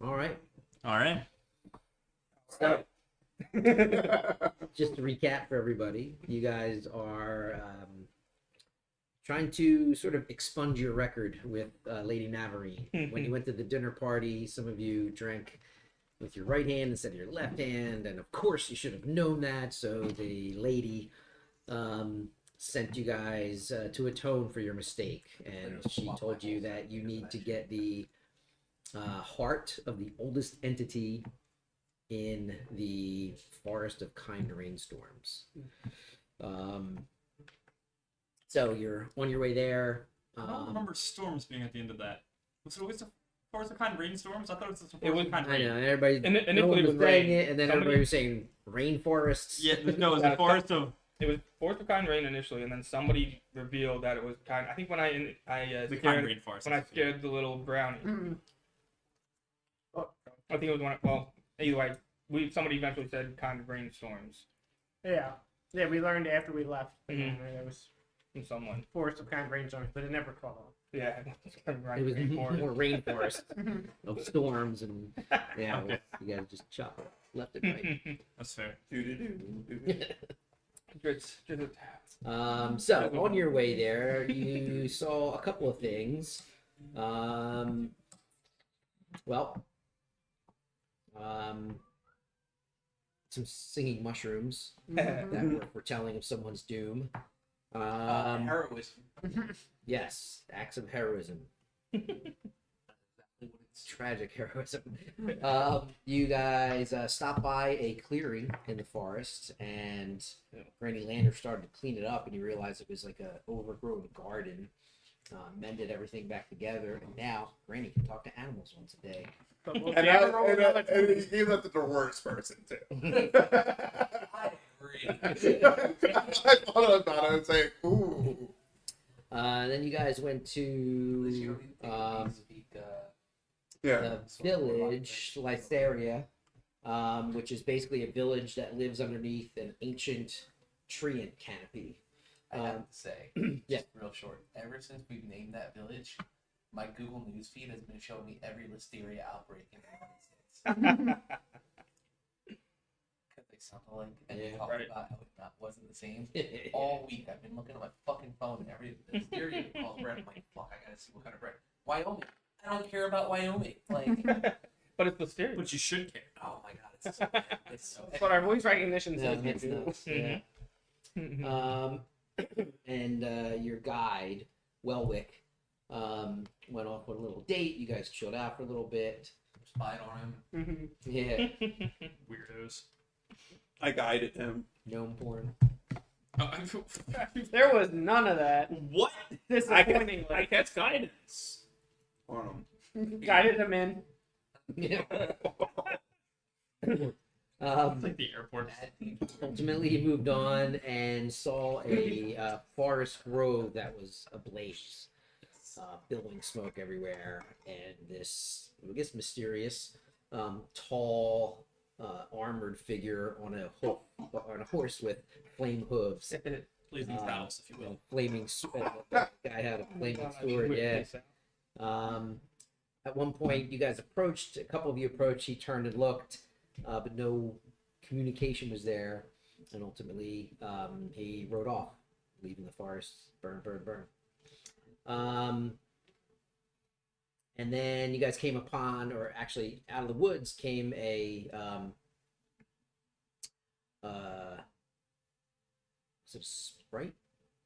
All right. All right. So, just to recap for everybody, you guys are trying to sort of expunge your record with Lady Navarine. When you went to the dinner party, some of you drank with your right hand instead of your left hand, and of course you should have known that. So the lady sent you guys to atone for your mistake, and she told you that you need to get the heart of the oldest entity in the forest of kind rainstorms. So you're on your way there. I don't remember storms being at the end of that. Was it always the forest of kind rainstorms? I thought it was the forest was- of kind I rain. know everybody. Initially No one it was was saying rain. it, and then everybody was saying rainforests. Yeah, no, it was the forest of It was Forest of Kind Rain initially, and then somebody revealed that it was kind. I think when I the kind scared, rain forest. when I scared the little brownie. Mm-hmm. I think it was one. Well, either way, somebody eventually said kind of rainstorms Yeah. Yeah, we learned after we left. Mhm. There was from someone. forest of kind rainstorms, but it never caught on. Yeah, It was more rainforest of storms, and yeah, Okay. you gotta just chop left and right. That's fair. So on your way there, you saw a couple of things. Some singing mushrooms that were foretelling of someone's doom. Heroism. Yes, acts of heroism. Tragic heroism. You guys stopped by a clearing in the forest, and Granny Lander started to clean it up, and you realized it was like a overgrown garden. Mended everything back together, and now Granny can talk to animals once a day. But we'll And, never roll another and he 20. gave that to the worst person too. I agree. I thought about it and say, ooh. Then you guys went to Yeah. the village, Lytheria, which is basically a village that lives underneath an ancient treant canopy. I have to say, yeah. just real short, ever since we've named that village, my Google News feed has been showing me every listeria outbreak in the United States. Because they sound alike, and they talk Right. about how it wasn't the same. All week I've been looking at my fucking phone, and every listeria calls bread. I'm like, fuck, I gotta see what kind of bread. Wyoming. I don't care about Wyoming. Like, But it's mysterious. Which you should care. oh my god, it's so bad. It's so That's what our voice recognition No, says. it's we do. nuts, yeah. And your guide, Welwick, went off on a little date. You guys chilled out for a little bit. spied on him. Mhm. Yeah, Weirdos. I guided him. gnome porn. There was none of that. What? Disappointingly. I catch guidance. On Guided him in. Yeah. It's like the airport. Bad team. Ultimately, he moved on and saw a forest grove that was ablaze, billowing smoke everywhere, and this, I guess, mysterious, tall, armored figure on a horse with flame hooves. Blazing Saddles, if you will. Flaming guy had a flaming sword. Yeah. At one point, you guys approached. A couple of you approached. He turned and looked, but no communication was there. And ultimately, he rode off, leaving the forest. Burn, burn, burn. And then you guys came upon, or actually out of the woods came a was it a sprite?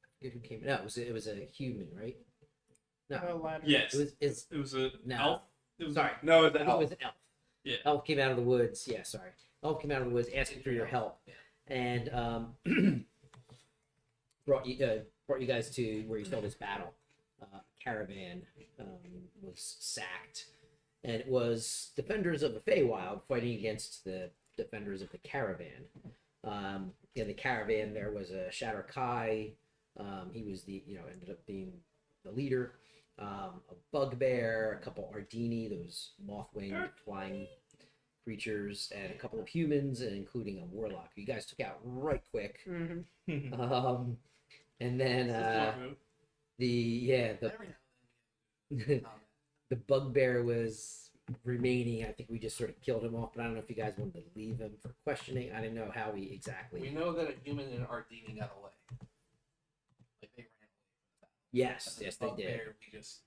I forget who came. No, it was a human, right? No, Ladder. Yes. it was a No. elf. It was sorry. No, it's It was an elf. Yeah. Elf came out of the woods. Yeah, sorry. Elf came out of the woods asking for your help, and brought you guys to where you saw this battle. Caravan was sacked, and it was defenders of the Feywild fighting against the defenders of the Caravan. In the Caravan, there was a Shatter Kai. He was ended up being the leader. A bugbear, a couple Ardini, those moth-winged flying creatures, and a couple of humans, and including a warlock. You guys took out right quick. Mhm. And then Every now and then. the bugbear was remaining, I think we just sort of killed him off, but I don't know if you guys wanted to leave him for questioning. I didn't know how he We exactly. know that a human and Ardini got away. Like they ran away. Yes, And yes, the they did. bugbear, we just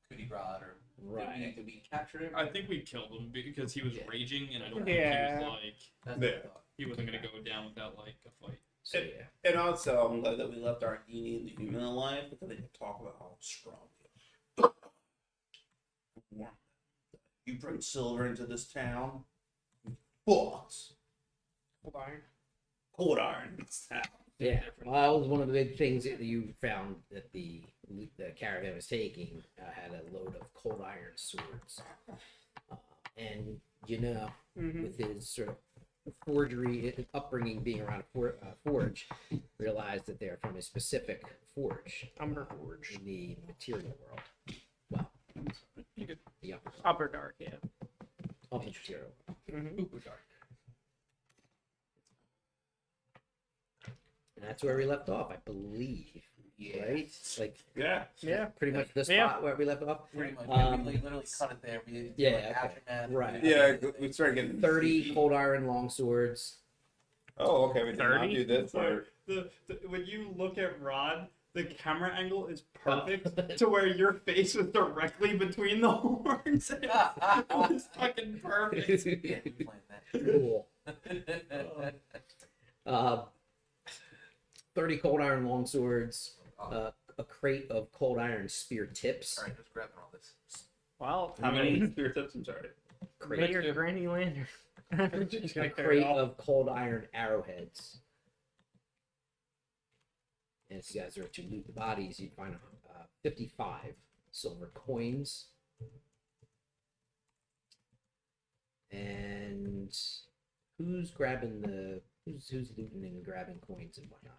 Cootie Rod or Right. did we capture him? I think we killed him because he was Yeah. raging, and I don't Yeah. think he was like That's what I Yeah. thought. he wasn't gonna go down without like a fight. So yeah. And also, I'm glad that we left our Ardini in the human alive because they can talk about how strong they are. You bring silver into this town, fucked. Cold iron. Cold iron in this town. Yeah, well, that was one of the big things that you found that the caravan was taking had a load of cold iron swords, and you know, Mhm. with his sort of forgery upbringing, being around a forge, realized that they're from a specific forge Umber Forge. in the material world. Well, the Upper Dark, yeah. upper material. Mm-hmm. Uber dark. And that's where we left off, I believe. Yeah. Right? Like Yeah. Yeah. pretty much the spot Yeah. where we left off. Pretty much. Um, we literally cut it there. We did yeah, like okay. aftermath. Right. Yeah, we started getting 30 cold iron long swords. Oh, okay. We did not 30? do this. Or... When you look at Rod, the camera angle is perfect to where your face was directly between the horns. It was fucking perfect. Yeah, we planned Cool. that. 30 cold iron long swords, a crate of cold iron spear tips. All right, just grabbing all this. Well, How many spear tips? I'm sorry. Crate, Mayor Granny Lander. She's a gonna carry crate it all. of cold iron arrowheads. And as you guys are to loot the bodies, you find 55 silver coins. And who's grabbing who's looting and grabbing coins and whatnot?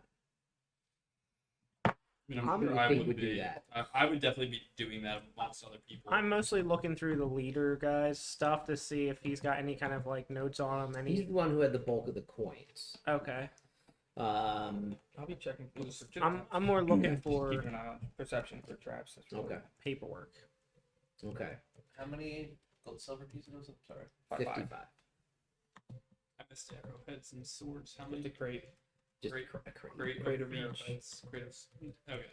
I'm Who do you I think would would do be. that? I would definitely be doing that amongst other people. I'm mostly looking through the leader guy's stuff to see if he's got any kind of like notes on him. He's Any? the one who had the bulk of the coins. Okay. I'll be checking for I'm more looking Just for keeping an eye on perception for traps. That's really Okay. paperwork. Okay. How many gold silver pieces was it? Sorry. 55. I missed arrowheads and swords. How Just many? a crate. Just Crate. a crate. Crate Crate of of each. arrowheads. Crate of. Okay.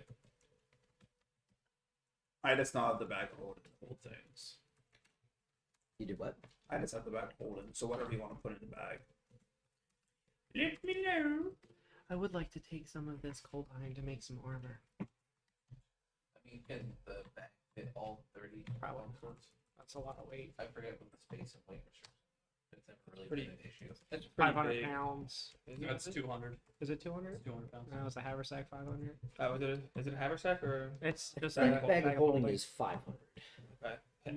I just not have the bag holding the whole things. You did what? I just have the bag holding. So whatever you want to put in the bag. Let me know. I would like to take some of this cold iron to make some armor. I mean, can the bag fit all 30 Probably. long swords? That's a lot of weight. I forget what the space and weight restrictions. It's never really Pretty- been an issue. That's pretty 500 big. pounds. That's 200. Is it 200? It's 200 pounds. No, it's a haversack 500. Oh, is it a haversack or It's just Bag a of Bag of holding holding. is 500.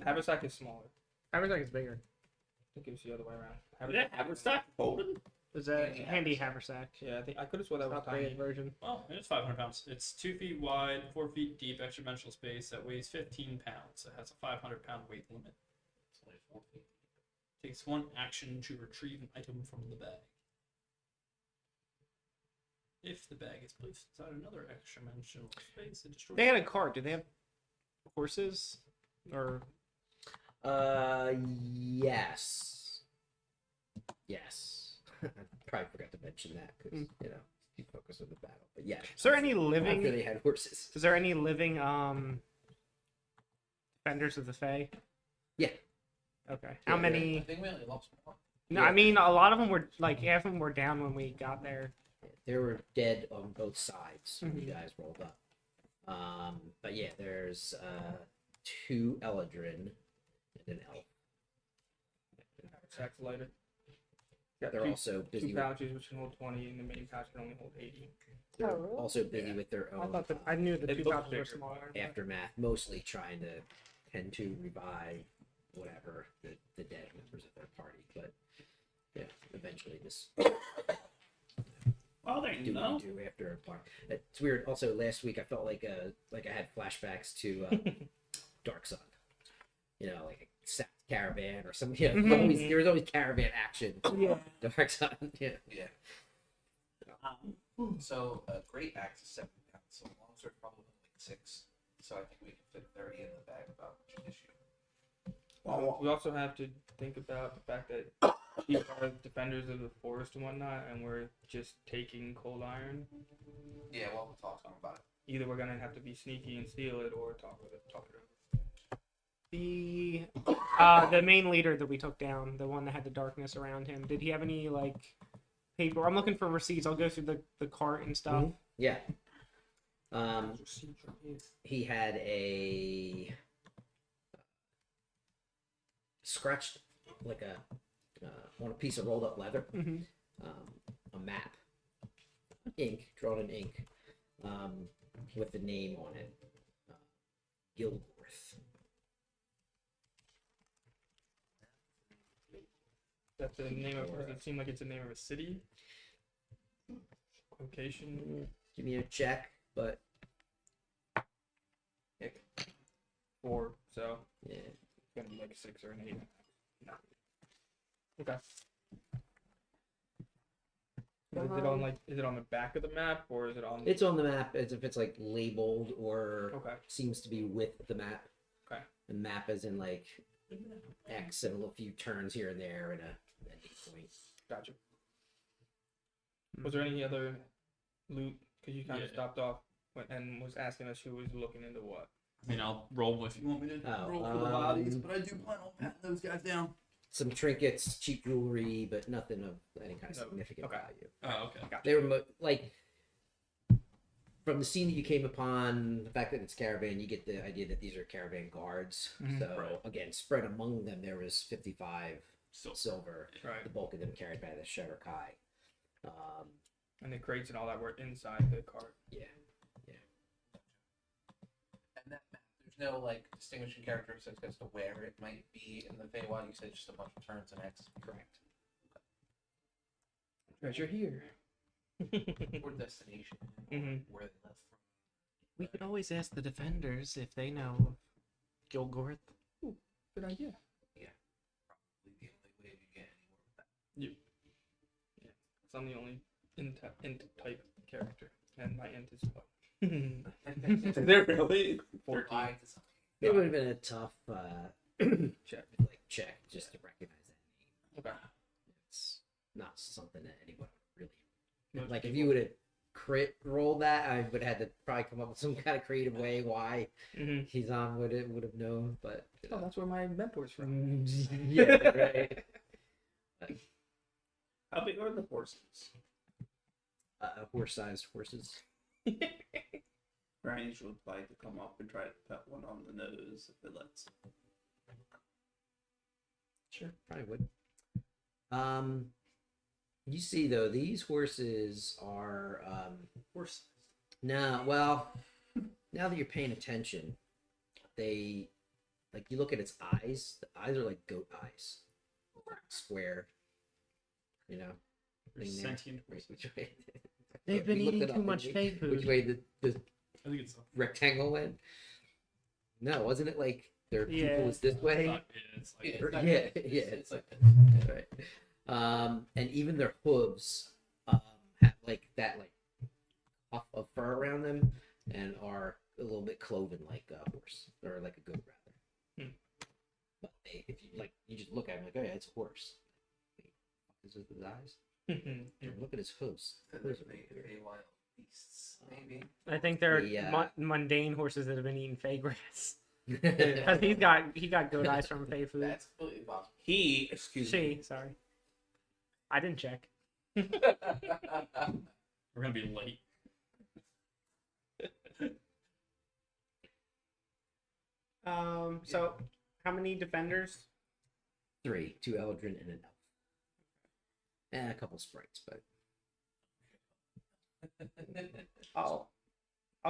haversack is smaller? Haversack is bigger. I think it was the other way around. Haversack holding? It's a Handy handy haversack. haversack. Yeah, I think I could have sworn that was Upgraded tiny. version. Well, it is 500 pounds. It's 2 feet wide, 4 feet deep, extra dimensional space that weighs 15 pounds. It has a 500-pound weight limit. It's only 4 feet. Takes 1 action to retrieve an item from the bag. If the bag is placed inside another extra dimensional space, it destroys. They had a cart. Do they have horses? Or Yes. Yes. I probably forgot to mention that because, you know, you focus on the battle. But yeah. is there any After living? they had horses. Is there any living defenders of the Fae? Yeah. Okay. How Yeah, I many? think we only lost one. No, Yeah. I mean a lot of them were like half of them were down when we got there. They were dead on both sides when you Mhm. guys rolled up. But yeah, there's 2 Eladrin and an elf. Haversack's lighter. Got They're two, also busy. two With, pouches which can hold 20, and the main pouch can only hold 80. they're Oh, really? also busy with their I own thought that I knew the It two looks pouches were bigger. smaller. but- aftermath, mostly trying to tend to revive whatever the dead members of their party. But yeah, eventually this Well, there you do know. what you do after a part. It's weird. Also, last week I felt like I had flashbacks to Dark Sun. You know, like a sacked caravan or something. You know, Mhm. there was always caravan action. Yeah. Dark Sun. Yeah. Yeah. So a great axe is 70 pounds. So a long sword probably only like 6. So I think we can fit 30 in the bag without much issue. We also have to think about the fact that we are defenders of the forest and whatnot, and we're just taking Cold Iron. Yeah, well, we'll talk about it. Either we're gonna have to be sneaky and steal it, or talk it over. The main leader that we took down, the one that had the darkness around him, did he have any like paper? I'm looking for receipts. I'll go through the cart and stuff. Yeah. He had a scratched like on a piece of rolled up leather, Mm-hmm. a map, ink drawn in ink, with the name on it, Gilworth. That's the name of. Does it seem like it's the name of a city? Location. Give me a check, but 4, so yeah. it's gonna be like a 6 or an 8. No. Okay. Is it on like? Is it on the back of the map, or is it on? It's on the map as if it's like labeled or Okay. seems to be with the map. Okay. The map is in like X and a few turns here and there and a ending point. Gotcha. Was there any other loot? Because you kind of Yeah. stopped off and was asking us who was looking into what. I mean, I'll roll if you want me to Oh, roll for the bodies, um, but I do plan on patting those guys down. Some trinkets, cheap jewelry, but nothing of any kind of No, significant okay. value. Oh, okay. Gotcha. They were like from the scene that you came upon, the fact that it's caravan, you get the idea that these are caravan guards. Mhm. So Right. again, spread among them, there was 55 So silver. Right. The bulk of them carried by the Shedder Kai. And the crates and all that were inside the cart. Yeah. And that map, there's no like distinguishing characteristics as to where it might be in the Feywild. You said just a bunch of turns and X. Correct. Treasure here. Or destination. Mhm. Where they left from. We could always ask the defenders if they know Gilgorth. Good idea. Probably the only way to get anywhere with that. So I'm the only int type character, and my int is what? Is there really? 14. Lie to something. It would have been a tough Check. check just to recognize that name. Okay. It's not something that anyone really Most like. If people- you would have crit rolled that, I would have had to probably come up with some kind of creative way why Mhm. Kizan would have known. But Oh, that's where my mentor's from. yeah, right. How big are the horses? Horse-sized horses. Grannies would like to come up and try to pet one on the nose if it lets. Sure, probably would. You see though, these horses are Horse. no, well, now that you're paying attention, they like you look at its eyes. The eyes are like goat eyes, square. You know, They're thing there. sentient Wait, horses. which way? They've Yeah, been we looked eating it too up, much didn't we? Fey food. Which way the I think it's rectangle went? No, wasn't it like their Yeah. pupil is this way? it's like Yeah, Or- it's not- yeah, it's- yeah, It's like Right. And even their hooves have like that like puff of fur around them and are a little bit cloven like a horse or like a goat rather. Hmm. But they, if you like, you just look at him like, oh yeah, it's a horse. Wait, is it his eyes? Look at his hooves. the Hooves are weird. Feywild beasts, maybe. I think they're Yeah. mundane horses that have been eating Fey grass. yeah, Because he got goat eyes from Fey food. That's completely possible. He, excuse me. She, sorry. I didn't check. we're gonna be late. So how many defenders? 3, 2 Eldrin and an elf. And a couple sprites, but I'll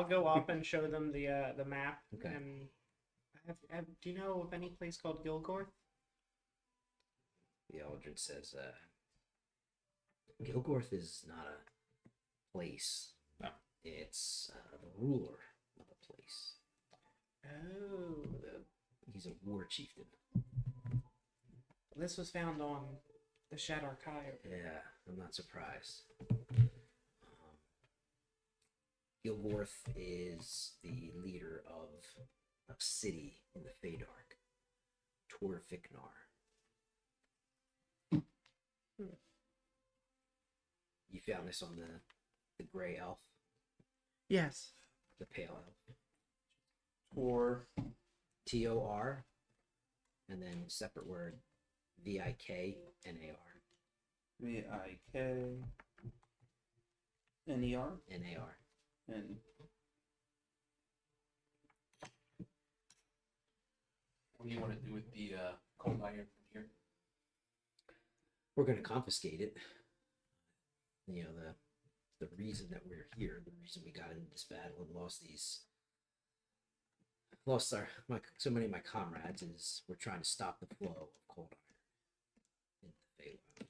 go up and show them the map. Okay. And do you know of any place called Gilgorth? the Eldrin says, Gilgorth is not a place. No. It's the ruler of a place. Oh, He's a war chieftain. this was found on the Shadar Kai. Yeah, I'm not surprised. Gilgorth is the leader of a city in the Feydark. Tor Fiknar. You found this on the gray elf, Yes. the pale elf. Tor. Tor, and then separate word Viknar. Vikner. Nar. And What do you want to do with the cold iron from here? We're going to confiscate it. You know, the reason that we're here, the reason we got into this battle and lost so many of my comrades is we're trying to stop the flow of cold iron into the Feywild.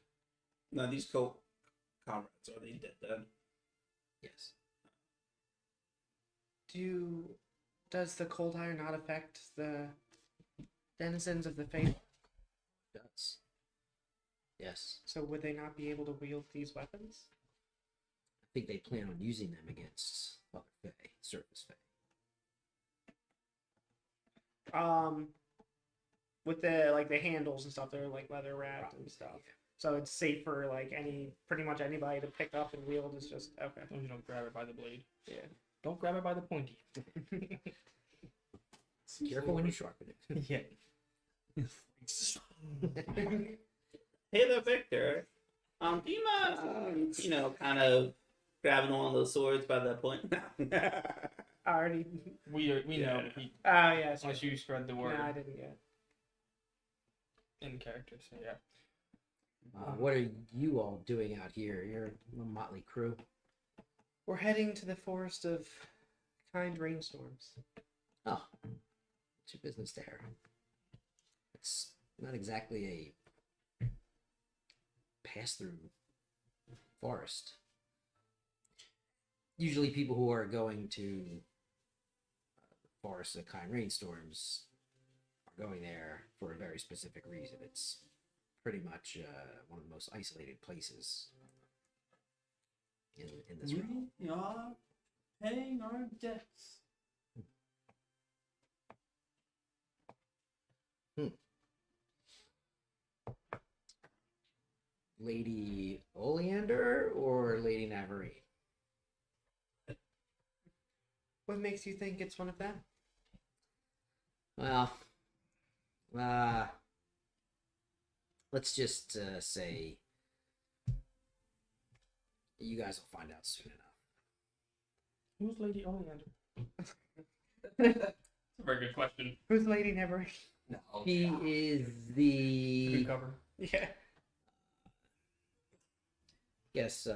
now these comrades, are they dead? Yes. Does the cold iron not affect the denizens of the faith? It does. Yes. So would they not be able to wield these weapons? I think they plan on using them against other Fey, surface Fey. With the handles and stuff, they're like leather wrapped and stuff. So it's safe for like pretty much anybody to pick up and wield. Is just okay. As long as you don't grab it by the blade. Yeah. Don't grab it by the pointy. Careful when you sharpen it. Yeah. Hey there, Victor. Do you mind, kind of grabbing one of those swords by that point? I already. We know. Yeah. Oh yeah. So Unless you spread the no, word I didn't yet. in character. So yeah. What are you all doing out here? You're a motley crew. We're heading to the forest of kind rainstorms. Oh, what's your business there? It's not exactly a pass-through forest. Usually people who are going to the forest of kind rainstorms are going there for a very specific reason. It's pretty much one of the most isolated places in this realm. We are paying our debts. Lady Oleander or Lady Navarine? What makes you think it's one of them? Well, let's just say you guys will find out soon enough. Who's Lady Oleander? That's a very good question. Who's Lady Never? No. He God. is the, Good cover. Yeah. yes,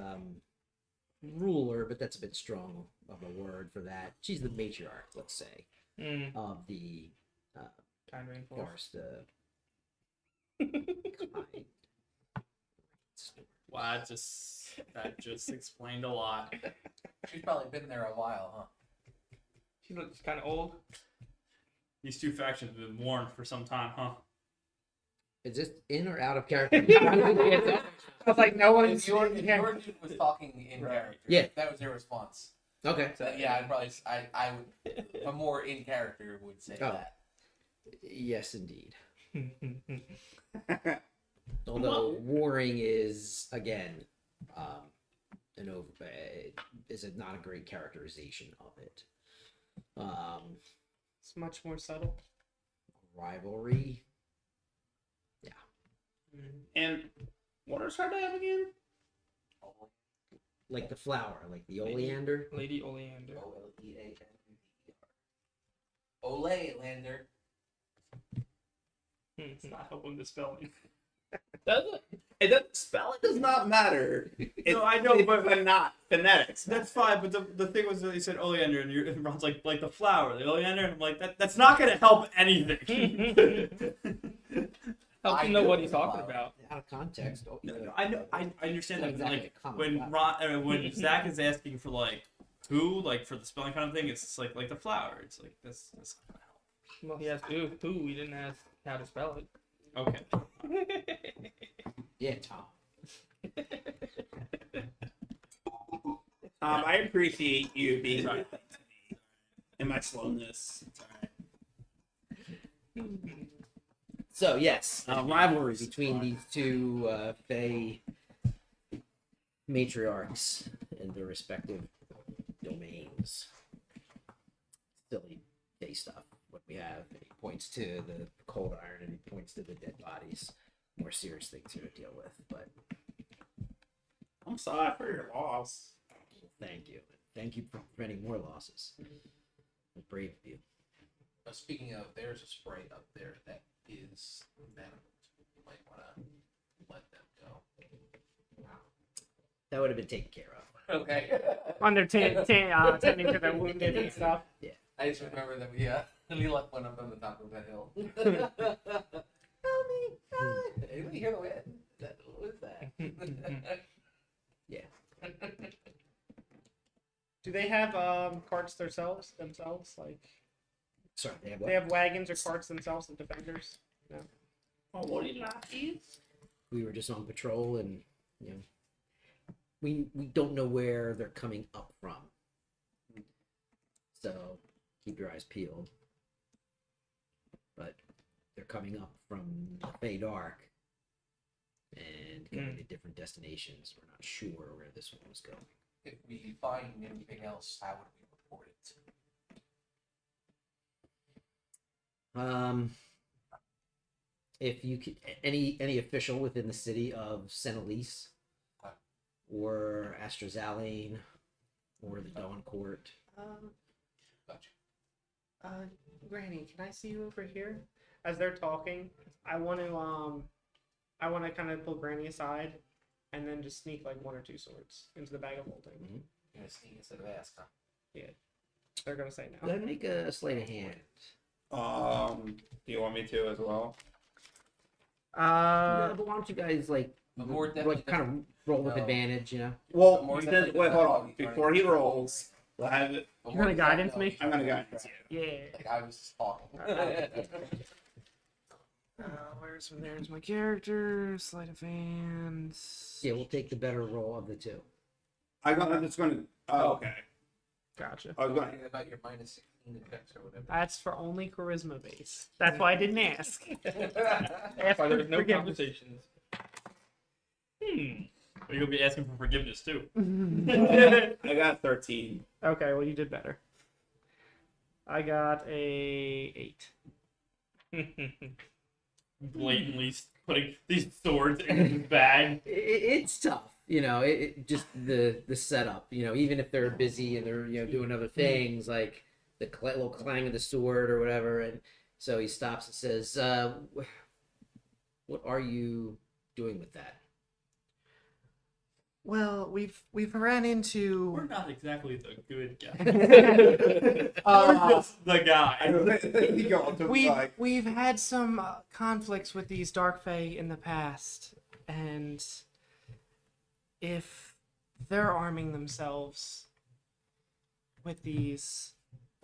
ruler, but that's a bit strong of a word for that. She's the matriarch, let's say, of the Kind rainforest. forest. Kind. Wow, that just explained a lot. She's probably been there a while, huh? She looks kind of old. These two factions have been warned for some time, huh? Is this in or out of character? I was like, no one's. If your dude was talking in Right. character, Yeah. that was their response. Okay. So yeah, I'd probably, I would, a more in character would say Oh. that. Yes, indeed. Although warring is again, is not a great characterization of it. It's much more subtle. Rivalry. And what is her name again? Like the flower, like the oleander. Lady Oleander. Oleander. It's not helping the spelling. Spelling does not matter. No, I know, but not phonetics. that's fine. But the thing was that he said oleander, and Ron's like the flower, the oleander, and I'm like that's not gonna help anything. Help I you know know what it's he's talking a flower. about. Out of context. No, I know, I understand that. But Exactly, like common when flower. when Zach is asking for like who, like for the spelling kind of thing, it's just like the flower. It's like that's not gonna Well, he asked who. We didn't ask how to spell it. help. Okay. Yeah, Tom. I appreciate you being Sorry. and my slowness. It's So yes, rivalry between these two Fey matriarchs in their respective domains. Silly Fey stuff. What we have, and he points to the cold iron and he points to the dead bodies. More serious things here to deal with, but I'm sorry for your loss. thank you. Thank you for preventing more losses. Brave of you. Speaking of, there's a spray up there that is medical. You might want to let them go. That would have been taken care of. Okay. On their tending to the wounded and stuff. I just remember that we left one up on the top of that hill. Help me! Anybody hear the wind? What is that? Do they have carts themselves? Like Sorry, they have they what? have wagons or carts themselves, the defenders? Oh, what do you not eat? We were just on patrol, and you know, we don't know where they're coming up from. So keep your eyes peeled. But they're coming up from the Fey Dark and going to different destinations. We're not sure where this one was going. If we find anything else, how would we report it? If you could, any official within the city of Senelise or Astrazaline or the Dawn Court. Gotcha. Granny, can I see you over here? As they're talking, I want to kind of pull Granny aside, and then just sneak like one or two swords into the bag of holding. You're gonna sneak instead of ask, huh? They're gonna say Go no. ahead and make a sleight of hand. Do you want me to as well? But why don't you guys like More kind of roll with No. advantage, you know? Well, More he than says, likely wait, hold not. on. Before he rolls, I have it. But You're gonna more than guidance that, me? I'm gonna guide you. Yeah. Like I was just talking. There's my character. Sleight of hand. Yeah, we'll take the better roll of the two. I'm just gonna. Oh, okay. Gotcha. I was going. Talking about your minus 16 effects or whatever. That's for only charisma base. That's why I didn't ask. That's why there's no Forgiveness. conversations. But you'll be asking for forgiveness too. I got 13. Okay, well you did better. I got a 8. Blatantly putting these swords in his bag. It's tough, you know. It just the setup, you know. Even if they're busy and they're doing other things, like the little clang of the sword or whatever, and so he stops and says, "What are you doing with that?" Well, we've ran We're into. not exactly the good guy. We're just the guy. We've had some conflicts with these Dark Fae in the past, and if they're arming themselves with these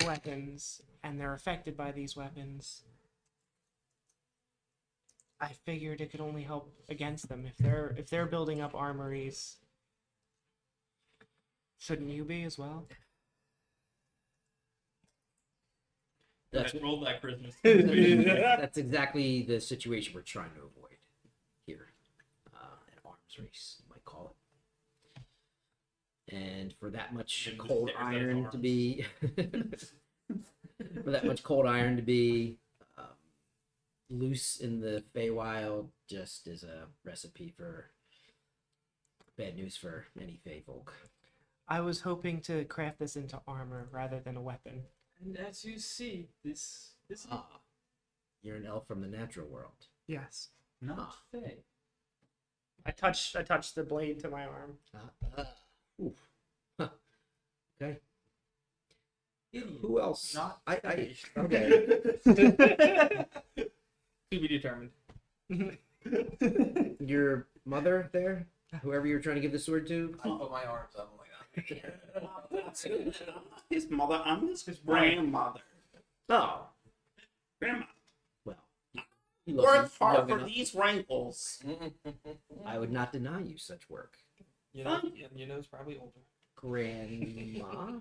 weapons and they're affected by these weapons, I figured it could only help against them. If they're building up armories, shouldn't you be as well? That's Roll that Christmas. that's exactly the situation we're trying to avoid here. An arms race, you might call it. And for that much Give him the cold stairs at iron arms. to be, for that much cold iron to be loose in the Feywild, just is a recipe for bad news for many Fey folk. I was hoping to craft this into armor rather than a weapon. And as you see, this is Ah, you're an elf from the natural world. Yes. not Fey. I touched the blade to my arm. Oof. Huh. Okay. Idiot. Who else? Not I Fey. okay. To be determined. Your mother there, whoever you were trying to give the sword to. I put my arms up like that. His mother. I'm his grandmother. Oh, Grandma. well. Work hard young for enough. these wrinkles. I would not deny you such work, You know, you know, it's probably older. Grandma.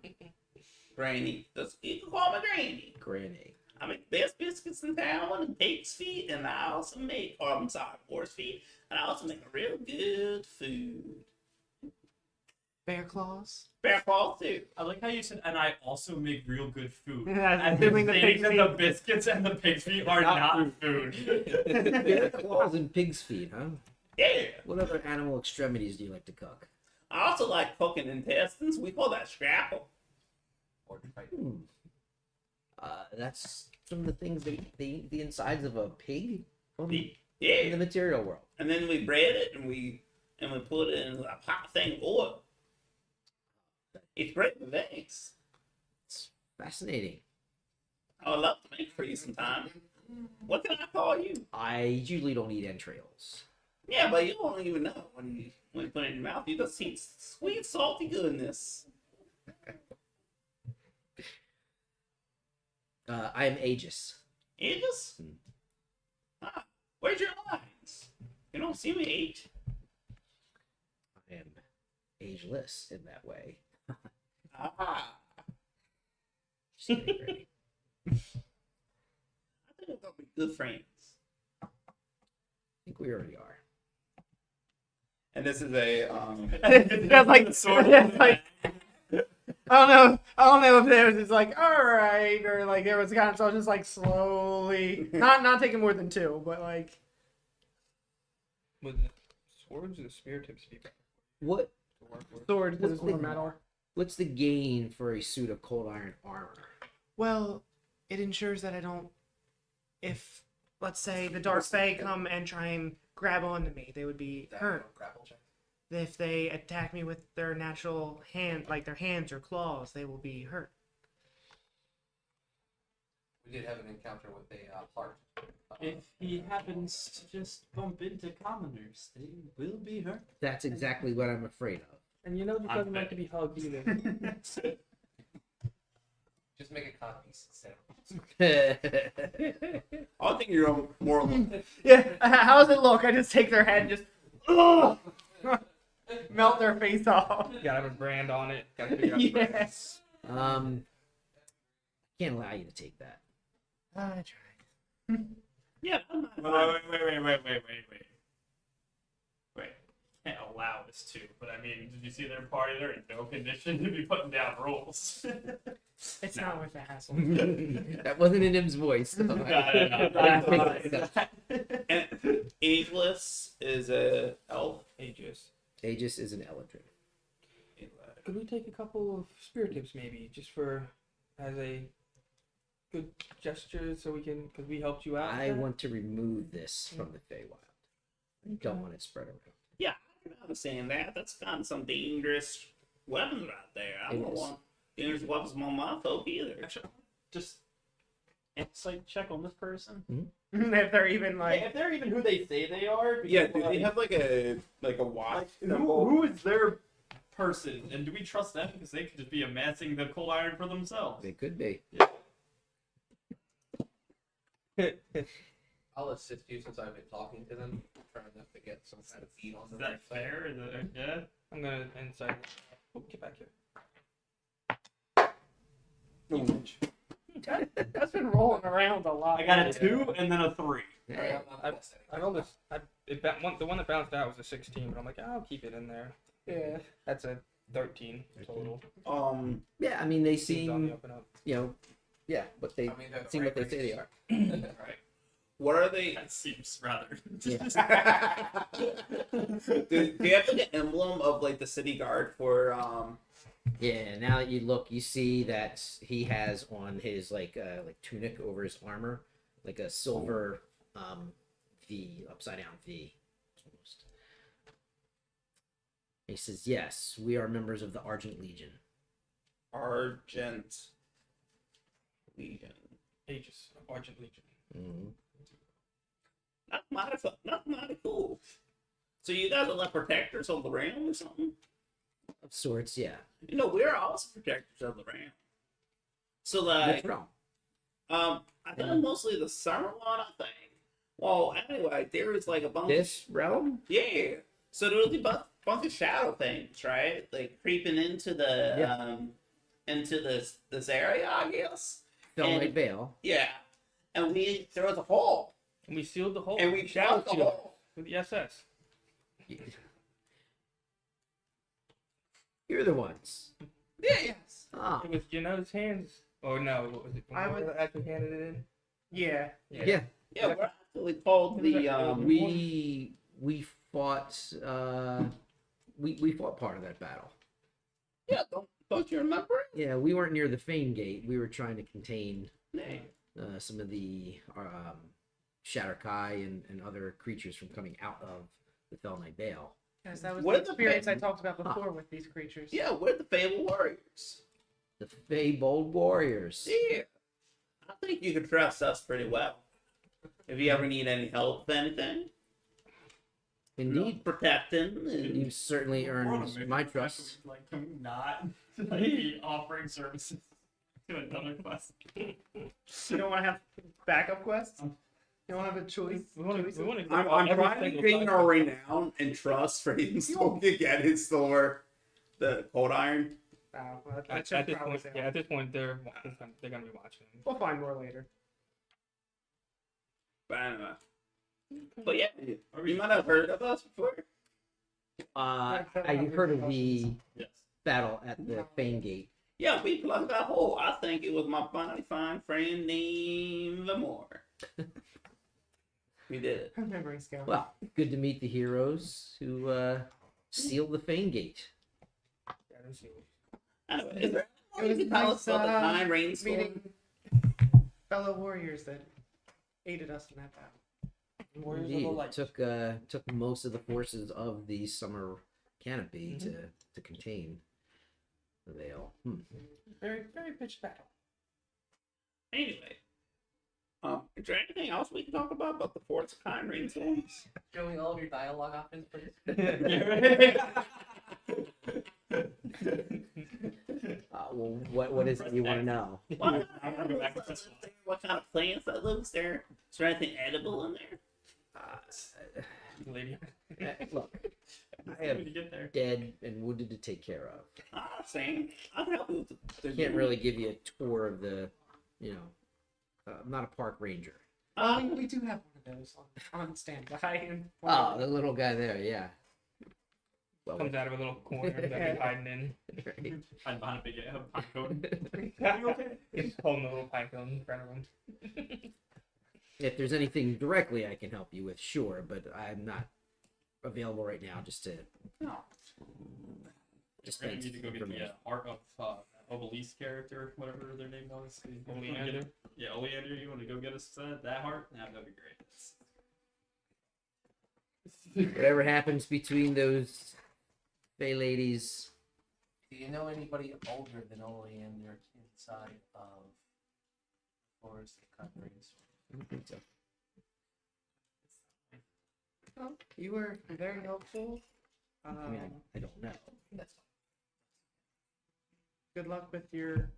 Granny. You can call me Granny. Granny. I make the best biscuits in town and pig's feet, and I also make, oh, I'm sorry, horse feet, and I also make real good food. Bear claws. Bear claws too. I like how you said, and I also make real good food. Yeah, Assuming the the pig's feet. the biscuits and the pig's feet are not food. Bear claws and pig's feet, huh? Yeah. What other animal extremities do you like to cook? I also like cooking intestines. We call that scrapple. Or fight. That's some of the things they eat the insides of a pig in Yeah. the material world. And then we bread it and we put it in a hot thing of oil. It's great with eggs. It's fascinating. I would love to make for you sometime. What can I call you? I usually don't eat entrails. Yeah, but you don't even know when you put it in your mouth. You just see sweet, salty goodness. I am Aegis. Aegis? Ah, where's your lines? You don't see me age. I am ageless in that way. Ah. Just kidding, Granny. I think we're gonna be good friends. I think we already are. And this is a That's like Sort of. that's like I don't know if there was just like all right or like there was kind of so just like slowly not taking more than two, but like Would the swords or the spear tips be better What to work with? sword because What's it's more the- metal. What's the gain for a suit of cold iron armor? Well, it ensures that I don't. If let's say the Dark Fae come and try and grab onto me, they would be hurt. Grapple check. If they attack me with their natural hand, like their hands or claws, they will be hurt. We did have an encounter with a Clark. If he happens to just bump into commoners, they will be hurt. That's exactly what I'm afraid And you know he I'm doesn't fit. like to be hugged either. Just make a codpiece instead. of. I think you're more. Yeah, how does it look? I just take their head and just melt their face off. You gotta have a brand on it. Gotta figure out the brand. Yes. Can't allow you to take that. I tried. Yeah. I'm not- Wait. Can't allow this to, but I mean, did you see their party? They're in no condition to be putting down rules. It's not worth the hassle. That wasn't in him's voice. No. And Ageless is a elf. Aegis. Aegis is an Eladrin. Could we take a couple of spear tips maybe, just for as a good gesture, so we can, because we helped you out. with I that? want to remove this from the Feywild. I don't want it spread around. Yeah, I can understand that. That's kind of some dangerous weapons right there. I It don't is. want dangerous weapons among my folk either. Actually, just insight check on this person. If they're even like, If they're even who they say they are. Yeah, because, do they have like a watch? like, who is their person, and do we trust them? Because they could just be amassing the coal iron for themselves. They could be. I'll assist you since I've been talking to them, trying enough to get some kind of feed on Is the that right side. fair? Is it, yeah. I'm gonna inside. Oh, get back here. that's been rolling around a lot. I got a 2 and then a 3. Alright, I'm not the best at I rolled this. The one that bounced out was a 16, but I'm like, I'll keep it in there. Yeah. That's a 13 total. Yeah, I mean, they Seems on the seem, up and up. you know, yeah, but they I mean, they're the seem right what they say they are. Right. What are they? That seems rather. do you have like an emblem of like the city guard for Yeah, now that you look, you see that he has on his like tunic over his armor, like a silver V, upside down V. Almost. He says, "Yes, we are members of the Argent Legion." Argent Legion? Aegis, Argent Legion. Mhm. Not mighty cool. So you guys are like protectors of the realm or something? Of sorts, yeah. You know, we're also protectors of the realm. So What's like, wrong? I think mostly the summer one, I think. Well, anyway, there is like a bunch. This realm? Yeah. So there was a bunch of shadow things, right? Like creeping into the Yeah. into this area, I guess. Fell And- Night Vale. Yeah. and there was a hole, And we sealed the hole. and we Shout shot the to you hole. with the SS. You're the ones. Yeah. Yes. Ah, It was Janelle's hands. Oh no, what was it? I would- actually handed it in. Yeah. yeah. Yeah, we're actually called the We fought. We fought part of that battle. yeah. Don't you remember? Yeah, we weren't near the Fane Gate. We were trying to contain Yeah. some of the Shatterkai and other creatures from coming out of the Fell Knight Vale. Yes, that was What the is the experience I fa- talked about before with these creatures. Yeah, we're the Fable Warriors. The Feybold Warriors. Yeah. I think you could trust us pretty well. If you ever need any help with anything, Indeed, protecting. And... you've certainly We're on a earned mission. my trust. Like, can we not like, be offering services to another quest? You don't want to have backup quests? You don't have a choice? We want choices? to. I'm trying to gain our renown and trust for him so we can get his silver, the cold iron. Oh, well, that At should this probably point, say. yeah, at this point, they're gonna be watching. We'll find more later. But anyway. But yeah, Are you might have heard of us before. I heard of the Yes. battle at the Fane Gate. Yeah, we plugged that hole. I think it was my fine friend named Lamore. We did it. Remembering scale. Well, good to meet the heroes who sealed the Fane Gate. Yeah, let's see. Anyway, is there It anything was you can tell us nice, about the Nine Rainstorm? meeting fellow warriors that aided us in that battle. Warriors of Indeed, the it Light. took most of the forces of the Summer Canopy to contain the Vale. Very, very pitched battle. Anyway, is there anything else we can talk about the Fourth Kind Rainstorms? Showing all of your dialogue options, please. Well, what is it you want to know? What, I'm gonna go back and press what kind of plants that lives there? Is there anything edible in there? Lady. Look, I When have you get there. dead and wounded to take care of. Same. I can help you with the Can't really give you a tour of the, I'm not a park ranger. We do have one of those on standby. And Oh, the little guy there, yeah. Well, Comes out of a little corner that he's hiding in. right. Hide behind a big pine cone. Are you okay? He's holding a little pine cone in front of him. If there's anything directly I can help you with, sure, but I'm not available right now just to We're gonna dispense need to go get the information. heart of Obelisk character, whatever their name was. You wanna go Oleander? get- Yeah, Oleander. You want to go get us that heart? Nah, that'd be great. Whatever happens between those Fey ladies, Do you know anybody older than Oleander inside of Forest of Countries? I don't think so. Well, you were very helpful. I mean, I don't know. That's Good luck with your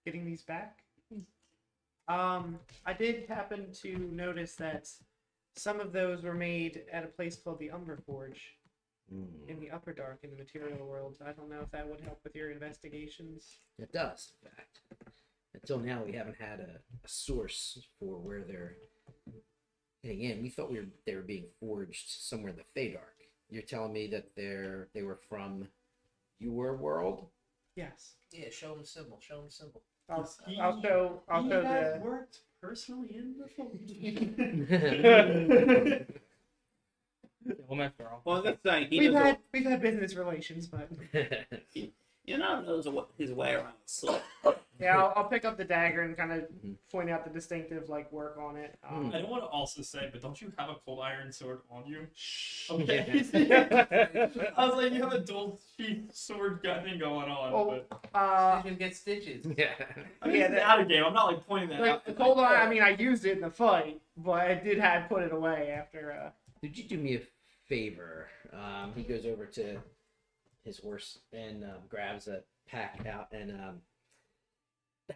getting these back. I did happen to notice that some of those were made at a place called the Umber Forge in the Upper Dark in the material world. I don't know if that would help with your investigations. It does, in fact. Until now, we haven't had a source for where they're getting in. We thought they were being forged somewhere in the Feydark. You're telling me that they were from your world? Yes. Yeah, show him the symbol. Show him the symbol. I'll show the worked personally in the Well, that's girl. Well, that's saying he we've knows had business relations, but knows his way around the sword. yeah, I'll pick up the dagger and kind of point out the distinctive work on it. I don't want to also say, but don't you have a cold iron sword on you? Okay. I was like, you have a dual sheath sword thing going on. Oh, but Stitches get stitches. Yeah. I mean, yeah, it's out of game. I'm not like pointing that out. the cold iron. I mean, I used it in the fight, but I did have put it away after. Did you do me a favor? He goes over to his horse and grabs a pack out and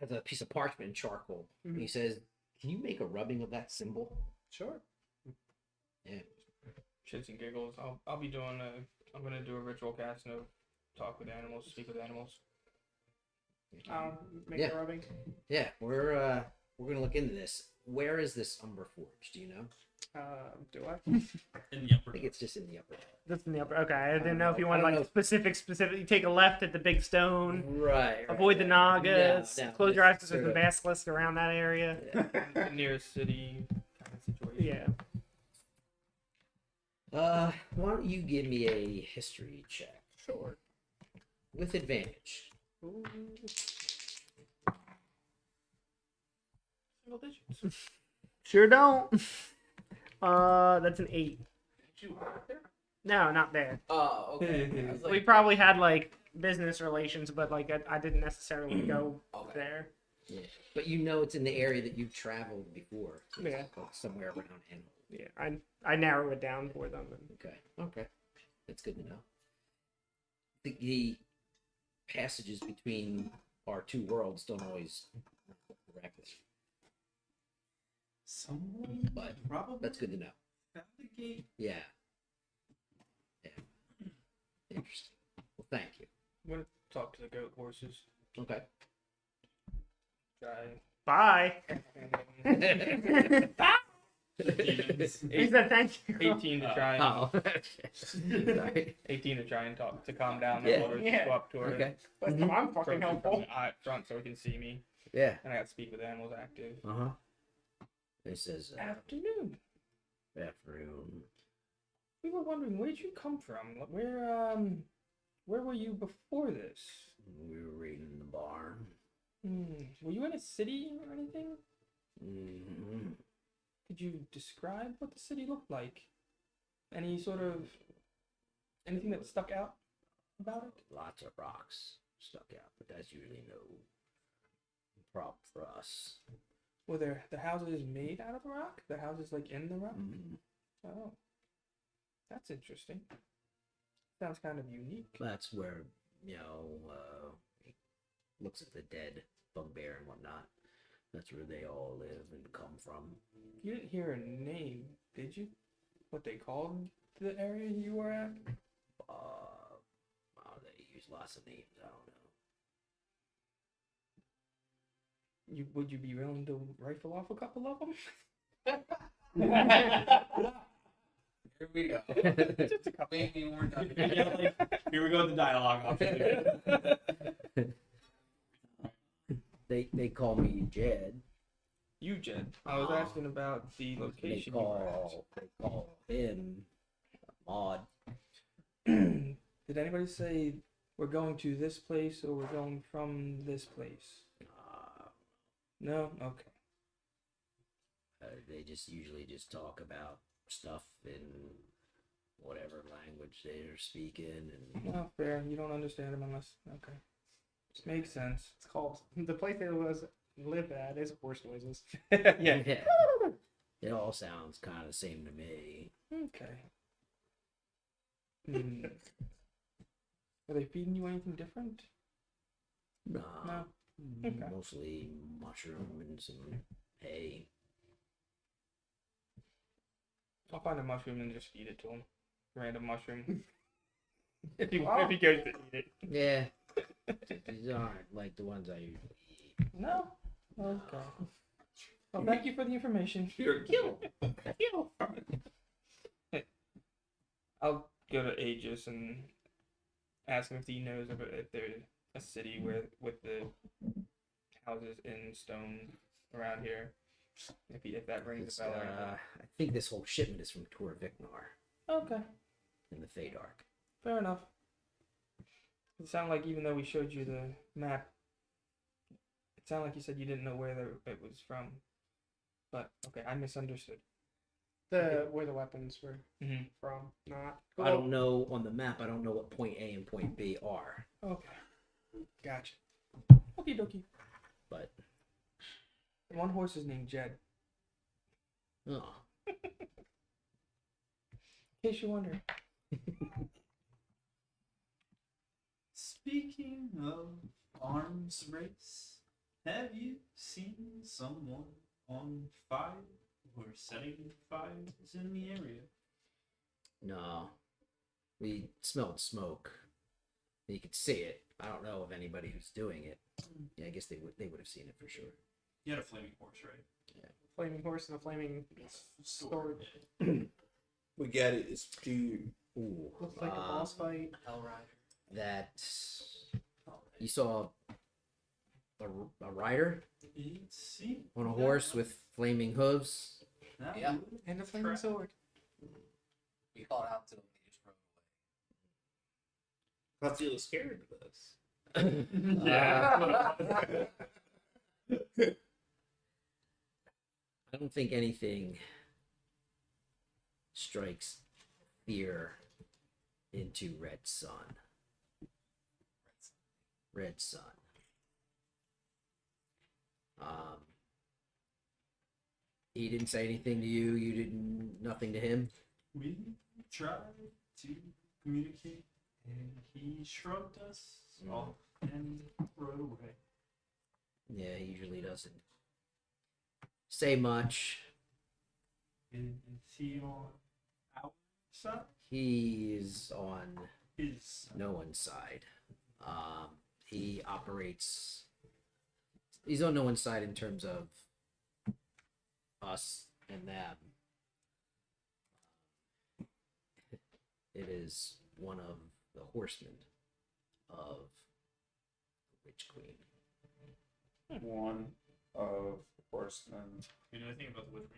has a piece of parchment and charcoal. Mhm. He says, "Can you make a rubbing of that symbol?" Sure. Yeah. Shits and giggles. I'll be doing I'm gonna do a ritual cast and talk with animals, speak with animals. Make Yeah. a rubbing. Yeah, we're we're gonna look into this. Where is this Umber Forge? Do you know? Do I? In the upper. I think it's just in the upper. That's in the upper. Okay, I didn't don't know if you know. wanted I don't like specific. You take a left at the big stone. Right. Avoid the Nagas. No, Close your eyes because sort there's a of- basilisk around that area. The nearest city kind of situation. Yeah. Why don't you give me a history check Sure. with advantage? Single digits. Sure don't. That's an 8. Did you work there? No, not there. Oh, okay. I was We like, probably had like business relations, but like I didn't necessarily go okay. there. Yeah. But you know it's in the area that you've traveled before. So it's Yeah. like somewhere around Anvil. Yeah, I narrow it down for them. And Okay. Okay. That's good to know. The passages between our two worlds don't always work correctly. Someone But probably that's good to know. found the gate. Yeah. Yeah. Interesting. Well, thank you. I'm gonna talk to the goat horses. Okay. Try. bye. Demons. He said thank you. 18 to try and Oh. Sorry. 18 to try and talk to calm down Yeah. the horse. Yeah. Go up to her. Okay. That's Mhm. I'm fucking helpful. Front so he can see me, Yeah. and I got to speak with animals active. Uh huh. It says Afternoon. afternoon. We were wondering where'd you come from? Where were you before this? We were reading in the barn. Were you in a city or anything? Mm-hmm. Could you describe what the city looked like? Any sort of anything that stuck out about it? Lots of rocks stuck out, but that's usually no problem for us. Were there the houses made out of the rock? The houses like in the rock? Mhm. Oh, that's interesting. Sounds kind of unique. That's where, he looks at the dead bugbear and whatnot. That's where they all live and come from. You didn't hear a name, did you? What they called the area you were at? They use lots of names. I don't know. Would you be willing to rifle off a couple of them? Here we go. Just a couple. Maybe we're done. Yeah, like, here we go with the dialogue option. They call me Jed. You, Jed. I was asking about the They location. you were call him Maud. at. Did anybody say we're going to this place or we're going from this place? No? Okay. They just usually just talk about stuff in whatever language they're speaking, and Well, fair. You don't understand them unless. Okay. Makes sense. It's called the place they live at is horse noises. Yeah. yeah, it all sounds kind of the same to me. Okay. Are they feeding you anything different? No, No. Okay. mostly mushroom and some hay. I'll find a mushroom and just feed it to him. Random mushroom. if he goes to eat it. Yeah, these aren't like the ones I usually eat. No. Okay. Well, thank you for the information. You're killed. I'll go to Aegis and ask him if he knows if there's a city where with the houses in stone around here. If that rings It's, a bell. or anything. I think this whole shipment is from Tor Viknar Okay. in the Fadark. Fair enough. It sounded like even though we showed you the map, it sounded like you said you didn't know where it was from. But okay, I misunderstood. Where the weapons were Mm-hmm. from, not. I don't know on the map. I don't know what point A and point B are, Okay. Gotcha. Okie dokie. but One horse is named Jed. oh, In case you wonder. Speaking of arms race, have you seen someone on fire or setting fires in the area? no, we smelled smoke. You could see it. I don't know of anybody who's doing it. Yeah, I guess they would have seen it for sure. You had a flaming horse, right? Flaming horse and a flaming sword. We get it. It's dude. Ooh, Looks like a boss fight. Hell Rider. that you saw a rider See? on a horse with flaming hooves. Yeah. And a flaming sword. We called out to them. They just rode away. That's really scared of us. I don't think anything strikes fear into Red Sun. Red Sun. He didn't say anything to you. You didn't. Nothing to him. We tried to communicate, and he shrugged us off and rode away. Yeah, he usually doesn't say much. Is he on our side? He is on His no one's side. He operates. He's on no one's side in terms of us and them. It is one of the horsemen of the Witch Queen. One of horsemen. You know anything about the Witch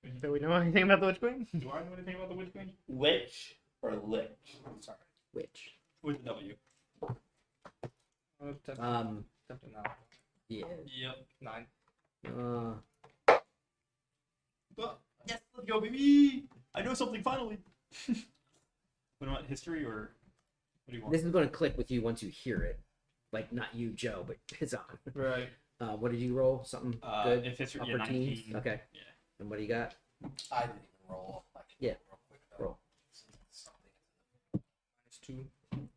Queen? Do we know anything about the Witch Queen? Do I know anything about the Witch Queen? Witch or lich? I'm sorry. Witch. With the W. Tempting now. Yeah. Yep. 9. But yes, let's go, baby. I know something finally. What about history or what do you want? This is going to click with you once you hear it. Like, not you, Joe, but it's on. Right. What did you roll? Something good? If history, Upper yeah, teens? 19. Okay. Yeah. And what do you got? I didn't even roll. I can Yeah. Real quick, though. Roll. Something. -2.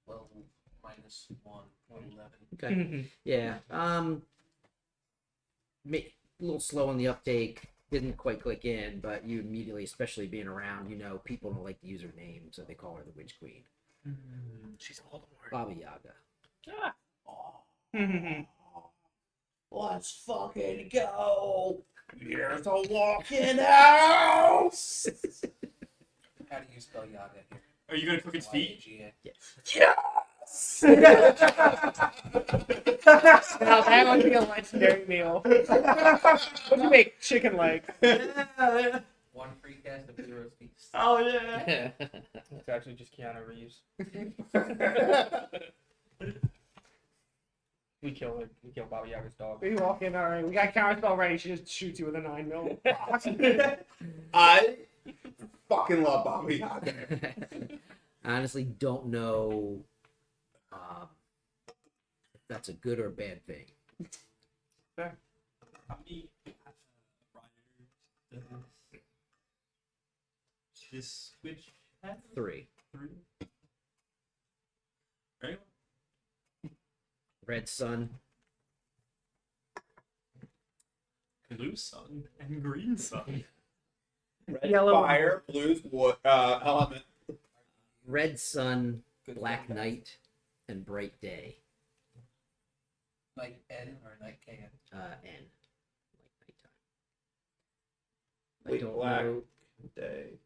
12 minus 1. 11. Okay. Yeah. A little slow on the uptake. Didn't quite click in, but you immediately, especially being around, people don't like to use her name, so they call her the Witch Queen. She's Voldemort. Baba Yaga. Let's fucking go. Here's a walking house. How do you spell Yaga here? Are you gonna cook its feet? Y-A-G-A. Yes. Now that would be a legendary meal. What do you make? Chicken leg. One free cast of Blue Rose Feast. Oh yeah. It's actually just Keanu Reeves. We kill her. We kill Baba Yaga's dog. We walk in, alright, we got counterspell ready, she just shoots you with a 9mm. I fucking love Bobby Yaga. I honestly don't know if that's a good or bad thing. How many riders does this witch have? 3. 3. Right? Red Sun. Blue sun and green sun. Red Yellow. fire, blues, wood, element. Red Sun, Good Black stuff. Night, and Bright Day. Night N or Night KN? N. Like nighttime. I Wait, don't Black know. Day.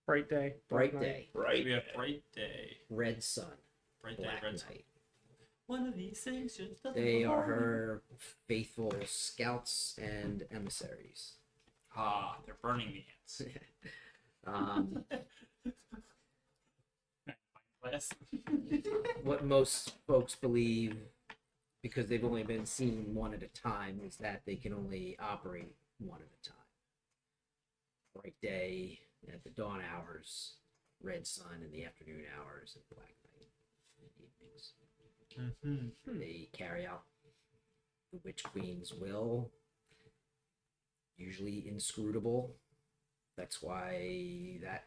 Bright day. Bright Black night. Day. Right. We have bright day. Red Sun. Bright day, Black red sun. Night. One of these things just doesn't They are belong. her faithful scouts and emissaries. Ah, they're burning the ants. Um, Less. what most folks believe, because they've only been seen one at a time, is that they can only operate one at a time. Bright day at the dawn hours, red sun in the afternoon hours, and black night in the evenings. Mm-hmm. They carry out the Witch Queen's will, usually inscrutable. That's why that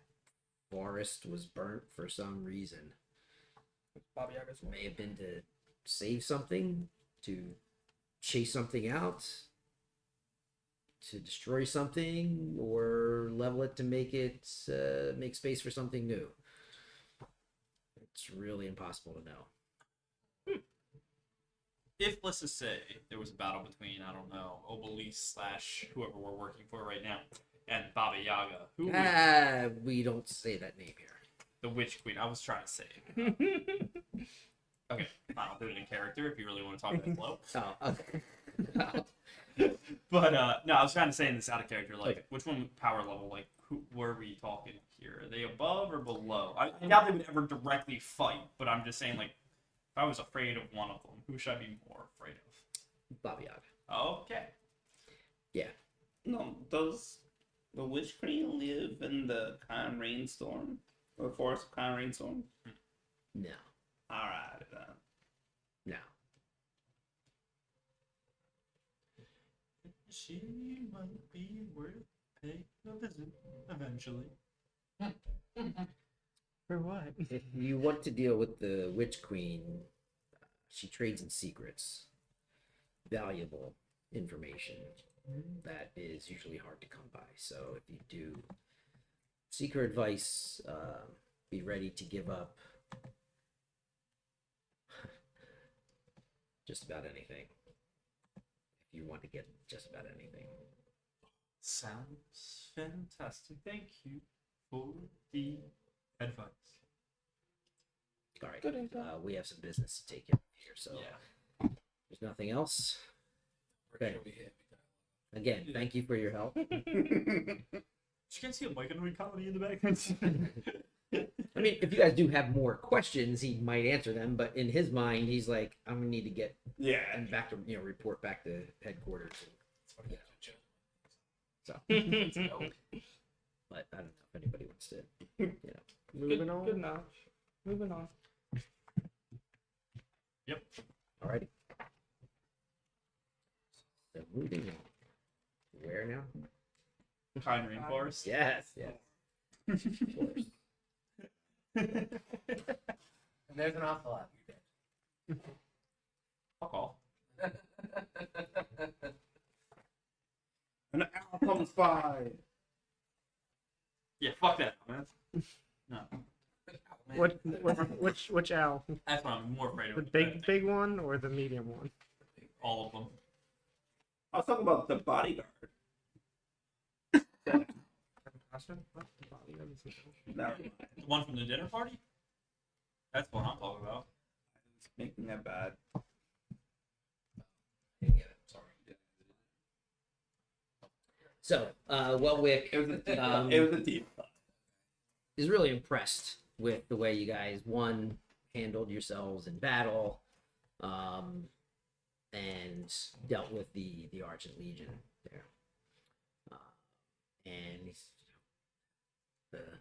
forest was burnt for some reason. Baba Yaga's It may have been to save something, to chase something out, to destroy something, or level it to make space for something new. It's really impossible to know. if let's just say there was a battle between, I don't know, Obelisk / whoever we're working for right now and Baba Yaga, who was We don't say that name here. the Witch Queen? I was trying to say. Okay, fine, I'll do it in character if you really want to talk that slow. Oh, okay. But no, I was trying to say in this out of character, like Okay. which one power level, like who were we talking here? Are they above or below? I doubt they would ever directly fight, but I'm just saying, like, if I was afraid of one of them, who should I be more afraid of? Baba Yaga. Okay. No, does the Witch Queen live in the Kind Rainstorm? Or the Forest of Kind Rainstorm? No. Alright, then. No. She might be worth paying a visit eventually. For what? If you want to deal with the Witch Queen, she trades in secrets, valuable information that is usually hard to come by. So if you do seek her advice, be ready to give up just about anything. If you want to get just about anything. Sounds fantastic. Thank you for the advice. All right, Good info. we have some business to take care of here, so Yeah. there's nothing else. We're Okay. sure we hit. Again, thank you for your help. You can't see a Mike comedy in the back. I mean, if you guys do have more questions, he might answer them. But in his mind, he's like, "I'm gonna need to get Yeah. and back to report back to headquarters." That's what it is. So, Let's go. but I don't know if anybody wants to. Moving on. Good knowledge. Moving on. Alrighty. So moving on. Where now? Kind Rainforest. Yes, yes. Of course. And there's an ocelot. Fuck off. An owl comes by. Yeah, fuck that, man. No, Which owl? that's what I'm more afraid The of. big one or the medium one? All of them. I was talking about the bodyguard. No, The one from the dinner party? That's what I'm talking about. making that bad. Didn't get it. Sorry. So, Welwick It was a, Um, it was a deep. is really impressed with the way you guys handled yourselves in battle, and dealt with the Argent Legion there. And the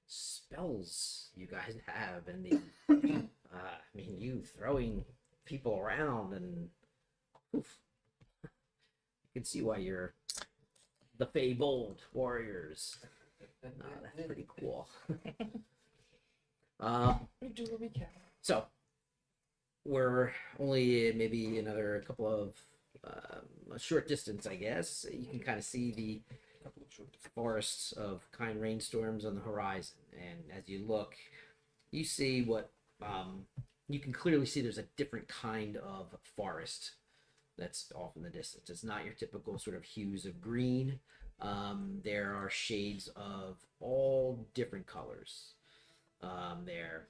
spells you guys have, and the I mean, you throwing people around, and oof, you can see why you're the Feybold warriors. That's pretty cool. We do what we can. So we're only maybe another couple of a short distance, I guess. You can kind of see the forests of Kind Rainstorms on the horizon, and as you look, you see what you can clearly see. There's a different kind of forest that's off in the distance. It's not your typical sort of hues of green. There are shades of all different colors. They're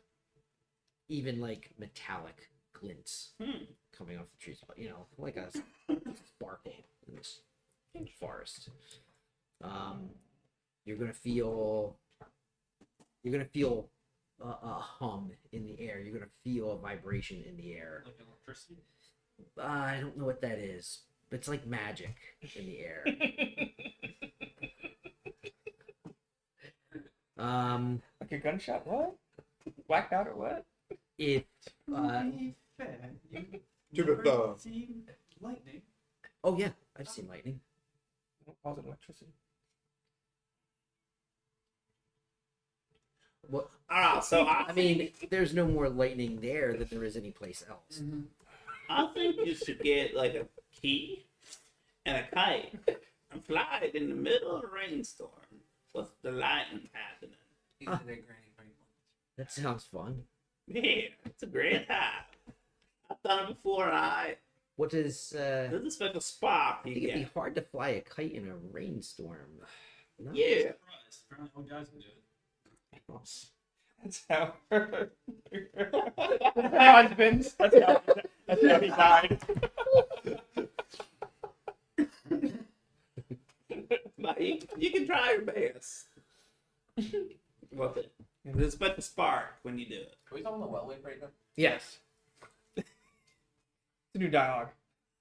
even like metallic glints coming off the trees, like a sparkle in this forest. You're gonna feel a hum in the air. You're gonna feel a vibration in the air. Like electricity. I don't know what that is. It's like magic in the air. Like a gunshot? What? Whacked out or what? If To be fair, you To the never thumb. seen lightning. oh yeah, I've seen lightning. Don't cause it electricity. What? Alright, so I mean, there's no more lightning there than there is any place else. I think you should get like a key and a kite and fly it in the middle of a rainstorm with the lightning happening. He's in there, Granny Franklin. That sounds fun. Yeah, it's a great time. I've done it before and I What is? There's a special spot I you think it'd get. be hard to fly a kite in a rainstorm. No? Yeah. Surprised. Apparently, all guys can do it. That's how. Husbands. That's how he died. But you can try your best. Well, there's a special spark when you do it. Are we talking about Wellwick right now? Yes. It's a new dialogue.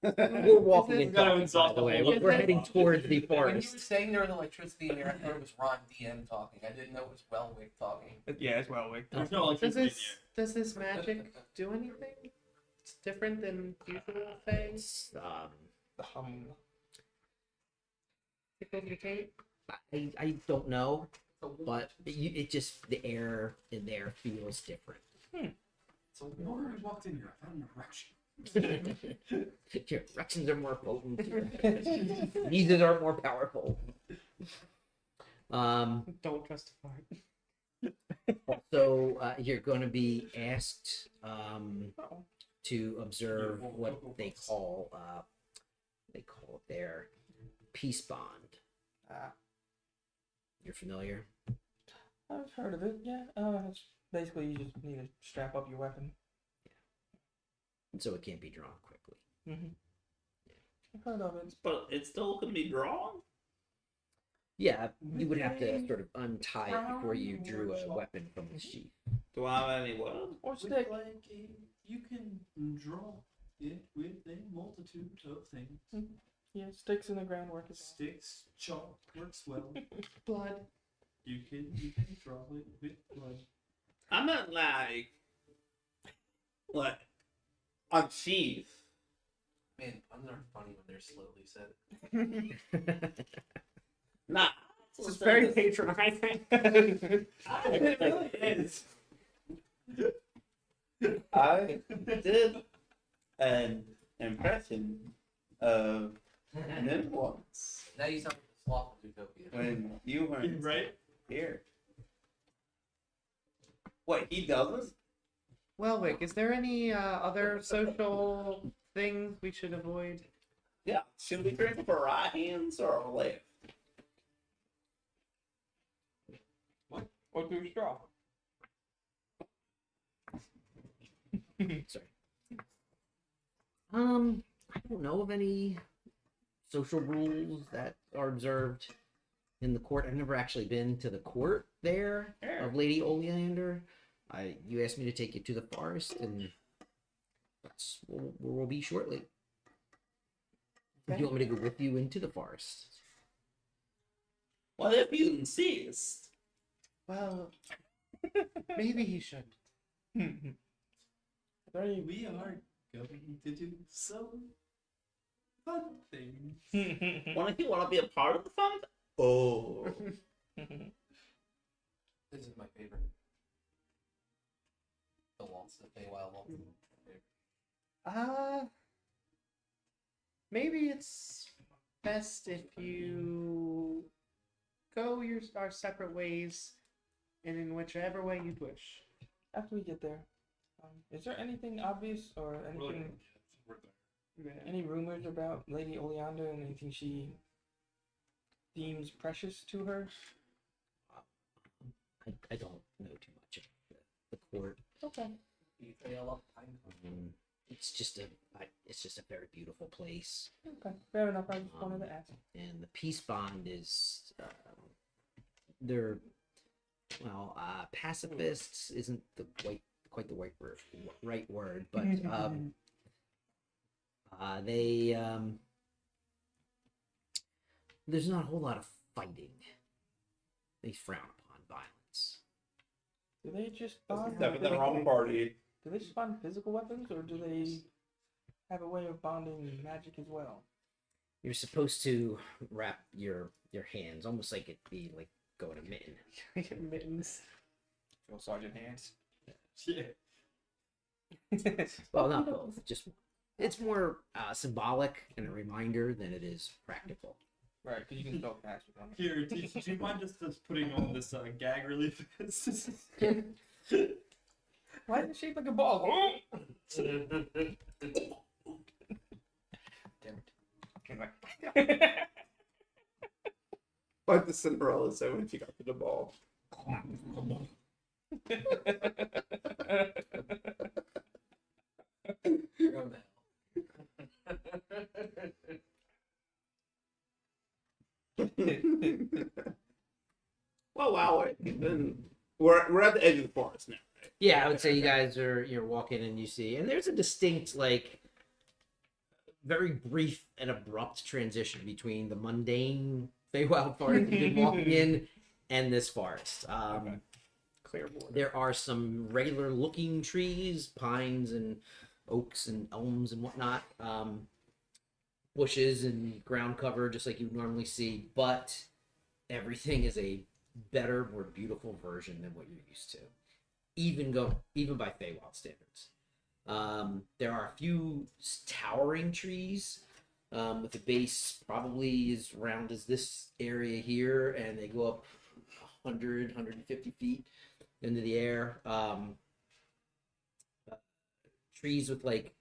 We're walking in gotta talking, by exhaust the the way. whole We're thing. heading towards the When you were forest. saying there was electricity in here, I thought it was Ron DM talking. I didn't know it was Wellwick talking. Yeah, it's Wellwick. There's no Does electricity in this does this magic do anything? It's different than usual things. It's, Tickles your taint. I don't know, but it just the air in there feels different. So before I walked in here, I found an erection. Your erections are more potent. Sneezes are more powerful. Don't justify it. Also, you're going to be asked to observe what they call their peace bond. You're familiar? I've heard of it. Yeah. It's basically you just need to strap up your weapon. And so it can't be drawn quickly. Mm-hmm. I've heard of it. But it still can be drawn. Yeah, you would have to sort of untie it before you drew a weapon from the sheath. Do I have any what? Or stick. You can draw it with a multitude of things. Yeah, sticks in the groundwork as well. Sticks, chalk works well. Blood. You can draw it with blood. I'm not like what? Unsheath. Man, puns are funny when they're slowly said. Nah. This is very patronizing. It really is. I did an impression of them once Now you sound like the sloth of Utopia. when you weren't Right? here. What, he doesn't? Wellwick, is there any other social things we should avoid? Yeah. Should we drink with our right hands or our left? Or through straw. Sorry. I don't know of any social rules that are observed in the court. I've never actually been to the court there of Lady Oleander. You asked me to take you to the forest, and that's where we'll be shortly. Do you want me to go with you into the forest? Well, if you insist. Well, maybe he should. We are going to do some fun things. Want to be a part of the fun? Oh. This is my favorite. The waltz, the Feywild waltz. is my favorite. Maybe it's best if you go our separate ways, and in whichever way you wish. After we get there, is there anything obvious or anything, any rumors about Lady Oleander and anything she deems precious to her? I don't know too much of the court. Okay. You say a lot of time. It's just a very beautiful place. Okay. Fair enough. I just wanted to ask. And the peace bond is they're pacifists isn't quite the right word, but they there's not a whole lot of fighting. They frown upon violence. Do they just bond? Except for the wrong party. Do they just bond physical weapons, or do they have a way of bonding magic as well? You're supposed to wrap your hands almost like it'd be like going a mitten. Mittens. Drill sergeant hands. Yeah. Well, not both. Just it's more symbolic and a reminder than it is practical. Right, because you can spell fast with them. Here, do you mind just putting on this gag relief? Why is it shaped like a ball? I'm like, Like the Cinderella so when she got to the ball. From the Well, wow. Then we're at the edge of the forest now, right? Yeah, I would say you guys you're walking and you see, and there's a distinct, like, very brief and abrupt transition between the mundane Feywild forest you've been walking in and this forest. Okay. Clear border. There are some regular looking trees, pines and oaks and elms and whatnot, bushes and ground cover just like you normally see, but everything is a better, more beautiful version than what you're used to, even by Feywild standards. There are a few towering trees with the base probably as round as this area here, and they go up 100, 150 feet into the air. Trees with like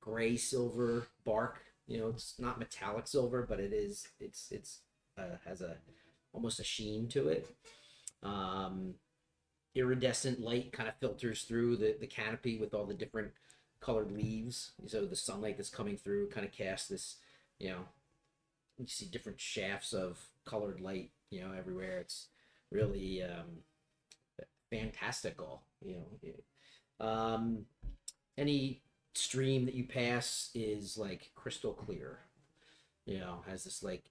gray silver bark. You know, it's not metallic silver, but it's has a almost a sheen to it. Iridescent light kind of filters through the canopy with all the different colored leaves. So the sunlight that's coming through kind of casts this, you know, you see different shafts of colored light, you know, everywhere. It's really fantastical, you know. Any stream that you pass is like crystal clear, you know, has this like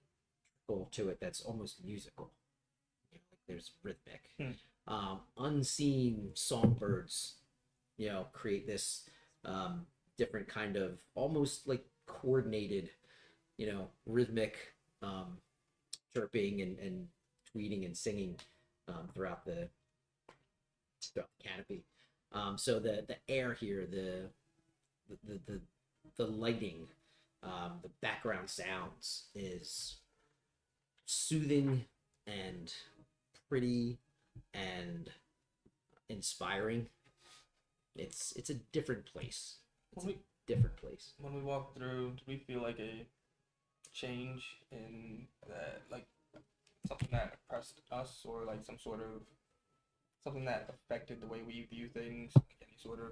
trickle to it that's almost musical. You know, like there's rhythmic. Unseen songbirds, you know, create this different kind of almost like coordinated, you know, rhythmic chirping and tweeting and singing throughout the canopy. So the air here, the lighting, the background sounds is soothing and pretty and inspiring. It's a different place. It's a different place. When we walked through, did we feel like a change in that, like something that impressed us, or like some sort of something that affected the way we view things, like any sort of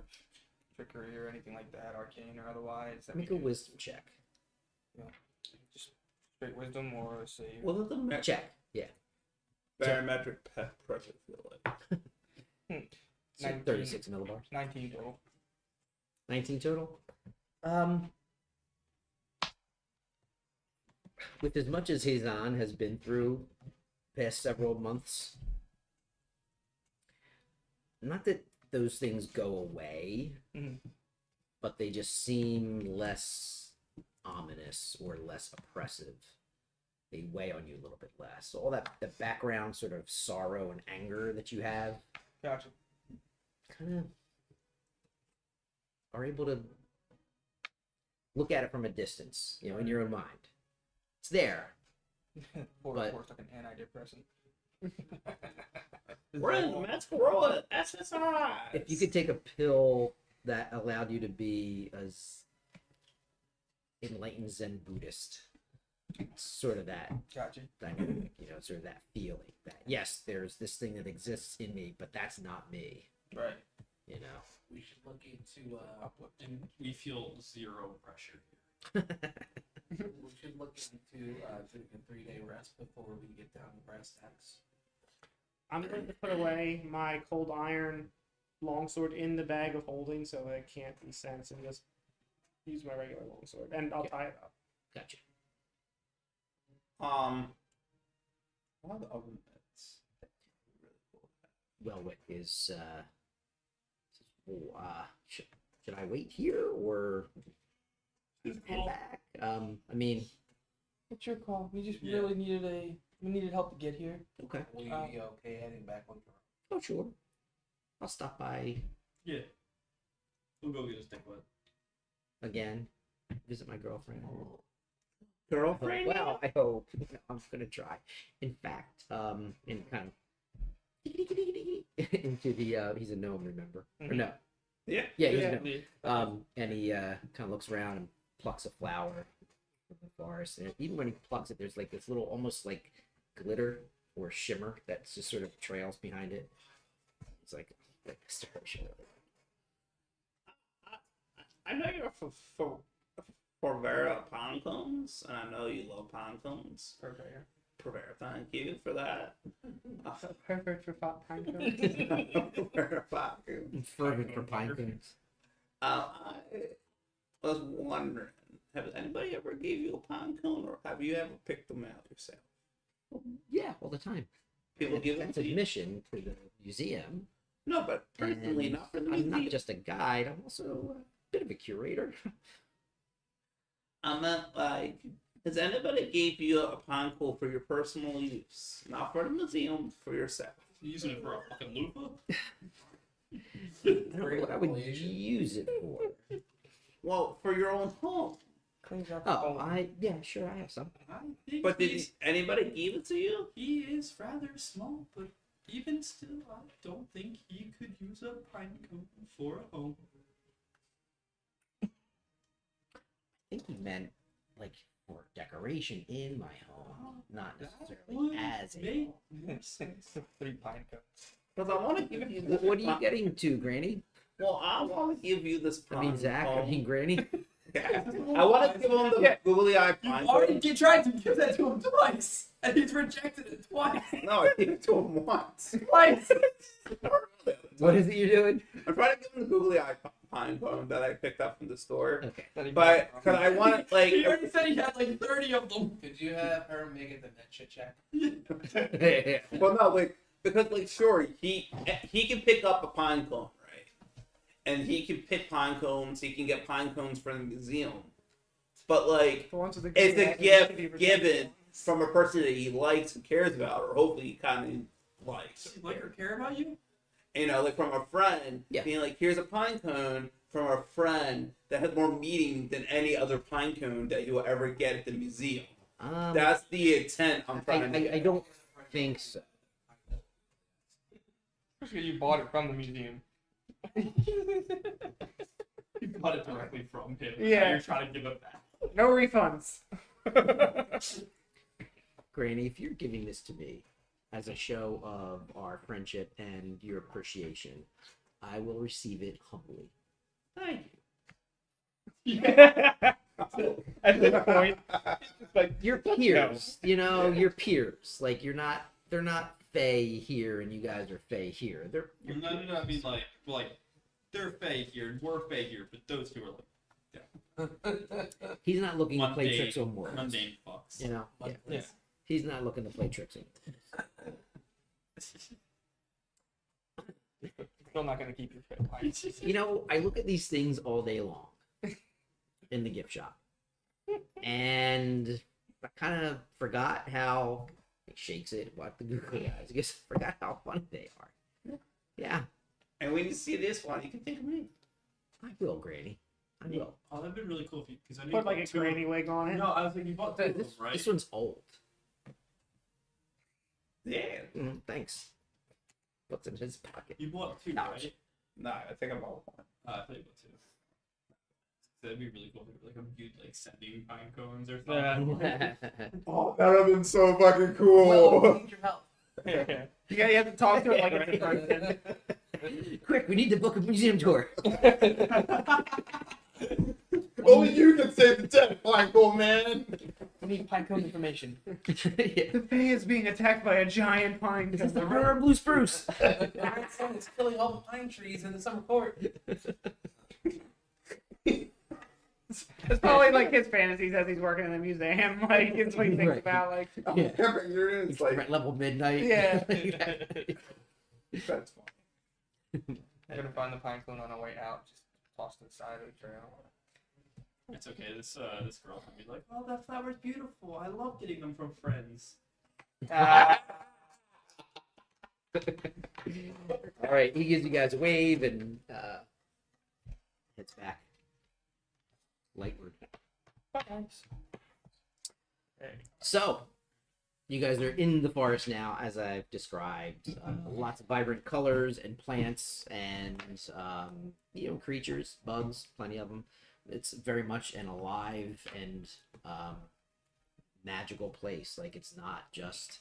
trickery or anything like that, arcane or otherwise? That we Make a could- wisdom check. just straight wisdom, or say Well, let them Check. Yeah. barometric pressure feel like. So 19. 36 millibars. 19 total. 19 total. With as much as Hazan has been through past several months, not that those things go away, Mhm. but they just seem less ominous or less oppressive. They weigh on you a little bit less. So all that the background sort of sorrow and anger that you have Gotcha. kind of are able to look at it from a distance, you know, in your own mind. It's there. Or But- of course, like an antidepressant. We're in the magical world of SSRIs. If you could take a pill that allowed you to be as enlightened Zen Buddhist, sort of that Gotcha. dynamic, you know, sort of that feeling that yes, there's this thing that exists in me, but that's not me, Right. you know. We should look into And we feel zero pressure. we should look into taking a 3-day rest before we get down to brass tacks. I'm going to put away my cold iron longsword in the bag of holding so that it can't be sensed, and just use my regular longsword, and I'll tie it up. Gotcha. What are the oven mitts? Really cool. Wellwit is should I wait here or head back? I mean, It's your call. We just Yeah. really needed help to get here. okay. Will you be okay heading back with her? Oh, sure. I'll stop by Yeah. We'll go get a stick with. again, visit my girlfriend. Girlfriend? Well, I hope. I'm gonna try. In fact, in kind of into the he's a gnome, remember? Or no? Yeah. Yeah, he's Yeah. a gnome. And he kind of looks around and plucks a flower, of the forest. And even when he plucks it, there's like this little, almost like glitter or shimmer that just sort of trails behind it. It's like starship. I know you're for Vera pine cones, and I know you love pine cones. Purveyor. Purveyor, thank you for that. Perfect for pine cones. Purveyor pine cones. Fervent for pine cones. I was wondering, has anybody ever gave you a pine cone, or have you ever picked them out yourself? Yeah, all the time. People give them That's to you? admission to the museum. No, but personally, And not for the I'm museum. not just a guide. I'm also a bit of a curator. I meant like, has anybody gave you a pine cone for your personal use, not for the museum, for yourself? You using it for a fucking loofah? I don't know what I would use it for. Well, for your own home. Cleans out Oh, yeah, sure, I have some. I think But did anybody give it to you? he is rather small, but even still, I don't think he could use a pine cone for a home. I think he meant like for decoration in my home, not That necessarily would as a make home. more sense. 3 pine cones. Because I want to give you this. What are you getting to, Granny? Well, I want to give you this I pine mean, Zach. I cone. mean, Granny. Yeah. I want to give him the googly eye pine You cone. already tried to give that to him twice, and he's rejected it twice. No, I gave it to him once. Twice. What is it you're doing? I'm trying to give him the googly eye pine cone that I picked up from the store. Okay. But because I want it, like, He already said he had like 30 of them. Could you have her make it the net shit check? well, no, like, because, like, sure, he can pick up a pine cone, right? And he can pick pine cones. He can get pine cones from the museum. But, like, The ones with the it's a googly eyes, gift they should be given from a person that he likes and cares about, or hopefully he kind of likes. Does he like or care about you? You know, like from a friend, Yeah. being like, here's a pine cone from a friend that has more meaning than any other pine cone that you'll ever get at the museum. That's the intent I'm trying to get. I don't think so. Because you bought it from the museum. You bought it directly from him. Yeah. Now you're trying to give it back. No refunds. Granny, if you're giving this to me as a show of our friendship and your appreciation, I will receive it humbly. Thank At this point, it's like, Your peers, you know, your peers. Like they're not Fae here and you guys are Fae here. They're your No, peers. I mean like they're Fae here, and we're Fae here, but those two are like He's not looking to play mundane, tricks on words. mundane fucks. You know, yeah. yeah. He's not looking to play tricks on words. Still not gonna keep your pine. You know, I look at these things all day long in the gift shop, and I kind of forgot how he shakes it. What the googly eyes? I guess I forgot how funny they are. Yeah, And when you see this one, you can think of me. I will, Granny. I will. Oh, that'd be really cool if you, because I know Put you like bought a two. granny wig on it. No, I was like, you bought two of them, This, right? this one's old. Yeah. Thanks. What's in his pocket? You bought two, Ouch. right? Nah, I think I'm all one. I thought you bought two. That'd be really cool if it was like a dude like sending pine cones or Yeah. something. Oh, that would have been so fucking Well, we need your help. Yeah. You have to talk to it like it's a person. Quick, we need to book a museum tour. Only you can save the day, Michael, man. We need pine cone information. Yeah. The Fae is being attacked by a giant pine This is the cone. River Blue Spruce. My son is killing all the pine trees in the summer court. It's probably like his fantasies as he's working in the museum. Like it's what he thinks Right. about. Like Yeah. It's like, Rent level midnight. Yeah. that's fine. I'm gonna find the pine cone on our way out. Just toss to the side of the trail. It's okay. This girl can be like, "Oh, that flower's beautiful. I love getting them from friends." All right, he gives you guys a wave and heads back. Lightward. So, you guys are in the forest now, as I've described. Lots of vibrant colors and plants and, creatures, bugs, plenty of them. it's very much an alive and magical place. Like it's not just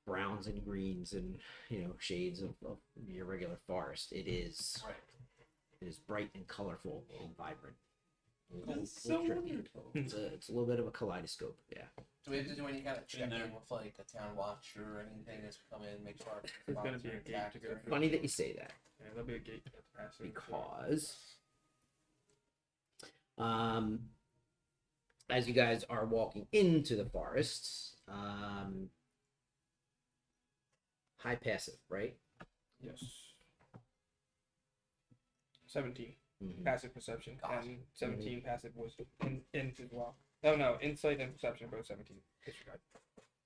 browns and greens and shades of your regular forest. Right. It is bright and colorful and vibrant. That's so wonderful. It's a little bit of a kaleidoscope. Yeah. Do we have to do any kind of check in there. with like a town watch or anything as we come in, make sure our There's gonna spawns be are a gate intact to go or- through. Funny that you say that, Yeah, there'll be a gate to pass through. because as you guys are walking into the forest, high passive, right? Yes. 17 Mhm. passive perception Gotcha. and 17 passive wisdom in as well. Oh no, insight and perception both 17. Disregard.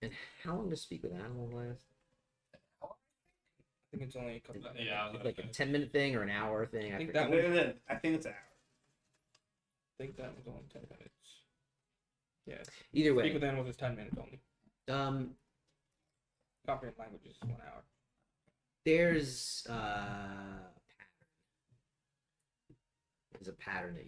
And how long does speak with animals last? I think it's only a couple. Yeah, It's like a 10-minute thing or an hour thing? I think forget. that one. I think it's an hour. I think that was only 10 minutes. Yeah. Either Speak way, with animals is 10 minutes only. Comprehend languages is 1 hour. there's a pattern that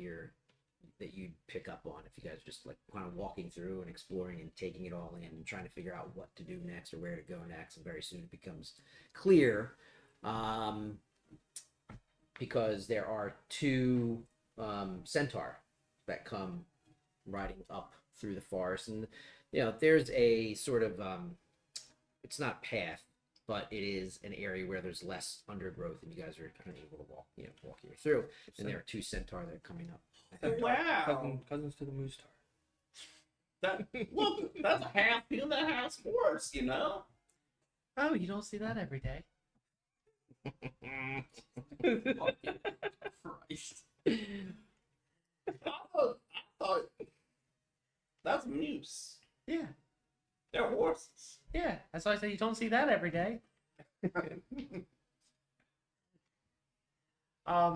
you'd pick up on if you guys are just like kind of walking through and exploring and taking it all in and trying to figure out what to do next or where to go next, and very soon it becomes clear, because there are two centaur that come riding up through the forest, and there's a sort of it's not a path, but it is an area where there's less undergrowth and you guys are kind of able to walk your way through. And there are two centaur that are coming up. Wow. Cousins to the moose tar. That look, that's a half field and a half sports, you know. Oh, you don't see that every day. Christ. I thought that's moose. Yeah, They're horses. yeah. That's why I say you don't see that every day.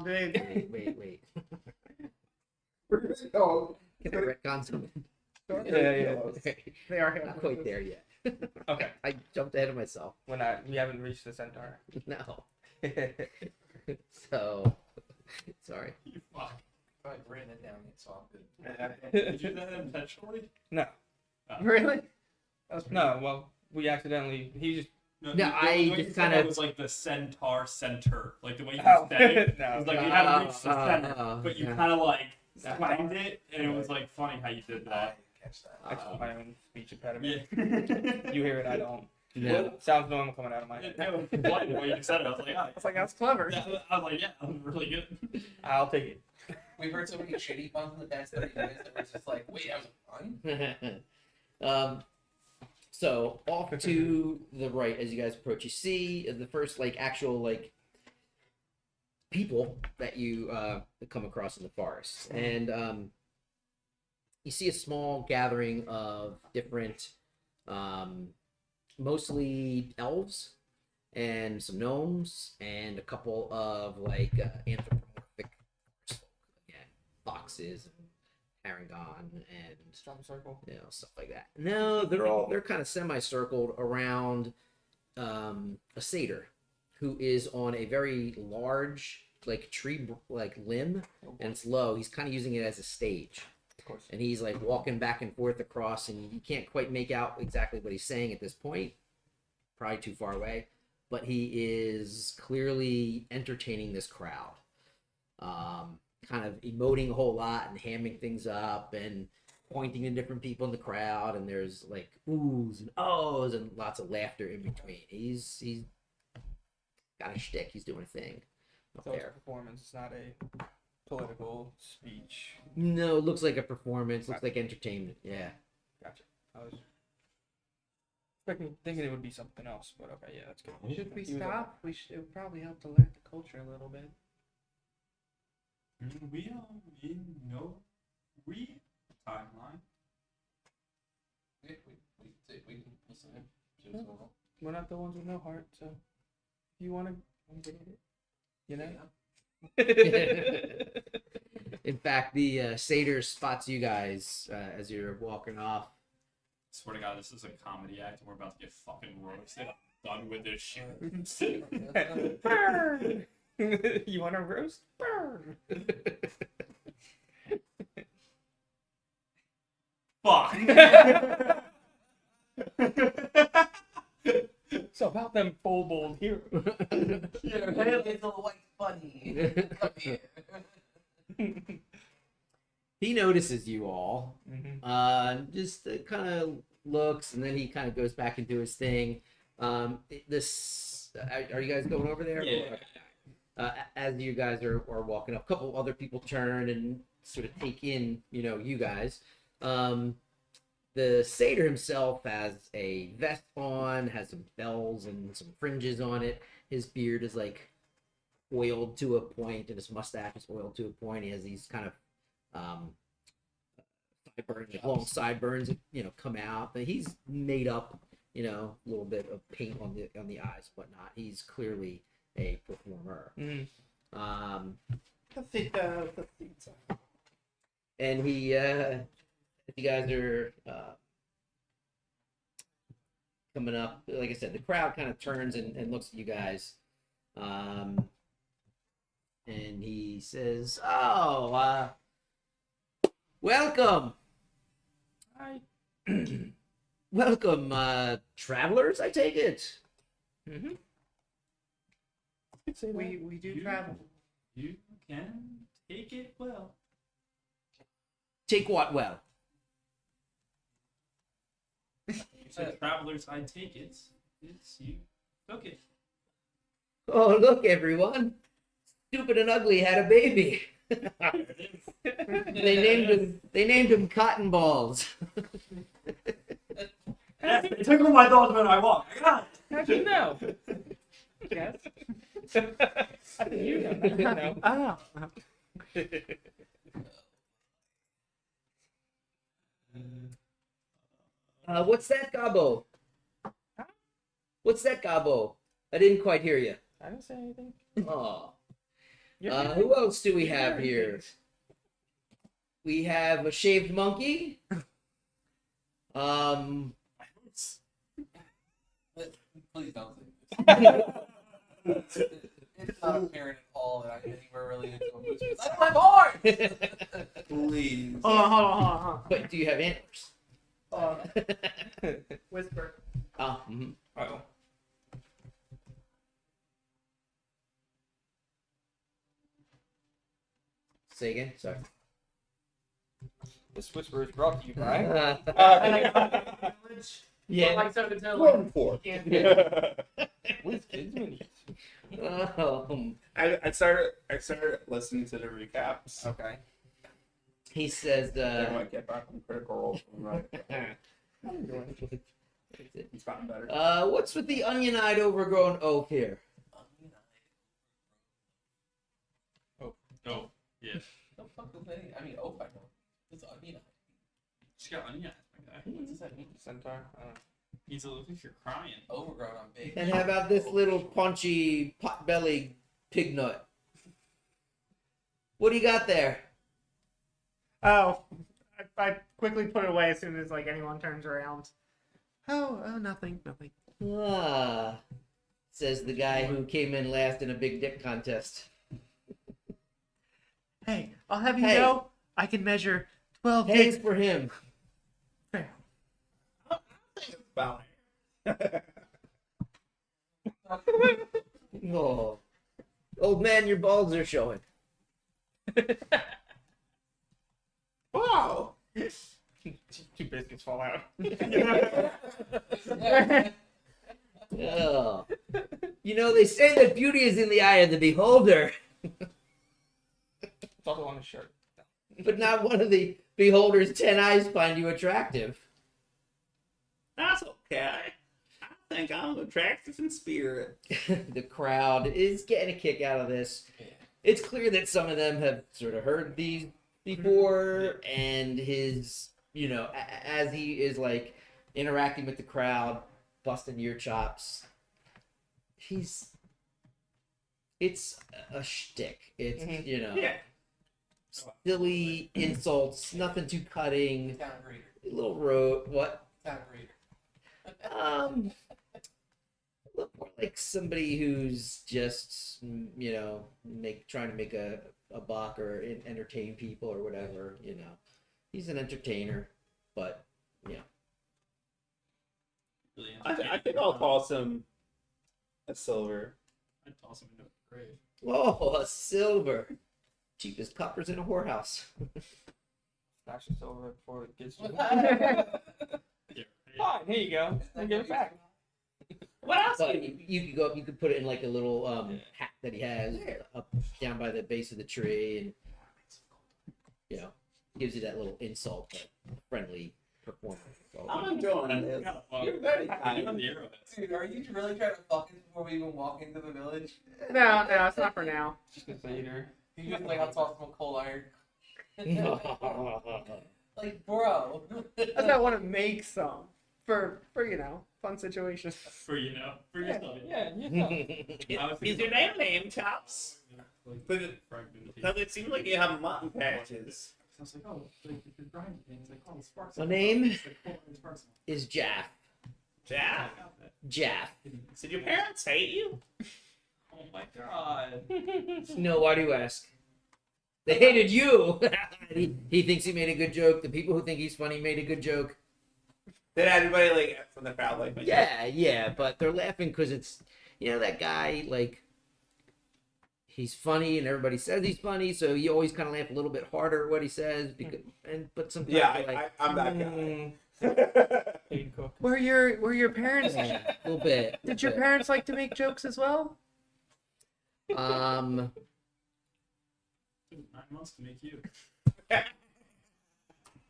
They, Wait. Oh, Can I retcon something? Yeah. they are Not quite there yet. Okay. I jumped ahead of myself. We haven't reached the centaur. No. So, sorry. You fuck. I've written it down, so I'm good. Did you do that intentionally? No. really. No, well, we accidentally. He just. No, the I way you just said kinda- that was like the centaur center, like the way you Oh. said it. No. It was like you hadn't reached the center, but you yeah. kind of like Yeah. twanged it, and it was like funny how you did I that. didn't catch that. That's my own speech impediment. Yeah. You hear it, I don't. No. Sounds normal coming out of my head. No, the way you said it, I was like, oh, It's like that's clever. I was like, yeah, that was really good. I'll take it. We've heard so many shitty puns in the past 30 minutes that we're just like, wait, that was a pun? So off to the right as you guys approach, you see the first actual people that you come across in the forest, and you see a small gathering of different, mostly elves and some gnomes and a couple of anthropomorphic folk, again, foxes and Paragon and Strong circle. stuff like that. No, they're kind of semicircled around a satyr who is on a very large tree limb, and it's low. He's kind of using it as a stage, Of course. and he's walking back and forth across, and you can't quite make out exactly what he's saying at this point, probably too far away, but he is clearly entertaining this crowd. Kind of emoting a whole lot and hamming things up and pointing to different people in the crowd, and there's oohs and ohs and lots of laughter in between. He's got a shtick. He's doing a thing up So it's a there. performance. It's not a political speech. No, it looks like a performance. Looks like entertainment. Yeah. Gotcha. I was thinking it would be something else, but okay, yeah, that's good. Should we He was stop? We should. It would probably help to learn the culture a little bit. We are in no real timeline. We can listen to him. See what's going on. We're not the ones with no heart, so if you want to, you know. In fact, the satyr spots you guys as you're walking off. Swear to God, this is a comedy act, and we're about to get fucking roasted. I'm done with this shit. Burn! You want to roast? Burn! fuck. So about them full here. Your little white bunny. Come here. He notices you all. Mm-hmm. Just kind of looks, and then he kind of goes back into his thing. This are you guys going over there? Yeah. As you guys are walking up, a couple other people turn and sort of take in, you guys. The satyr himself has a vest on, has some bells and some fringes on it. His beard is like oiled to a point, and his mustache is oiled to a point. He has these kind of sideburns, like long sideburns that come out. But he's made up, a little bit of paint on the eyes, and whatnot. He's clearly a performer. And he, if you guys are coming up, like I said, the crowd kind of turns and looks at you guys. And he says, "Oh, welcome. Hi. Welcome, travelers, I take it." Mm-hmm. We do travel. You can take it well. Take what well? You said travelers, I take it. It's you. Okay. Oh, look, everyone. Stupid and Ugly had a baby. They named him Cotton Balls. It took me my thoughts when I walked. I got it. How'd you know? Yes. I didn't you know. I didn't know. Oh. What's that, Gabo? What's that, Gabo? I didn't quite hear you. I didn't say anything. Oh. You're Who else do we have hearing here? things. We have a shaved monkey. Please don't say this. It's not apparent at all that I'm anywhere related to a moose. I don't have horns! Please. Hold on. But do you have antlers? Whisper. Oh, mhm. Uh-oh. Say again. Sorry. This whisper is brought to you by. Yeah. Like so to tell. Going for Can't- With kids minis. I started listening to the recaps. Okay. He says, Then when I get back on Critical Role, I'm like, it's gotten better. what's with the onion-eyed overgrown oaf here? Oh, yeah. The fuck is that? I mean, oh, I know. It's onion. She got onion eyes, my guy. What does that mean? Centaur. I don't know. Means it looks like you're crying. Overgrown on big. And how about this little paunchy, pot-bellied pig nut? What do you got there? Oh, I quickly put it away as soon as anyone turns around. Oh, nothing. Ah, says the guy who came in last in a big dick contest. Hey, I'll have you Hey. know, I can measure 12 Thanks dicks. for him. About Oh, old man, your balls are showing. wow. Two biscuits fall out. Oh. They say that beauty is in the eye of the beholder, It's also on his shirt. but not one of the beholder's 10 eyes find you attractive. That's okay. I think I'm attractive in spirit. The crowd is getting a kick out of this. It's clear that some of them have sort of heard these before, and his, as he is interacting with the crowd, busting your chops, it's a shtick. It's, Yeah. silly insults, nothing too cutting, Town greeter. little what? Town greeter. Look more like somebody who's just, trying to make a buck or entertain people or whatever, He's an entertainer. but yeah. Really I think I'll toss him a silver. I'd toss him into a grave. Oh, a silver, cheapest coppers in a whorehouse. Smash the silver before it gets you. Yeah. Fine, here you go. I'll give it back. What else? But you could go up. You could put it in like a little hat that he has up down by the base of the tree, and you know, gives you that little insult, but friendly performance. So, I'm enjoying this. You're very kind. The arrowheads. Dude, are you really trying to fuck us before we even walk into the village? No, it's not for now. Just later. You just like, I'll toss him a coal iron. Like, bro. I just want to make some for fun situations. For yourself. Yeah, you know. Is your name Chops? But it, Fragmentation. does it seem like you have mutton patches? I was like, oh, like you're grinding things, like, oh, sparks. My name It's like, oh, it sparks. is Jaff. Jack? Jaff. Did your parents hate you? Oh my god. No, why do you ask? They hated you. he thinks he made a good joke. The people who think he's funny made a good joke. Did anybody like from the crowd like my joke? Yeah, but they're laughing because it's that guy like he's funny and everybody says he's funny, so you always kind of laugh a little bit harder at what he says but sometimes Yeah, you're like, I'm that guy. "Mm, Pain cook. Were your parents? yeah, a little bit. Did your parents like to make jokes as well? Um, Took 9 months to make you.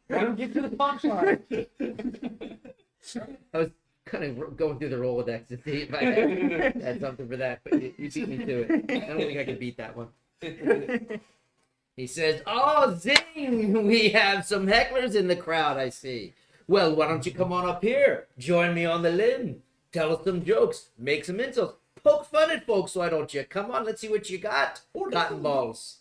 Let him get to the punchline. I was kind of going through the Rolodex to see if I had something for that, but you beat me to it. I don't think I can beat that one. He says, "Oh, zing! We have some hecklers in the crowd, I see. Well, why don't you come on up here? Join me on the limb. Tell us some jokes. Make some insults. Poke fun at folks, why don't you? Come on, let's see what you got. Cotton balls."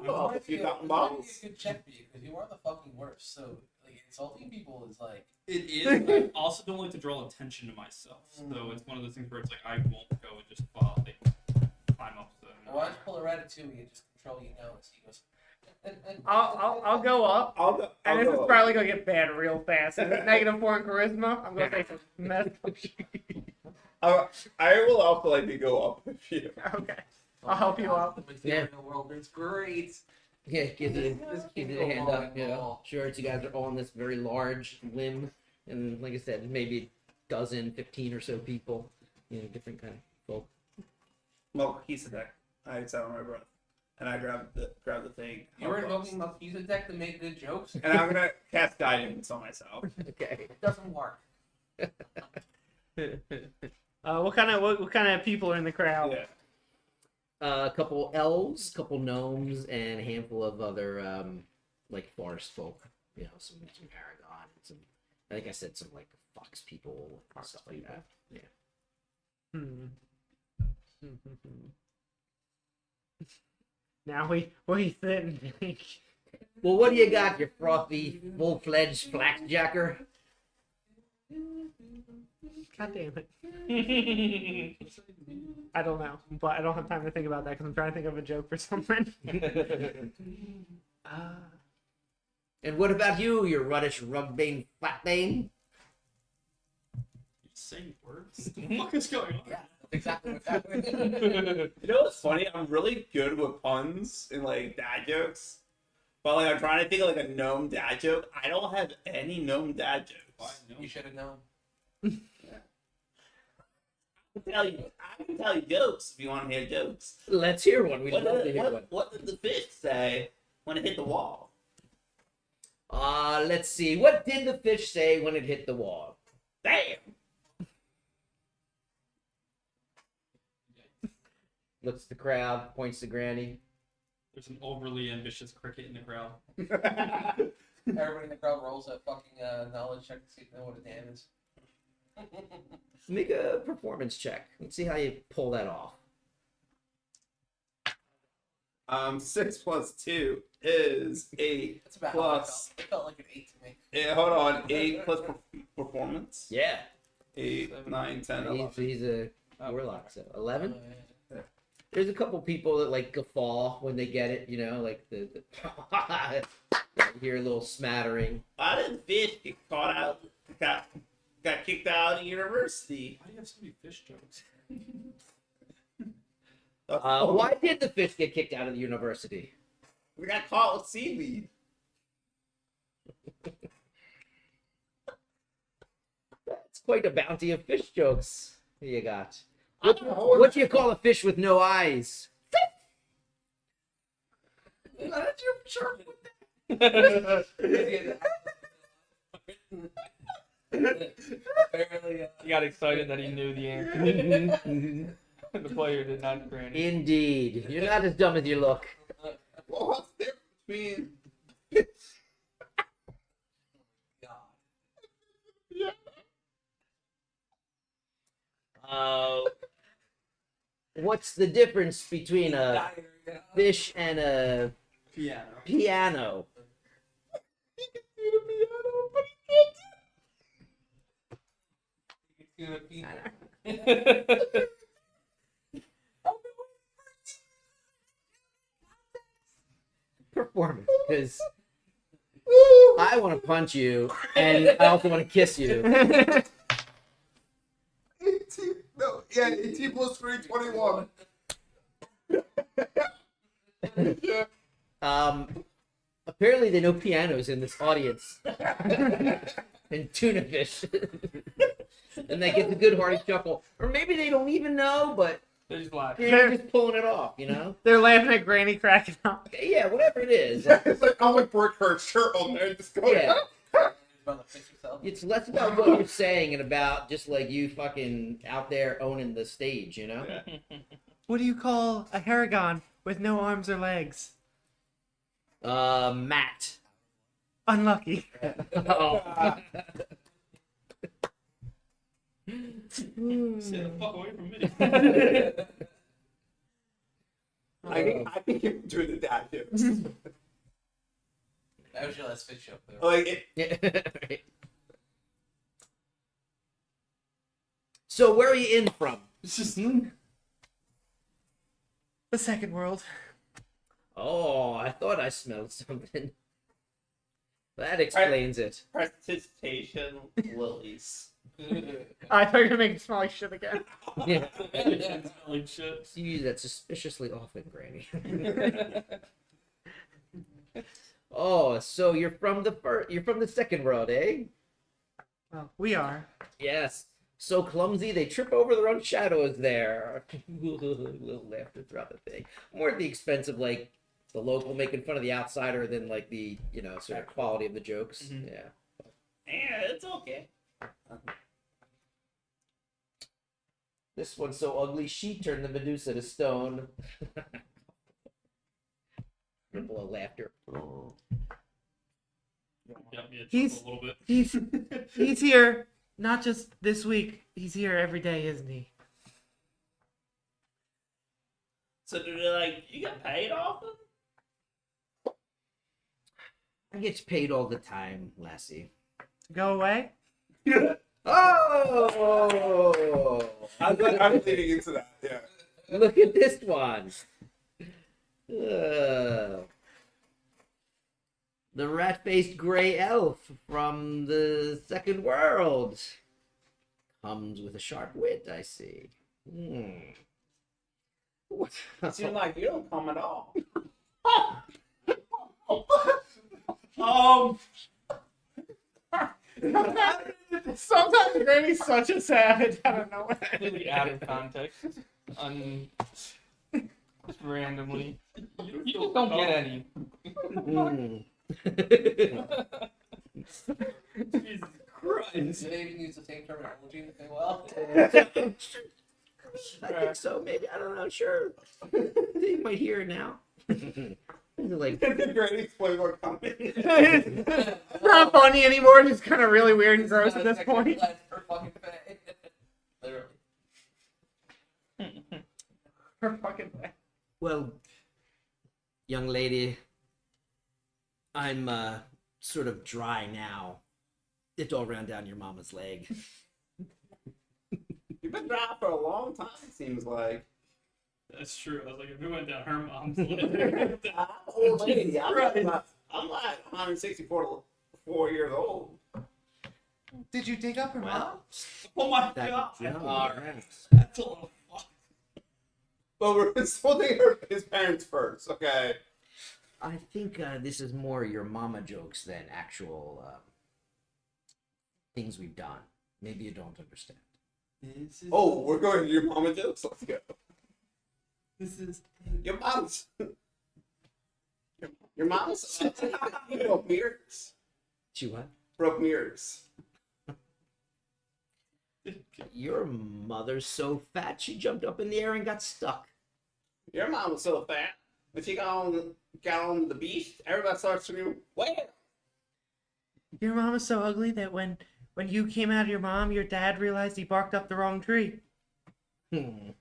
Oh, if you got It's balls. a good check for you because you are the fucking worst. So like insulting people is like It is. But I also don't like to draw attention to myself. So it's one of those things where it's like I won't go and just follow. Like, climb up the. why don't you pull a ratatouille and just control your nose? He goes. I'll go up, I'll go. and I'll this is go. probably gonna get bad real fast. If it's -4 in charisma, I'm gonna say some mess. I will also like to go up with you. Okay, I'll help you out. The material world is great. Yeah, give it Just give keep it a going hand up. along, along. Sure, you guys are all on this very large limb, and like I said, maybe a 15 or so people, different kind of folk. Well, he's a deck. I sat on my breath, and I grabbed the thing. You were invoking Melchizedek to make good jokes. And I'm gonna cast guidance on myself. Okay. It doesn't work. What kind of people are in the crowd? Yeah. A couple elves, couple gnomes, and a handful of other like forest folk. Some Aragon and some. I think I said some like fox people and stuff like that. Yeah. Now we sit and think. Well, what do you got, you frothy, full-fledged flaxjacker? God damn it. I don't know, but I don't have time to think about that because I'm trying to think of a joke for something. And what about you, you ruddish rugbane flatbane? You're saying words. What the fuck is going on? Yeah, that's exactly what's happening. You know what's funny? I'm really good with puns and like dad jokes. But like I'm trying to think of like a gnome dad joke. I don't have any gnome dad Why, jokes. no. You should have known. I can tell you jokes if you want to hear jokes. Let's hear one. We'd love to hear one. What did the fish say when it hit the wall? Let's see. What did the fish say when it hit the wall? Damn! Looks at the crowd, points to Granny. There's an overly ambitious cricket in the crowd. Everybody in the crowd rolls that fucking knowledge check to see if they know what a dam is. Make a performance check. Let's see how you pull that off. 6 plus 2 is 8. That's about Plus. how I felt. It felt like an 8 to me. Yeah, hold on. 8 plus performance. Yeah. 8, 9, 10, 11. He's a warlock, so 11. There's a couple people that like guffaw when they get it, you know, like the you hear a little smattering. Why did fish get caught out? Got kicked out of university. Why do you have so many fish jokes? Why did the fish get kicked out of the university? We got caught with seaweed. That's quite a bounty of fish jokes you got. What do you call a fish with no eyes? That's your shark with Apparently, He got excited that he knew the answer. The player did not, Granny. Indeed. You're not as dumb as you look. Well, what's the difference between What's the difference between a fish and a Piano. piano? Performance, because I want to punch you, and I also want to kiss you. 18 plus 3, 21. Apparently they know pianos in this audience, and tuna fish, and they get the good hearty chuckle, or maybe they don't even know, but They just laughed. they're just pulling it off, you know? They're laughing at Granny cracking up. Yeah, whatever it is. It's like I'm like Brooke her shirt on there and just going. Yeah. About the fish yourself. It's less about what you're saying and about just like you fucking out there owning the stage, you know? What do you call a Haragon with no arms or legs? Matt. Unlucky. Oh. Stay the fuck away from me. I think you're doing the dad jokes. That was your last fish joke, though. Like, Right. So where are you in from? It's just The second world. Oh, I thought I smelled something. That explains it. prestigitation lilies. I thought you were gonna make it smell like shit again. Yeah. smelling shit. You use that suspiciously often, Granny. Oh, so you're from the second world, eh? Well, we are. Yes. So clumsy they trip over their own shadows there. Little laughter throughout the thing. More at the expense of like the local making fun of the outsider than like the, you know, sort of quality of the jokes. Mhm. Yeah. Yeah, it's okay. This one's so ugly she turned the Medusa to stone. Ripple of laughter. Got me a He's- chuckle a little bit. He's here. Not just this week. He's here every day, isn't he? So do they like you get paid often? I get paid all the time, Lassie. Go away. Oh! I'm leading into that. Yeah. Look at this one. The rat-faced gray elf from the second world comes with a sharp wit, I see. Seems like you don't come at all. Sometimes Granny's such a savage. I don't know. Completely out of context. Just randomly. You just don't get any. Jesus Christ. Do they even use the same terminology? Well, I think so, maybe. I don't know. Sure. You might hear it now. Like, The greatest Playboy comedy. It's not funny anymore. It's just kind of really weird and gross at this point. Her fucking face. Literally. Her fucking. well, young lady, I'm sort of dry now. It all ran down your mama's leg. You've been dry for a long time, seems like. That's true. I was like, if we went down her mom's lane, I'm an old lady. Christ. I'm like 164 years old. Did you dig up her mom? oh my That god, Joe, that's a lot of fuck. But we're insulting his parents first, okay? I think this is more your mama jokes than actual things we've done. Maybe you don't understand. This is, Oh, we're going to your mama jokes? Let's go. this is. Your mom's... Your mom's... broke mirrors. She what? Broke mirrors. Your mother's so fat she jumped up in the air and got stuck. Your mom was so fat. When she got on the beach, everybody started screaming, "Whale!" Your mom is so ugly that when you came out of your mom, your dad realized he barked up the wrong tree. The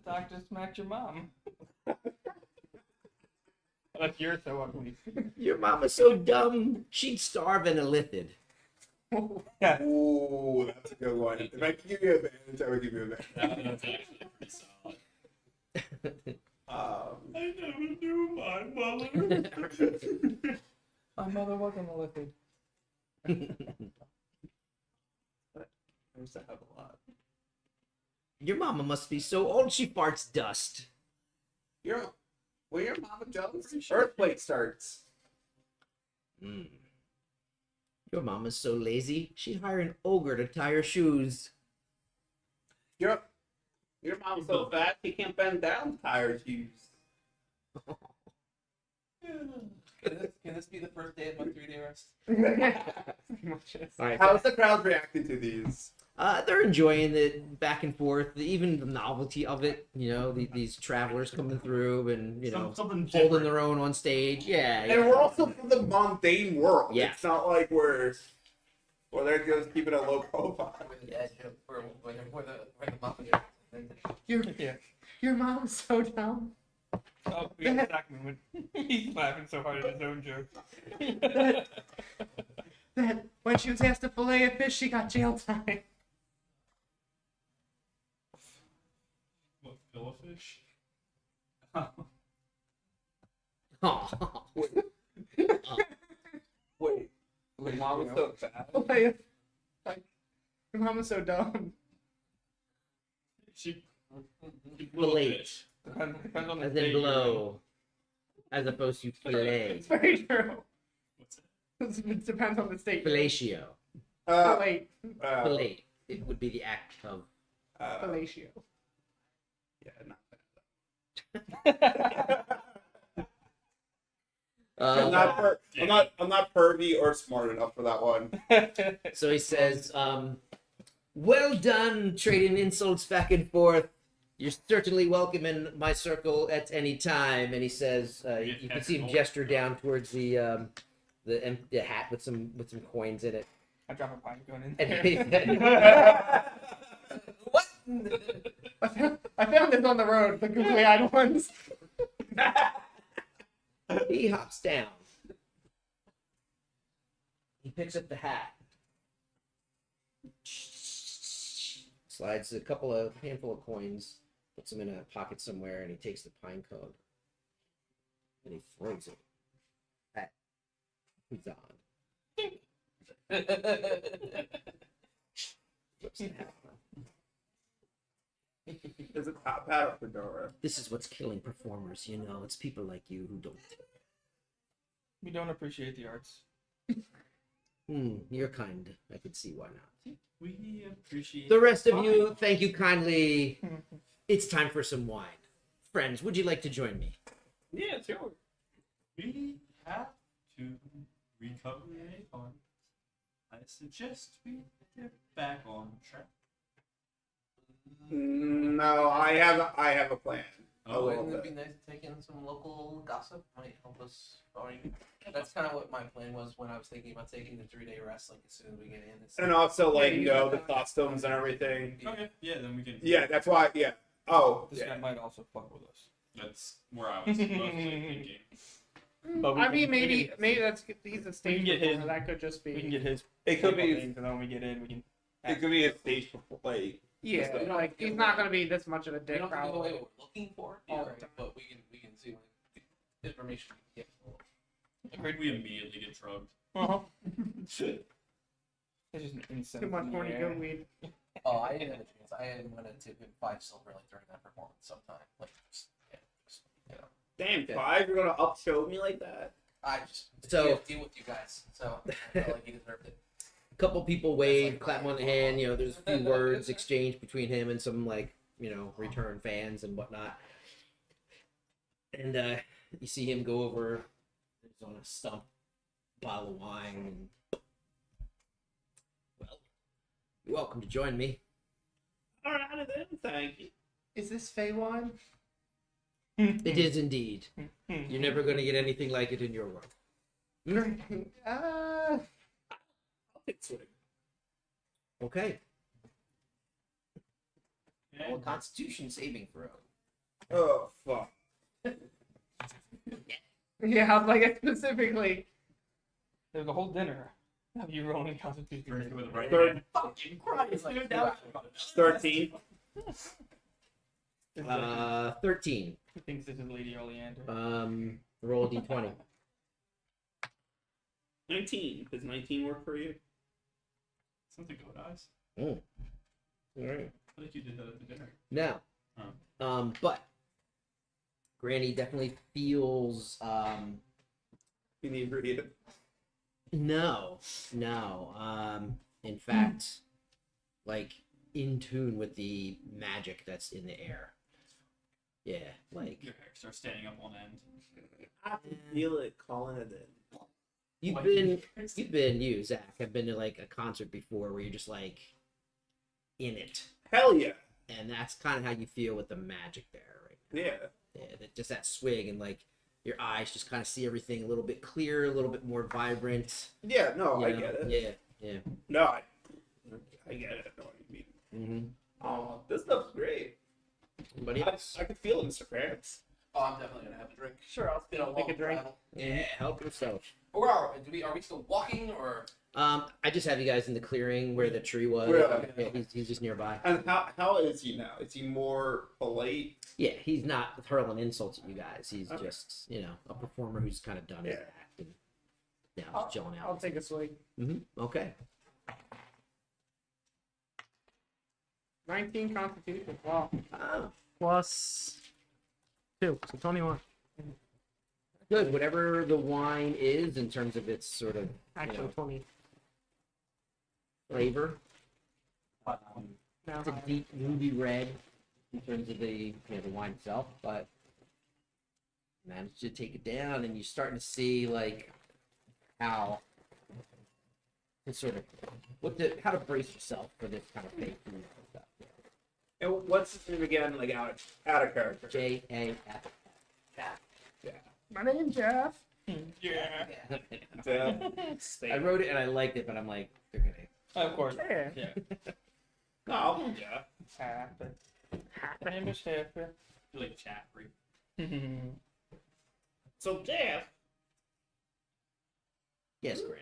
doctor smacked your mom. Like you're so ugly. Your mama's so dumb she'd starve in a lithid. Yeah. Ooh, that's a good one. If I could give you a advantage, I would give you a advantage. That's actually pretty solid. Um, I never knew my mother. My mother wasn't a lizard. I used to have a lot. Your mama must be so old she farts dust. When your mama jumps, earthquake starts. Mm. Your mama's so lazy she'd hire an ogre to tie her shoes. Your mom's so fat she can't bend down to tie her shoes. Can this be the first day of my 3-day rest? All right. How's the crowd reacting to these? They're enjoying it back and forth, even the novelty of it. You know, these travelers coming through and Something holding different. their own on stage. Yeah, And we're also from the mundane world. Yeah. It's not like we're they're just keeping a low profile. Yeah, where the muffin Your mom's so dumb. Oh, we got Zach moment. He's laughing so hard at his own joke. That when she was asked to fillet a fish, she got jail time. What, fish? Oh. Wait, your mom was so fat. Fillet a- Your mom is so dumb. She Fillet. fish. Depends on the As day in you're blow, as opposed to fillet. It's very true. What's it? It depends on the state. Fellatio. Fillet. Fillet. It would be the act of. Fellatio. Yeah, not I'm not pervy or smart enough for that one. So he says, well done trading insults back and forth. You're certainly welcome in my circle at any time. And he says, you can see him gesture down towards the hat with some coins in it. I drop a pine cone in And there. he said, What? I found this on the road, the googly-eyed ones. he hops down. He picks up the hat. Slides a handful of coins, puts them in a pocket somewhere, and he takes the pine cone. And he throws it at Huzan. Flips the hat on. There's a top hat or fedora. This is what's killing performers, you know. It's people like you who don't. We don't appreciate the arts. You're kind. I could see why not. We appreciate The rest of you, thank you kindly. It's time for some wine. Friends, would you like to join me? Yeah, sure. We have to recover a fund. I suggest we get back on track. No, I have a plan. A little Wouldn't it bit. be nice to take in some local gossip? Might help us. That's kind of what my plan was when I was thinking about taking the 3-day rest. Like as soon as we get in, And also, like, the costumes and everything. Okay, yeah, then we can. Yeah, that's why. Yeah. Oh, This yeah. guy might also fuck with us. That's where I was mostly thinking. But we I can- mean, we can- maybe that's he's a stage get his- performer. That could just be. We can get his. It could be. and then when we get in, we can. It could be a stage before, like. Yeah, We don't like give he's not away- gonna be this much of a we dick. don't have to give away Probably. what we're looking for. information we get. We immediately get drugged. Uh-huh. There's just an incense. Too much in the horny air. goat weed. Oh, I didn't have a chance. I am gonna tip him 5 silver like during that performance sometime. Like, just, yeah, just, you know, Damn, Okay. 5? You're gonna upshow me like that? I just So- deal with you guys. So I felt like he deserved it. A couple people wave, clap him on the hand. You know, there's a few words exchanged between him and some like return fans and whatnot. And you see him go over. He's on a stump, bottle of wine, and well, you're welcome to join me. All right, then. Thank you. Is this Fey wine? It is indeed. You're never going to get anything like it in your world. uh, I'll take swing. Okay. Yeah. Well, Constitution saving throw. Oh, fuck. yeah, like specifically. There's a whole dinner of you rolling Constitution. Drink it with the right Third. hand. Fucking Christ, dude. That was 13. 13. He thinks this is Lady Oleander. Roll a d20. 19. Does 19 work for you? Something good eyes. All right. I think you did that at the dinner. Now, Oh. but Granny definitely feels Inebriated. no. In fact, like in tune with the magic that's in the air. Yeah, like Your hair starts standing up on end. I can feel it calling it in. you've been you, Zach, have been to like a concert before where you're just like in it. Hell yeah. And that's kind of how you feel with the magic there, right? Yeah. Yeah, just that swing and like your eyes just kind of see everything a little bit clearer, a little bit more vibrant. Yeah, no, you I know? get it. Yeah. No, I get it. I know what you mean. Mm-hmm. Oh, this stuff's great. Anybody else? I can feel it, Mr. Krantz. Oh, I'm definitely gonna have a drink. Sure, I'll It's been a take a long drink. travel. Yeah, help yourself. Where are we? Are we still walking or? I just have you guys in the clearing where the tree was. Where- Yeah, he's just nearby. And how is he now? Is he more polite? Yeah, he's not hurling insults at you guys. He's Okay. just, a performer who's kind of done his Yeah. act and now just chilling I'll out. take a swig. Okay. 19 Constitution. Wow. Ah, Plus 2, so 21. good. Whatever the wine is in terms of its sort of Actually, 20. flavor, Now, it's a deep ruby red in terms of the wine itself, but managed to take it down, and you're starting to see like how to sort of how to brace yourself for this kind of fake food and stuff. And what's his name again? Like out of character. JAF. my name's Jeff. Yeah. I wrote it and I liked it, but I'm like, they're gonna. Of course. Yeah. Yeah. No, yeah. Happy. My name is Happy. You're like Chaffrey. So Jeff, Yes, Granny.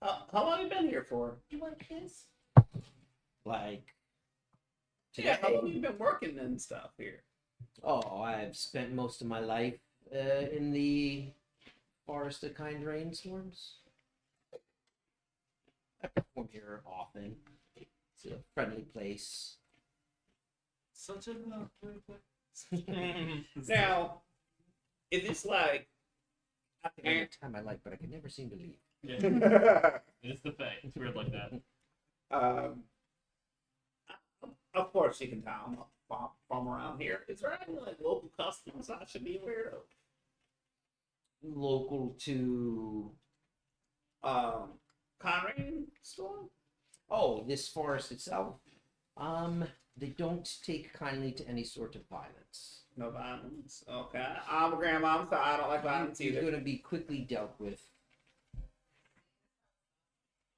how long have you been here for? You want a kiss? Like Yeah, how today. long have you been working and stuff here? Oh, I've spent most of my life in the forest of kind rainstorms. I perform here often. It's a friendly place. Such a lovely place. Now, is this like? Every time I like, but I can never seem to leave. Yeah, it's the Fae. It's weird like that. Of course you can tell I'm from around here. Is there any like local customs I should be aware Local to of? Conrain store? oh, this forest itself. They don't take kindly to any sort of violence. No violence. Okay. I'm a grandma, so I don't like violence You're either. going to be quickly dealt with.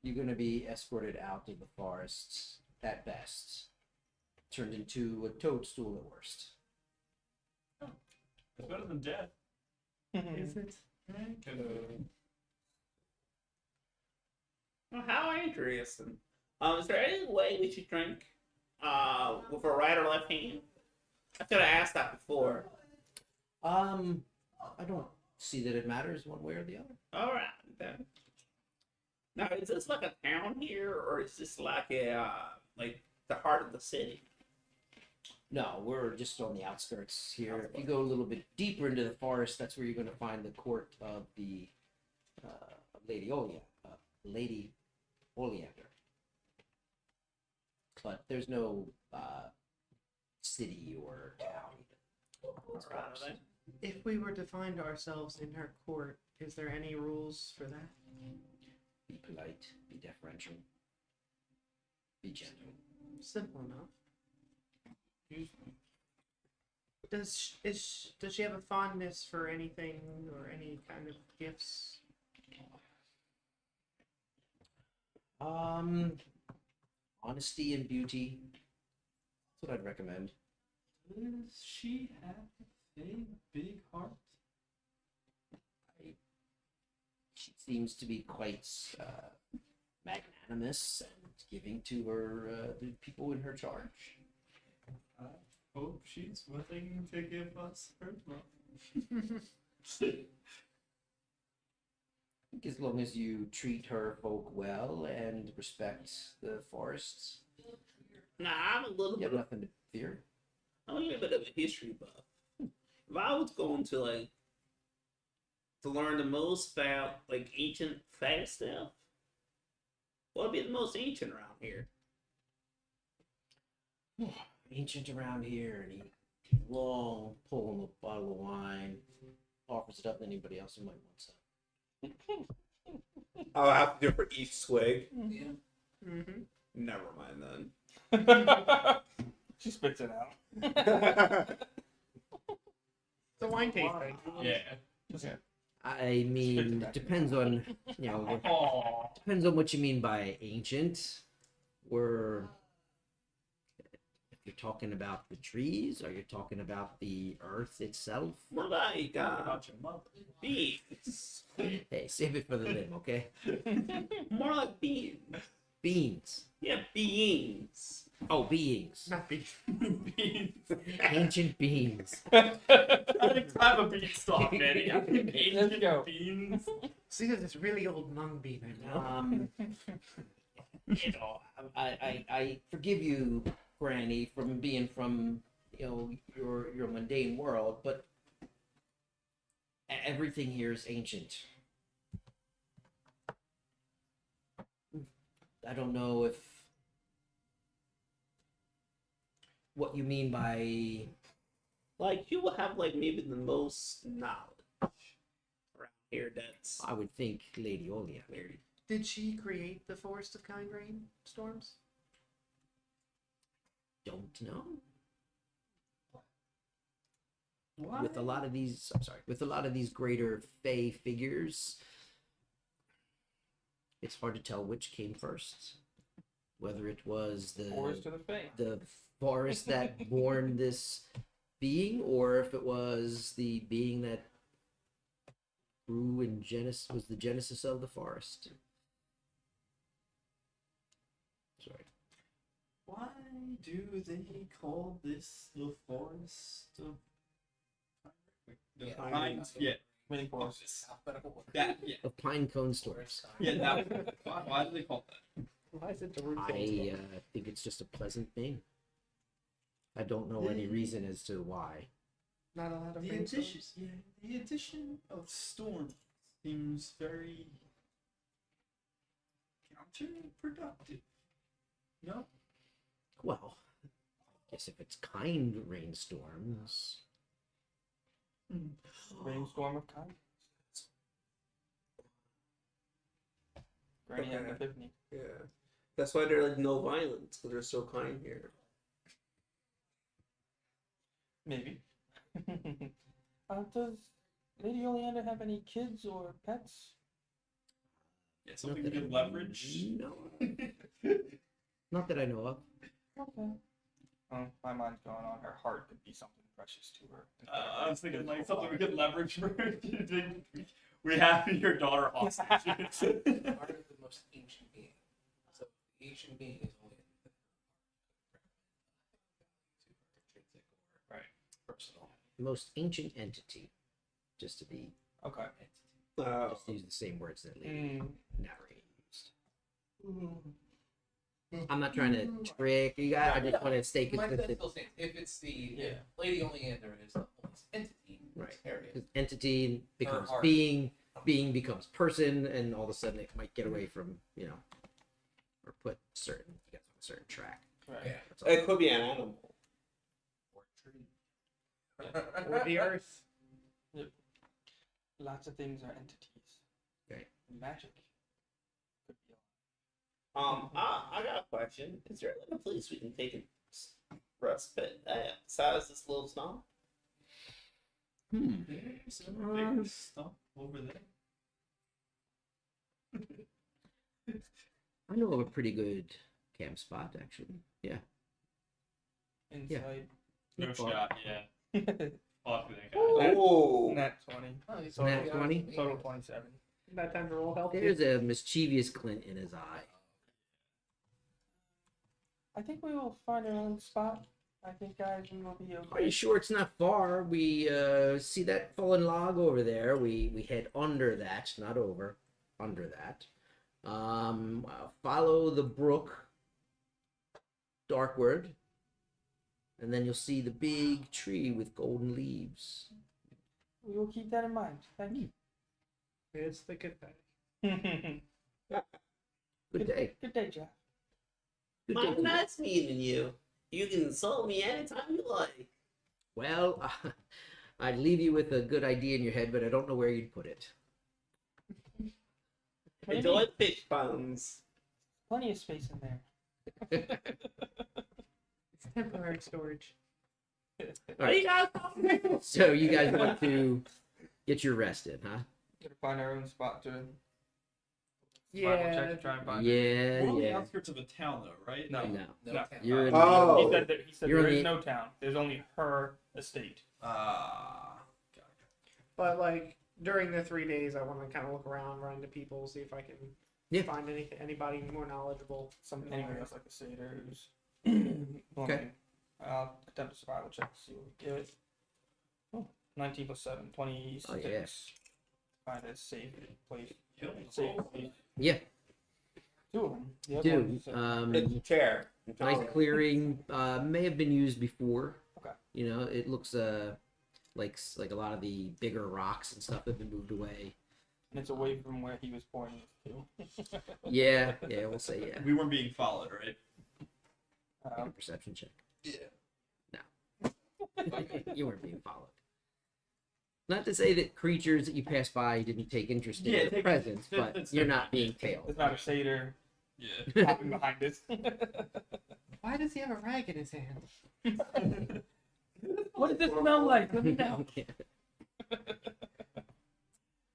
You're going to be escorted out of the forest at best. Turned into a toadstool at worst. It's better than death. Is it? Well, how interesting. Is there any way we should drink with a right or left hand? I should have asked that before. I don't see that it matters one way or the other. All right then. Now, is this like a town here, or is this like a like the heart of the city? No, we're just on the outskirts here. If you go a little bit deeper into the forest, that's where you're going to find the court of the of Lady Oleander. But there's no city or town. Alright, If we were to find ourselves in her court, is there any rules for that? Be polite, be deferential, be gentle. Simple enough. Does she have a fondness for anything or any kind of gifts? Honesty and beauty. That's what I'd recommend. Does she have a big heart? She seems to be quite magnanimous and giving to her the people in her charge. I hope she's willing to give us her love. I think as long as you treat her folk well and respect the forests, Nah, I'm a little you have bit. nothing to fear. I'm a little bit of a history buff. If I was going to to learn the most about ancient fast stuff, what would be the most ancient around here? Ancient around here, and he long pulling a bottle of wine, offers it up to anybody else who might want some. I'll have to do it for each swig. Yeah. Mm-hmm. Never mind then. She spits it out. The wine tasting. Yeah. I mean, it depends on depends on what you mean by ancient. We're if you're talking about the trees, or you're talking about the earth itself. More like About your mother. beans. Hey, save it for the limb, okay? More like beans. Beings. Yeah, beans. Oh, beings. Not beef. Beans. Ancient beings. I think I have a beanstalk, Manny. I think Let's go. beans. See, there's this really old mung bean I know. You know, I forgive you, Granny, from being from your mundane world, but everything here is ancient. I don't know if what you mean by You will have maybe the most knowledge around here. That's I would think Lady Oleander. Did she create the Forest of Kind Rain storms? Don't know. Why? With a lot of these, with a lot of these greater Fey figures, it's hard to tell which came first. Whether it was Forest to the Fae. the forest that born this being, or if it was the being that grew in was the genesis of the forest. Sorry. Why do they call this the forest of Yeah. pines? Yeah, Mini forests. Alphabetical order. that. Yeah, Of pine cone storms. yeah. That. Why do they call that? Why is it the I think it's just a pleasant thing. I don't know any reason as to why. Not a lot of The brainstorms. addition, the addition of storm seems very counterproductive. No. Well, I guess if it's kind rainstorms, Rainstorm of kind. Granny had an epiphany. yeah. That's why they're no violence, because they're so kind here. Maybe. Does Lady Oleander have any kids or pets? Yeah, something not we that could I leverage. know. Not that I know of. Okay. My mind's going on. Her heart could be something precious to her. I was thinking something we could leverage for. We have your daughter hostage. Part of the most ancient being. So the ancient being is only intrinsic or Right. personal. Most ancient entity, just to be Okay. Just use the same words that Lady Navarin used. I'm not trying to trick you guys. I just want to stay My sense consistent. still stands. If it's the Yeah. Lady Oleander is the police entity in Right. this area. Because entity becomes heart. being, being becomes person, and all of a sudden it might get away from, or put certain, you guys on a certain track. Right. Yeah. That's all. It could be an animal. Or tree. Or the earth. Lots of things are entities. Right. Magic. Could be I got a question. Is there like a place we can take a respite besides this little stomp? There's a big stump over there. I know of a pretty good camp spot, actually. Yeah. inside. No Not far. shot, yeah. Off to that guy. Oh, Nat 20. Oh, he's Nat already 20? honest. Total 27. That time to roll health. There's a mischievous glint in his eye. I think we will find our own spot. I think, guys, we will be Are okay. you sure it's not far? We see that fallen log over there. We head under that, not over, under that. Follow the brook darkward, and then you'll see the big tree with golden leaves. We will keep that in mind. Thank you. It's the good thing. Good day. Good day, Jeff. Good day. to you. nice meeting you. You can insult me anytime you like. Well, I'd leave you with a good idea in your head, but I don't know where you'd put it. Maybe. Enjoy fish buns. Plenty of space in there. It's temporary storage. All right. So you guys want to get your rest in, huh? Gotta find our own spot to survival check Yeah. to try and find it. Yeah, We're on the yeah. outskirts of the town, though, right? No. No. No, No. town. You're in Oh. He said that You're there in is the- no town. There's only her estate. Gotcha. But like during the 3 days, I want to kind of look around, run into people, see if I can Yeah. find anybody more knowledgeable. Anybody else like to say there who's Okay. I'll attempt a survival check to see what we get. Oh, 19 plus 7, 26. Oh, yeah. Find a safe place. Kill Safe the place. Yeah, 2 of them. The other do. one's, It's a chair. Nice clearing. May have been used before. Okay. You know, it looks like a lot of the bigger rocks and stuff have been moved away. and it's away from where he was pointing to. Yeah, yeah, we'll say yeah. We weren't being followed, right? Make a perception check. Yeah. You weren't being followed. Not to say that creatures that you pass by didn't take interest in Yeah, your take- presence, but that's you're fair. not being tailed. It's not a satyr Yeah. hopping behind us. Why does he have a rag in his hand? What does this smell like? Let me know.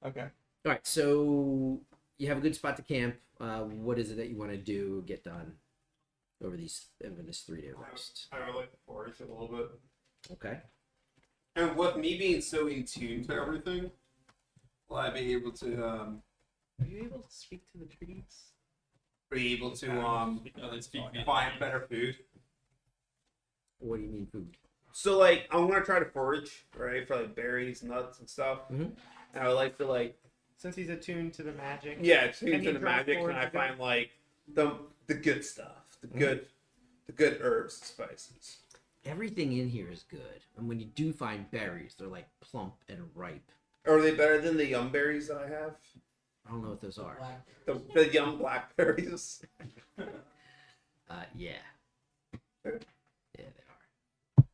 Okay. All right, so you have a good spot to camp. What is it that you want to do, get done over this 3-day rest? I would like to forage a little bit. Okay. And with me being so in tune to everything, will I be able to Are you able to speak to the trees? They speak find better food? What do you mean food? So like I'm gonna try to forage, right, for like berries, nuts, and stuff. Mhm. And I would like to like Since he's attuned to the magic. yeah, tune Can to you the drop magic, and forage I to go? find like the good stuff, the good herbs and spices. Everything in here is good, and when you do find berries, they're like plump and ripe. Are they better than the yum berries that I have? I don't know what those are. The yum blackberries. Yeah. Yeah, they are.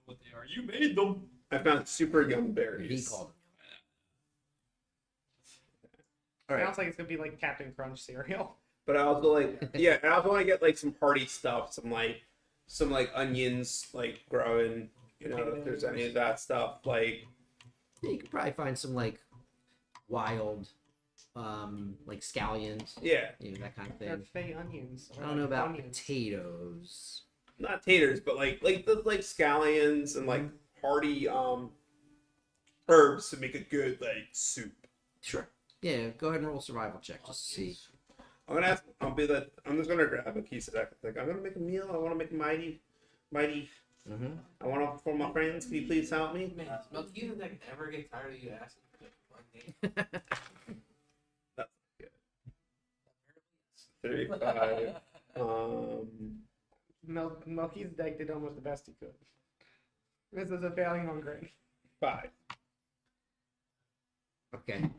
what they are. You made them. I found super yum He berries. called them. All right. Sounds like it's gonna be like Captain Crunch cereal. But I also like yeah, I also want to get like some hearty stuff, some like onions like growing, you know, if there's any of that stuff. Like Yeah, you could probably find some like wild, like scallions, yeah, that kind of They're thing. fey onions. I don't know about onions. potatoes. not taters, but like scallions and like hearty herbs to make a good like soup. Sure. Yeah, go ahead and roll a survival check just to see. I'm gonna ask. I'm just gonna grab a piece of that. Like I'm gonna make a meal. I want to make mighty. Mm-hmm. I want to for my friends. Can you please help me? Man, Melchizedek never get tired of you asking for name. That's good. 35. Melky's deck did almost the best he could. This is a failing on Grin. 5. Okay.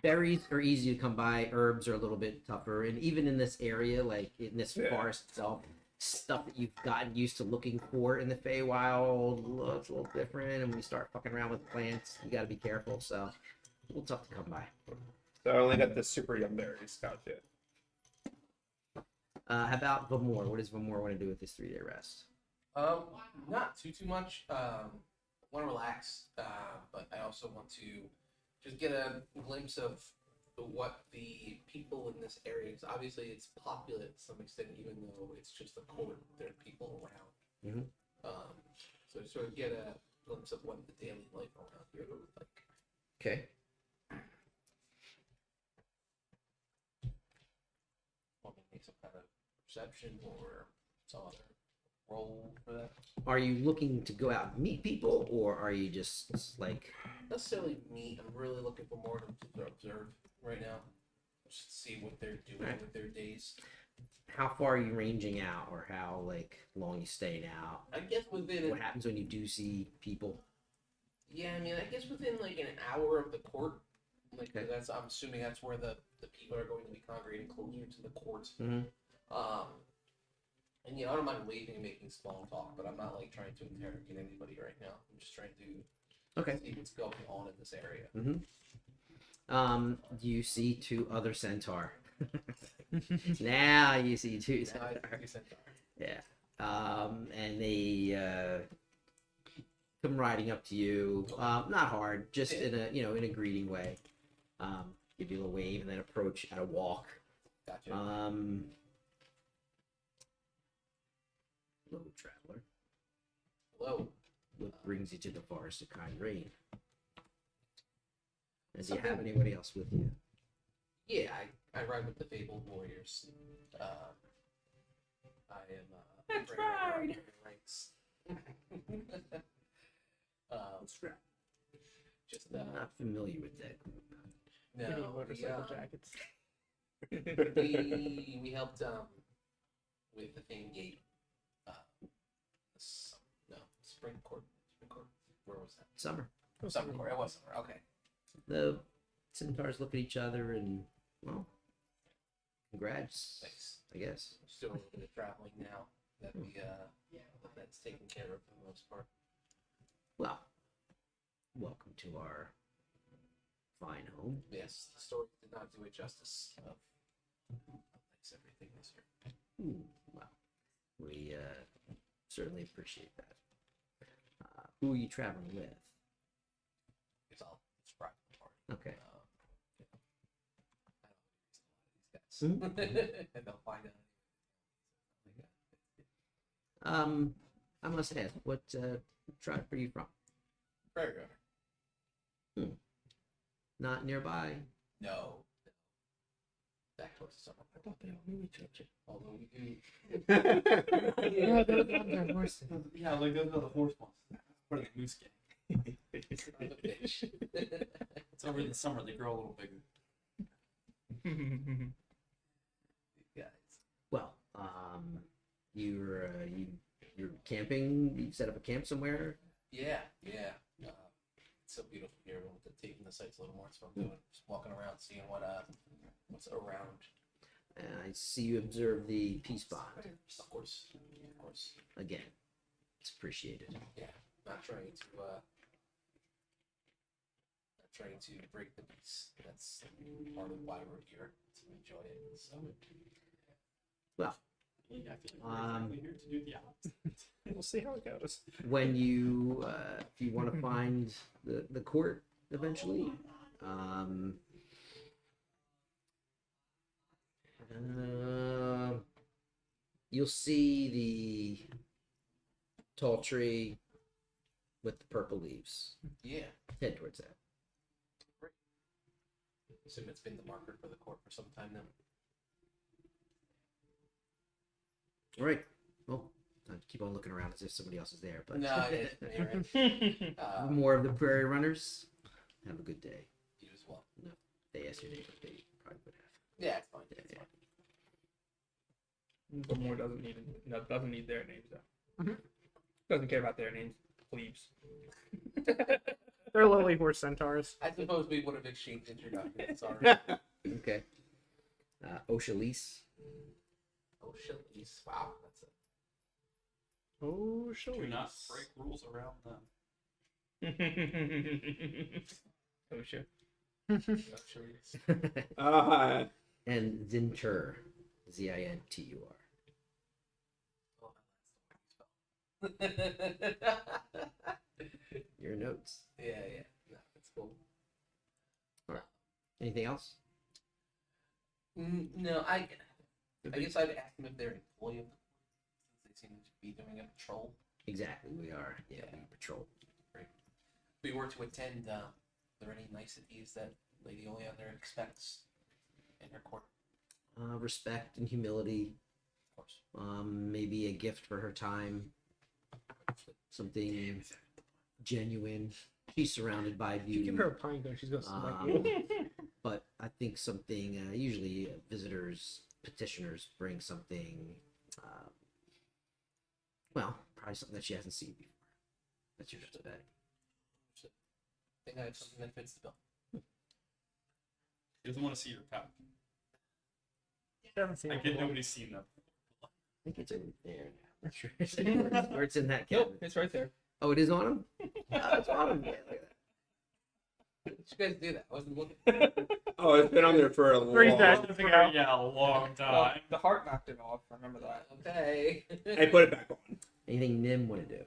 Berries are easy to come by. Herbs are a little bit tougher, and even in this area, like in this Yeah. forest itself, stuff that you've gotten used to looking for in the Feywild looks a little different. And when you start fucking around with plants, you got to be careful. So, a little tough to come by. So I only got the super young berries. Gotcha. How about Vamor? What does Vamor want to do with this 3-day rest? Not too much. Want to relax, but I also want to just get a glimpse of what the people in this area. Because obviously it's populous to some extent, even though it's just a court. There are people around. Mhm. So sort of get a glimpse of what the daily life around here looks like. Okay. Want me to make some kind of perception or some other roll for that? Are you looking to go out and meet people, or are you just like? Necessarily meet. I'm really looking for more to observe right now. Just see what they're doing Right. with their days. How far are you ranging out, or how like long you staying out? I guess within What happens when you do see people? yeah, I mean, I guess within like an hour of the court. Like Okay. that's I'm assuming that's where the people are going to be congregating closer to the court. Mhm. And I don't mind waiting and making small talk, but I'm not like trying to interrogate anybody right now. I'm just trying to Okay. see what's going on in this area. You see 2 other centaur. Now you see 2 Now I centaur. think it's Centaur. Yeah. And they come riding up to you. Not hard, just in a greeting way. Give you a little wave and then approach at a walk. Gotcha. Hello, traveler. Hello. What brings you to the forest of Kind Rain? And do you Something- have anybody else with you? Yeah, I ride with the Fabled Warriors. I am. That's right. Ranks. Just I'm not familiar with that group. Mini no. motorcycle jackets. We helped with the thing gate. Spring court. Spring court. Where was that? Summer. Summer court. It was summer. Okay. The centaurs look at each other and, well, congrats, Thanks. I guess. Still a little bit of traveling now that that's taken care of for the most part. Well, welcome to our fine home. Yes, the story did not do it justice of nice everything this year. Well, we certainly appreciate that. Who are you traveling with? Because I'll describe the party. Okay. I don't know these guys. And they'll find out. I must ask, what tribe are you from? Prairie Runner. Not nearby. No. Back towards the summer. I thought they all knew each other. Although we do. Yeah, like those are the horse ones. Or the moose gang. Son of a bitch. It's over in the summer, they grow a little bigger. These guys. Well, you're camping. You set up a camp somewhere. Yeah. It's so beautiful here. We'll taking the sights a little more. That's what I'm doing. Just walking around, seeing what's around. And I see you observe the peace bond Of course. again. It's appreciated. Yeah. Not trying to break the peace. That's part of why we're here, to enjoy it. So Well, Yeah, I feel like we're exactly here to do the opposite. We'll see how it goes. when you if you want to find the court eventually, you'll see the tall tree with the purple leaves. yeah. Head towards that. Assume it's been the marker for the court for some time now. All right. Well, I keep on looking around as if somebody else is there, but No, you're right. more of the prairie runners. Have a good day. You as well. They asked your name, but they probably would have. Yeah, it's fine. Yeah, It's yeah. fine. But more doesn't need their names though. Mhm. Doesn't care about their names. Plebes. They're lowly horse centaurs. I suppose we would have exchanged introductions. Sorry. Okay. Oshalise. Oh, Shillies. Wow, that's it. Oh, sure. Do not break rules around them. Oh shit. Oh, Shillies. And Zintur. Zintur. Oh, that's the one you spell. Your notes. Yeah. No, that's cool. Anything else? No, I guess I'd ask them if they're an employee of the since they seem to be doing a patrol. Exactly. We are. Yeah, we patrol. If we were to attend, are there any niceties that Lady Oleander expects in her court? Respect and humility. Of course. Maybe a gift for her time. Something genuine. She's surrounded by If you beauty. give her a pine cone, she's gonna smack Um, you. But I think something, usually visitors, petitioners bring something, well, probably something that she hasn't seen before. That's your best bet. I think I have something that fits the bill. He doesn't want to see your power. Haven't seen I it get before. nobody's seen them. I think it's in there now. Or it's in that Nope, cabinet. it's right there. Oh, it is on him? Oh, it's on him. Yeah, look at that. Did you guys do that? I wasn't looking. Oh, it's been on there for a Three long. sessions ago. Yeah, a long Well, time. the heart knocked it off. I remember that. Okay. I put it back on. Anything Nim want to do?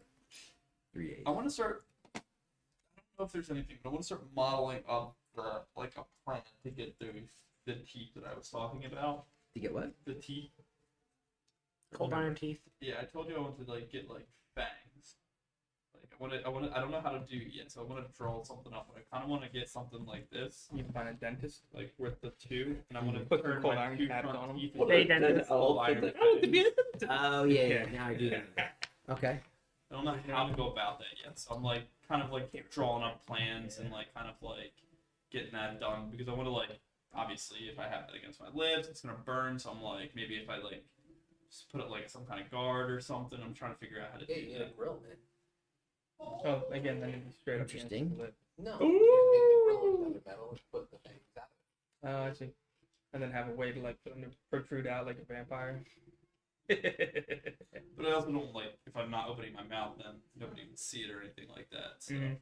3-8. I want to start. I don't know if there's anything, but I want to start modeling up the like a plan to get the teeth that I was talking about. To get what? The teeth. Cold iron teeth. Yeah, I told you I want to like get like fangs. Like I don't know how to do it yet, so I want to draw something up. But I kind of want to get something like this, You can find a dentist. like with the two, and I want to Put some turn cold my iron two tabs front on 'em. teeth They into dentist. cold iron fangs. Oh, yeah. Now I do that. Okay. I don't know how to go about that yet, so I'm like kind of like drawing up plans and like kind of like getting that done because I want to like obviously if I have that against my lips it's gonna burn, so I'm like maybe if I like just put it like some kind of guard or something. I'm trying to figure out how to Yeah, do you need a that. grill, man. Oh, again, then it'd be straight up against Interesting. the lip. No. You make the grill out of metal and put the fangs out of it. Oh, I see. And then have a way to like put them to protrude out like a vampire. But I also don't like if I'm not opening my mouth, then nobody can see it or anything like that. So Mhm.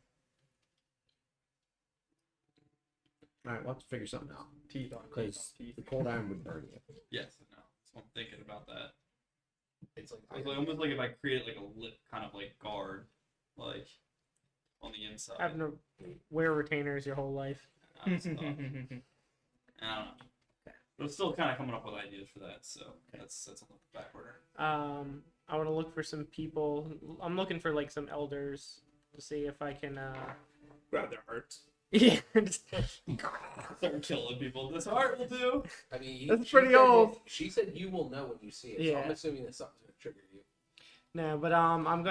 All right, we'll have to figure something out. Teeth on Because teeth. the cold iron would burn you. yes, no. So I'm thinking about that. It's like It's like almost like if I created like a lip kind of like guard, like on the inside. Having to wear retainers your whole life. and stuff. I don't know. But I'm still kind of coming up with ideas for that, so that's on the back order. I want to look for some people. I'm looking for like some elders to see if I can. Grab their hearts. Yeah. just- Start killing people. This art will do. I mean, That's she pretty said old. She said you will know when you see it. So I'm Yeah. assuming that something's gonna trigger you. No, but I'm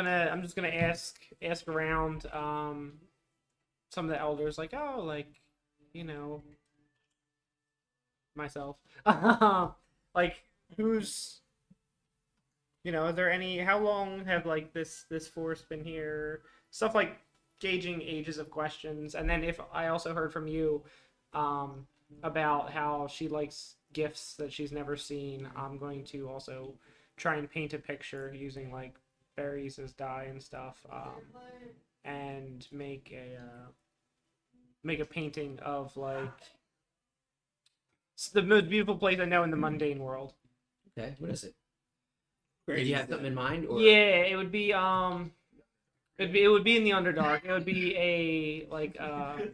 just gonna ask around some of the elders like, oh, like, you know, myself. Like, who's, you know, are there any, how long have like this force been here? Stuff like gauging ages of questions. And then if I also heard from you about how she likes gifts that she's never seen, I'm going to also try and paint a picture using like berries as dye and stuff, and make a painting of like the most beautiful place I know in the mundane world. Okay, what is it? Did you have something in mind? Or? Yeah, it would be it would be in the Underdark. It would be a like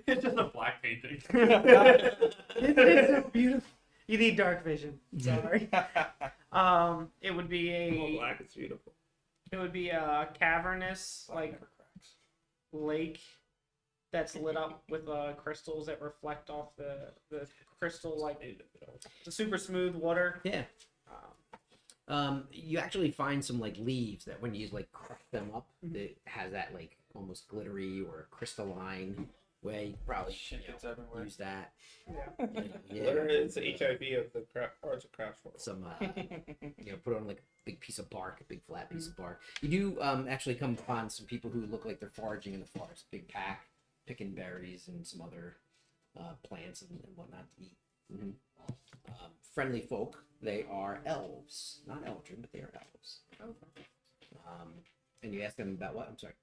It's just a black painting. it's so beautiful. You need dark vision. Sorry. It would be Oh, a black is beautiful. it would be a cavernous like lake that's lit up with crystals that reflect off the crystal like the super smooth water. Yeah. You actually find some like leaves that when you like crush them up, it has that like almost glittery or crystalline way. You could probably Shit gets everywhere. use that. Yeah. Litter is the HIV of the arts of craft world. Some put it on like a big piece of bark, a big flat piece of bark. You do actually come upon some people who look like they're foraging in the forest, big pack, picking berries and some other plants and whatnot to eat. Mm-hmm. Friendly folk. They are elves, not Eldrin, but they are elves. And you ask them about what? I'm sorry.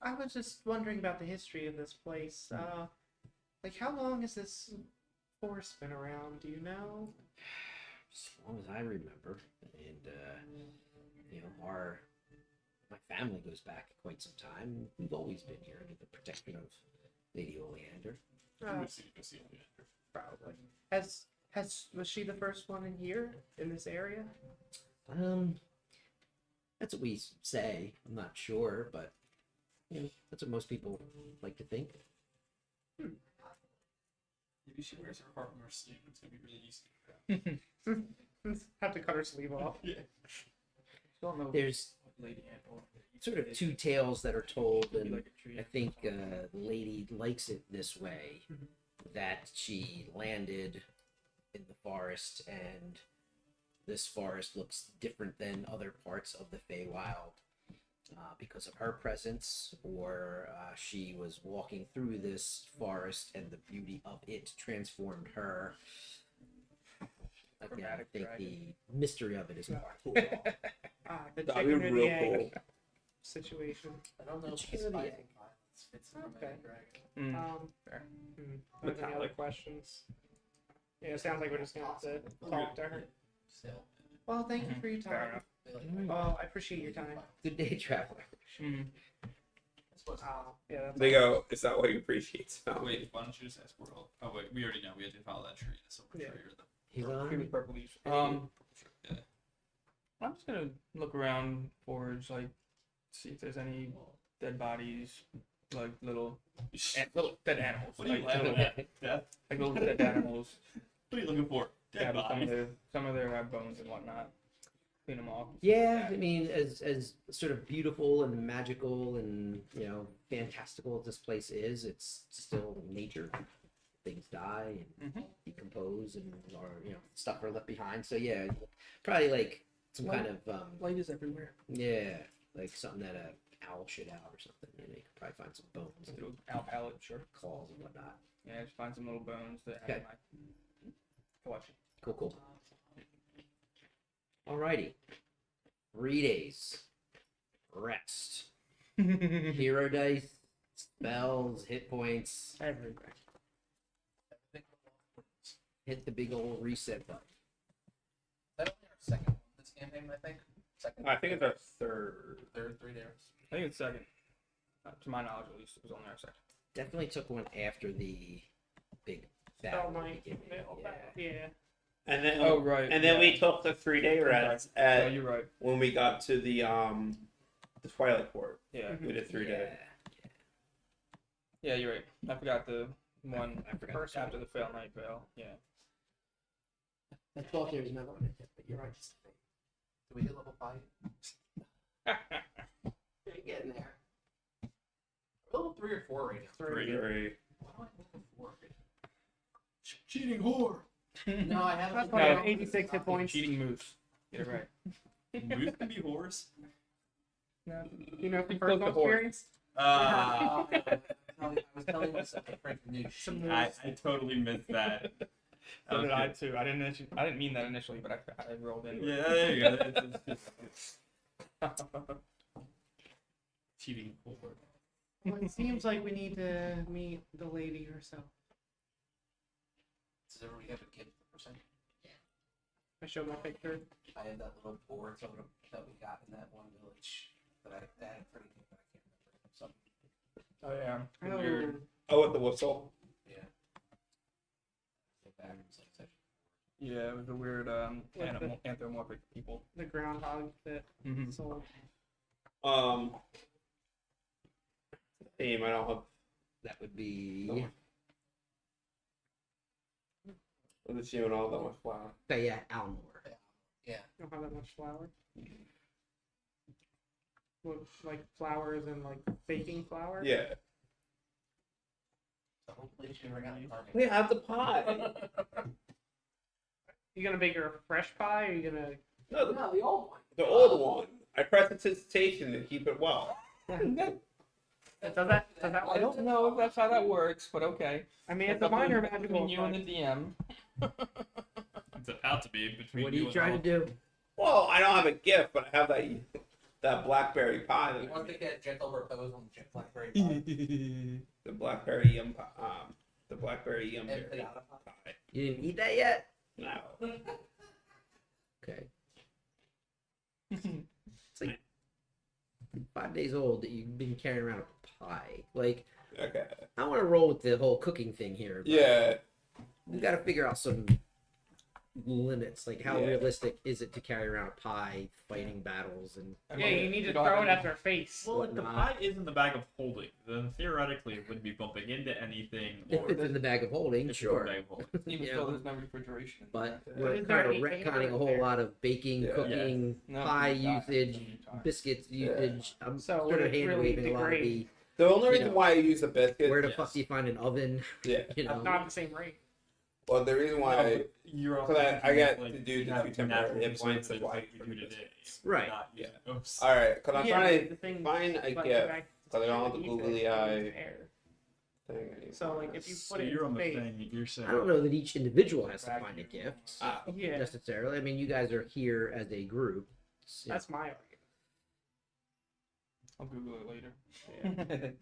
I was just wondering about the history of this place. Like, how long has this forest been around? Do you know? As long as I remember, and my family goes back quite some time. We've always been here under the protection of Lady Oleander. Probably. Was she the first one in here in this area? That's what we say. I'm not sure, but that's what most people like to think. Maybe she wears her heart on her sleeve. It's gonna be really easy. Have to cut her sleeve off. Yeah. Don't know There's Lady Anne. sort of two tales that are told, and Like a tree. I think the lady likes it this way, that she landed in the forest, and this forest looks different than other parts of the Feywild because of her presence, or she was walking through this forest and the beauty of it transformed her. Again, I think the mystery of it is more cool. The That'd be chicken or the real egg cool. situation. I don't know if Chicken the or the spice egg? and violence fits in Okay. the Dragon. Fair. Any other Metallic. questions? Yeah, it sounds like we're just gonna have to talk to her. Still. Well, thank you for your Fair time. enough. Oh, I appreciate your time. Good day, traveler. Mm. Yeah, that's They go, is that what you appreciate? So, Wait, why don't you just ask World? Oh wait, we already know. We had to follow that tree. So we're Yeah. sure you're the. He's Pretty on. purple leaves. Yeah. I'm just gonna look around forage, like see if there's any dead bodies, like little dead animals. What are you like, laughing little, at? Death? like little dead animals. What are you looking for? Yeah, Dead but bodies. some of their have bones and whatnot. Clean them off. Yeah, I mean, as sort of beautiful and magical and fantastical as this place is, it's still nature. Things die and Mhm. decompose, and or stuff are left behind. So yeah, probably like some kind of Light is everywhere. like something that a owl shit out or something. You could probably find some bones, and Little owl palette, sure. claws, and whatnot. Yeah, just find some little bones that Okay. have my collection. Cool. Alrighty. 3 days. Rest. Hero dice, spells, hit points. everything. Hit the big old reset button. That only our second one this campaign, I think. Second. I think it's our third. third 3 days. I think it's second. To my knowledge, at least, it was only our second. Definitely took one after the big Spell battle. Knight. Yeah. Yeah. And then Oh, right. and then yeah. we took the 3-day rest Oh, at you're right. when we got to the Twilight Court. Yeah. We did 3 days. Yeah, you're right. I forgot the one I forgot. first after the Fail Night Veil. Yeah. I thought there was another one, but you're right. Did we hit level 5? You're getting there. Level 3 or 4 right now. Three. Why do I have level 4? Cheating whore. No, I haven't. That's No. why I have 86 hit points. Cheating moves. Get it right. Moose can be whores. You know, from He personal flipped the horse. experience. I was telling myself a Frank new shit. I totally missed that. So did I Okay. too. I didn't mean that initially, but I rolled in. Yeah, there you go. It's cheating whore. Well, it seems like we need to meet the lady herself. Does everybody have a gift for percent? I showed my picture. I have that little board that we got in that one village that I had pretty good, but I can't remember. Something. Oh yeah. Oh, Weird. Oh, with the whistle. Yeah. Backwards, like such. Yeah, it was a weird anthropomorphic people. the groundhog that Mm-hmm. sold. Theme. I don't have. That would be. No. With the team and all that much flour. Yeah, Almor. Yeah. You don't have that much flour. What, like flowers and like baking flour? Yeah. So hopefully she can bring out the carving. We have the pie. You gonna make her a fresh pie, or you gonna? No, No, the old one. the old one. I press it to station to keep it well. Does that I work? don't know if that's how that works, but okay. I mean, it's That's a minor between magical. you and the DM. It's about to be between What are you and trying to Al. do? Well, I don't have a gift, but I have that blackberry pie. You That want to take a gentle repose on the blackberry pie. the blackberry yum pie. The blackberry yum And berry pinata pie. You didn't eat that yet? No. Okay. It's like 5 days old that you've been carrying around a pie. Like, Okay. I want to roll with the whole cooking thing here. But Yeah. we got to figure out some limits. Like, how Yeah. realistic is it to carry around a pie, fighting battles, and Yeah, you need to don't throw have it at their face. Well, if the whatnot. pie is in the bag of holding, then theoretically it wouldn't be bumping into anything. if Or it's in the bag of holding, if it's in sure. the bag of holding. Even You though know, there's no refrigeration. but Yeah. we're Is there kind of any retconning a favor whole there? lot of baking, Yeah. cooking, No, pie not usage, anytime. biscuits usage. I'm So sort would of it hand really waving a lot of degrade? The only You reason know, why I use the biscuit. where the Yes. fuck do you find an oven? Yeah. You know, Not at the same rate. Well, the reason why. No, but you're Cause also I thinking get of, like, to do the have two temporary natural hit points of resources why like we do today. Right. Not Yeah. using oops. All right, cause I'm Yeah, trying but to the thing, find a but gift. back- Cause I don't have the you googly said eye it's air. thing anymore. So like if you So put it you're in on the space, thing. You're saying I don't know that each individual has to find a gift yeah, necessarily. I mean, you guys are here as a group. So, that's my argument. I'll Google it later.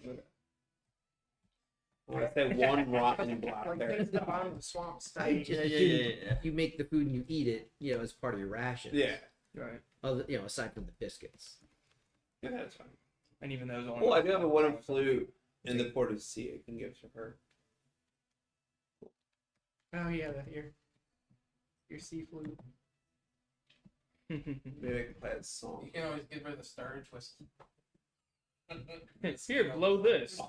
I say one rotten Like blackberry. things at the bottom of the swamp I stay. just Yeah, assume yeah. you make the food and you eat it, you know, as part of your ration. Yeah, Right. Other, you know, aside from the biscuits. yeah, that's fine. And even those on. Well, I do have a wooden flute in the port of sea. I can give to her. Oh yeah, your seafood. Maybe I can play a song. You can always give her the star twist. Here, blow this.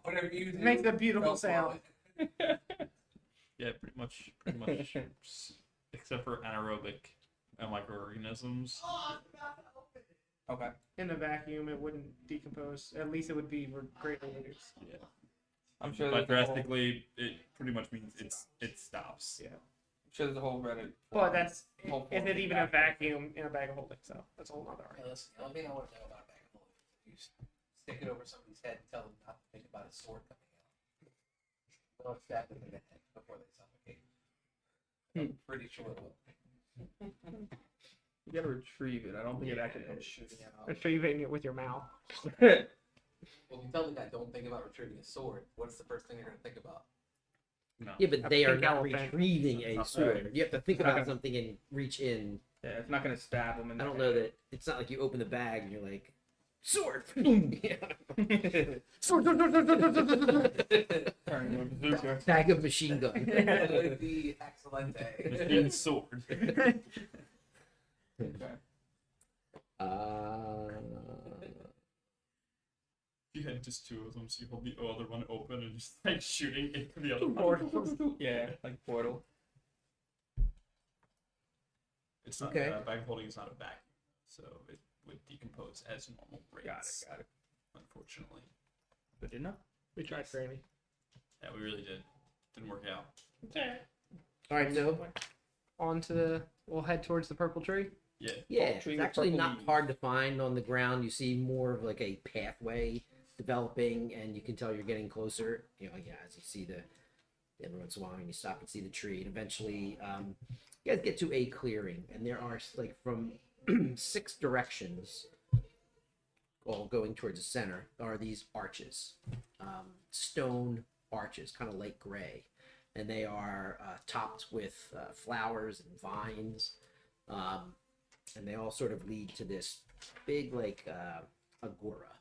Whatever you do. Makes a beautiful go for sound. it. Yeah, pretty much, except for anaerobic microorganisms. Okay. In a vacuum, it wouldn't decompose. At least it would be greatly reduced. Yeah, I'm sure but there's a whole, drastically, it pretty much means it stops. Yeah. I'm sure there's a whole Reddit. But that's Whole is it point. even a vacuum in a bag of holding? So that's a whole other Hey, argument. listen, the only thing I want to know about a bag of holding is if you stick it over somebody's head and tell them not to think about a sword coming out. They'll stab them in the head before they suffocate. I'm pretty sure it will. You gotta retrieve it. I don't think it actually comes shooting out. Retrieving it with your mouth. Well, if you tell the guy don't think about retrieving a sword, what's the first thing you're going to think about? No. Yeah, but A they are pink not elephant. retrieving a Right. sword. You have to think It's not about gonna- something and reach in. Yeah, it's not gonna stab him. In I the don't know that it's not like you open the bag and you're like, sword. Yeah. that. Sword, sword, sword, sword, sword, sword, sword, sword. Turn into a bazooka. Bag of machine gun. The Machine Excelente. sword. Okay. You had just two of them, so you hold the other one open and just like shooting into the other one. Portal. Yeah, like Portal. It's not Okay. bag holding is not a vacuum, so it would decompose as normal rates. Got it. Unfortunately, Good enough. We tried Granny. yeah, we really did. Didn't work out. All right, so On to the. We'll head towards the purple tree. Yeah. yeah, Tree it's with actually purple not leaves. hard to find on the ground. You see more of like a pathway developing, and you can tell you're getting closer. You know, yeah, as you see every once in a while, and you stop and see the tree, and eventually, you guys get to a clearing, and there are like from 6 directions, all going towards the center, are these arches, stone arches, kind of light gray, and they are topped with flowers and vines. And they all sort of lead to this big like agora,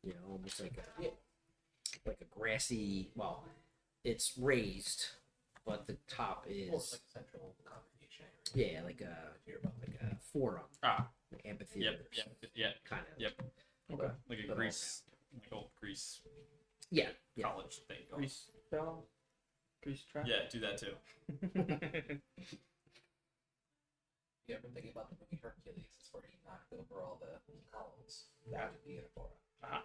you know, almost like a grassy. Well, it's raised, but the top Well, it's is like a central congregation area. yeah, like Hear about a forum, Ah. like amphitheater, Yep. kind of. Yep. Okay. Like a But Greece, like old Greece Yeah, yeah. college thing. Grease bell. Grease trap. Yeah, do that too. You ever think about the movie Hercules? It's where he knocked over all the columns. That would be an agora.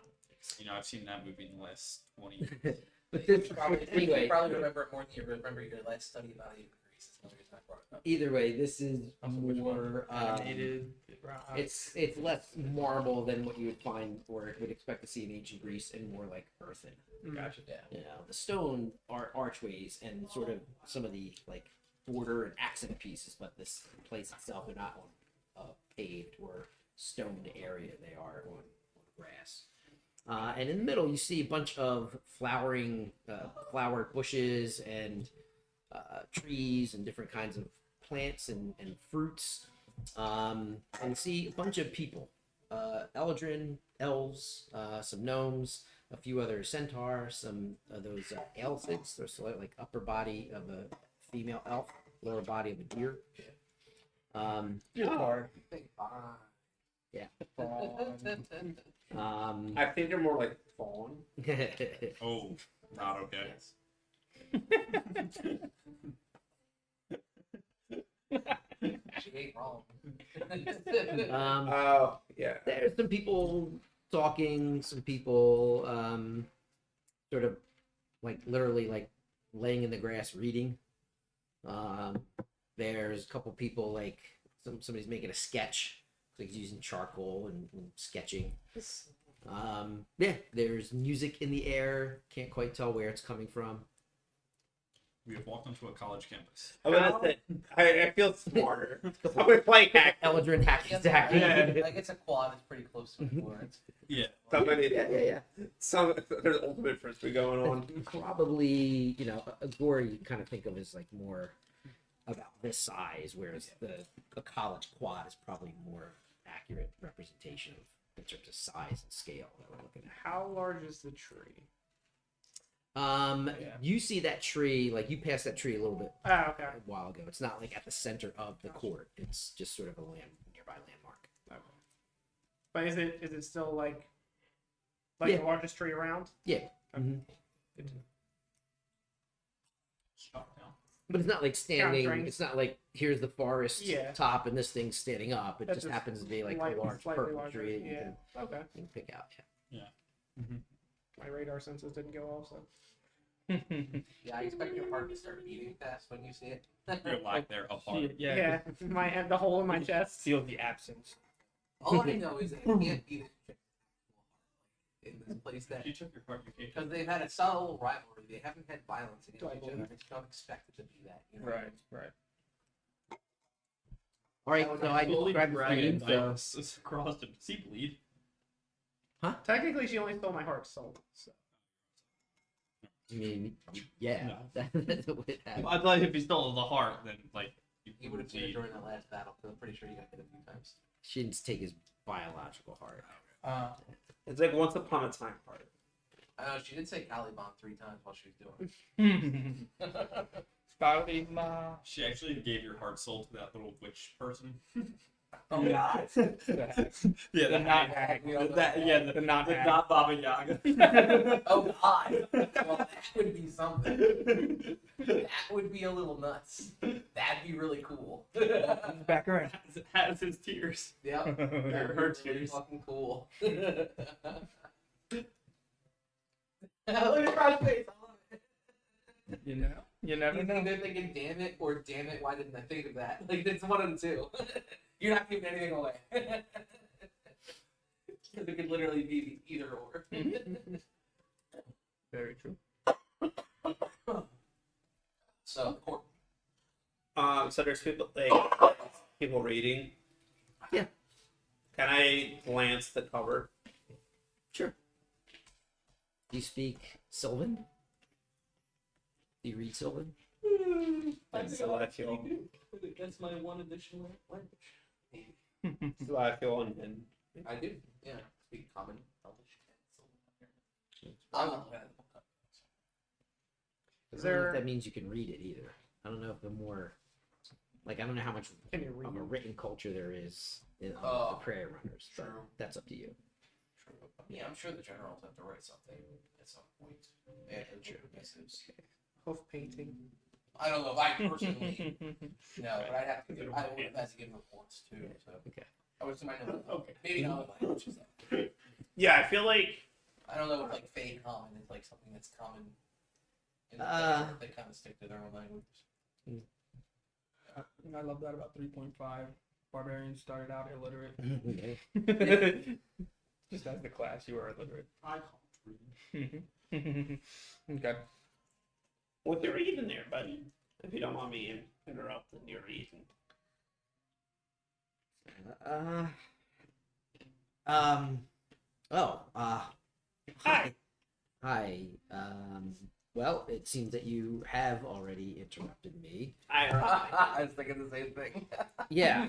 You know, I've seen that movie in the last 20 years. But You this, probably, anyway, you probably remember it more than you remember your last study about ancient Greece. That's another reason I brought it up. either way, this is more Animated. rock. it's less marble than what you would find or would expect to see in ancient Greece, and more like earthen. Gotcha. Yeah. You know, the stone are archways and sort of some of the like border and accent pieces, but this place itself, they're not on paved or stoned area. They are on grass. And in the middle, you see a bunch of flowering, flower bushes and trees and different kinds of plants and fruits. And see a bunch of people, Eldrin, elves, some gnomes, a few other centaurs, some of those elfids. There's like upper body of a female elf, lower body of a deer. Yeah. I think they're more like fawn. Oh, not okay. She ain't wrong. Oh, yeah. There's some people talking, some people sort of like literally like laying in the grass reading. There's a couple people like somebody's making a sketch, like he's using charcoal and sketching. Yeah, there's music in the air. Can't quite tell where it's coming from. We have walked onto a college campus. I'm gonna say, I feel smarter. I would play hack. Eldrin hacky Yeah, tacky. like it's a quad. It's pretty close to a four. Yeah. Somebody, Yeah. there's ultimate frisbee going on. Probably, a gore you kind of think of as like more about this size, whereas a college quad is probably more accurate representation of in terms of size and scale that we're looking at. How large is the tree? You see that tree, like you passed that tree a little bit Oh, okay. a while ago. It's not like at the center of the court. It's just sort of a nearby landmark. But is it still like Yeah. the largest tree around? Yeah. Mhm. Shut down. But it's not like standing. drinks. It's not like here's the forest Yeah. top and this thing's standing up. It That's just just happens to be like slightly- a large slightly purple larger, tree that you yeah. Okay. can pick out. Yeah. My radar senses didn't go off, so. Yeah, I expect your heart to start beating fast when you see it. Your lack there apart. Yeah, the hole in my chest. Feel the absence. All I know is that it can't be in this place that You took your heart, you can't. because they've had a subtle rivalry. They haven't had violence against Do I each other. believe- I just don't expect it to be that. You know? Right. All right. So I Slowly described the dragging scene. So dice across him. Does he bleed? Technically, she only stole my heart soul. So. I mean, yeah. That's what it happened. I thought if he stole the heart, then like You would have seen it bleed. during that last battle because I'm pretty sure you got hit a few times. She didn't take his biological heart. It's like once upon a time part. I know she did say Caliban 3 times while she was doing it. Kalima. She actually gave your heart soul to that little witch person. Oh God! Yeah, The not hack. the not hack. not Baba Yaga. Oh God! Well, that would be something. That would be a little nuts. That'd be really cool. Back around. Has his tears. Yeah, Or that'd be her really tears. fucking cool. Look at Rod's face. I love it. You never He's know. either thinking, "Damn it," or "Damn it, why didn't I think of that?" Like it's one of the two. You're not giving anything away. Because it could literally be either or. Very true. So, So there's people people reading. Yeah. Can I glance the cover? Sure. Do you speak Sylvan? Do you read Sylvan? Celestial. That's my one additional language. Celestial and I do, yeah. Speak common, Elvish, and I Is don't know there? if that means you can read it either. I don't know if the more, like, I don't know how much Can you read? of a written culture there is in the Oh, Prairie Runners. But true. that's up to you. Yeah, I'm sure the generals have to write something at some point. Yeah, true. Hoof painting. I don't know if I personally no, but I'd have to give, I would have had to give reports too. So Okay. I would assume I know. Okay. Maybe not all the languages though. yeah, I feel like I don't know if like fey common is like something that's common in the Uh, they kind of stick to their own language. I love that about 3.5. Barbarians started out illiterate. Okay. Just as the class, you were illiterate. I can't read. Okay. What you reading there, buddy? If you don't want me interrupting your reading. Uh, hi. Hi. Well, it seems that you have already interrupted me. I was thinking the same thing. Yeah.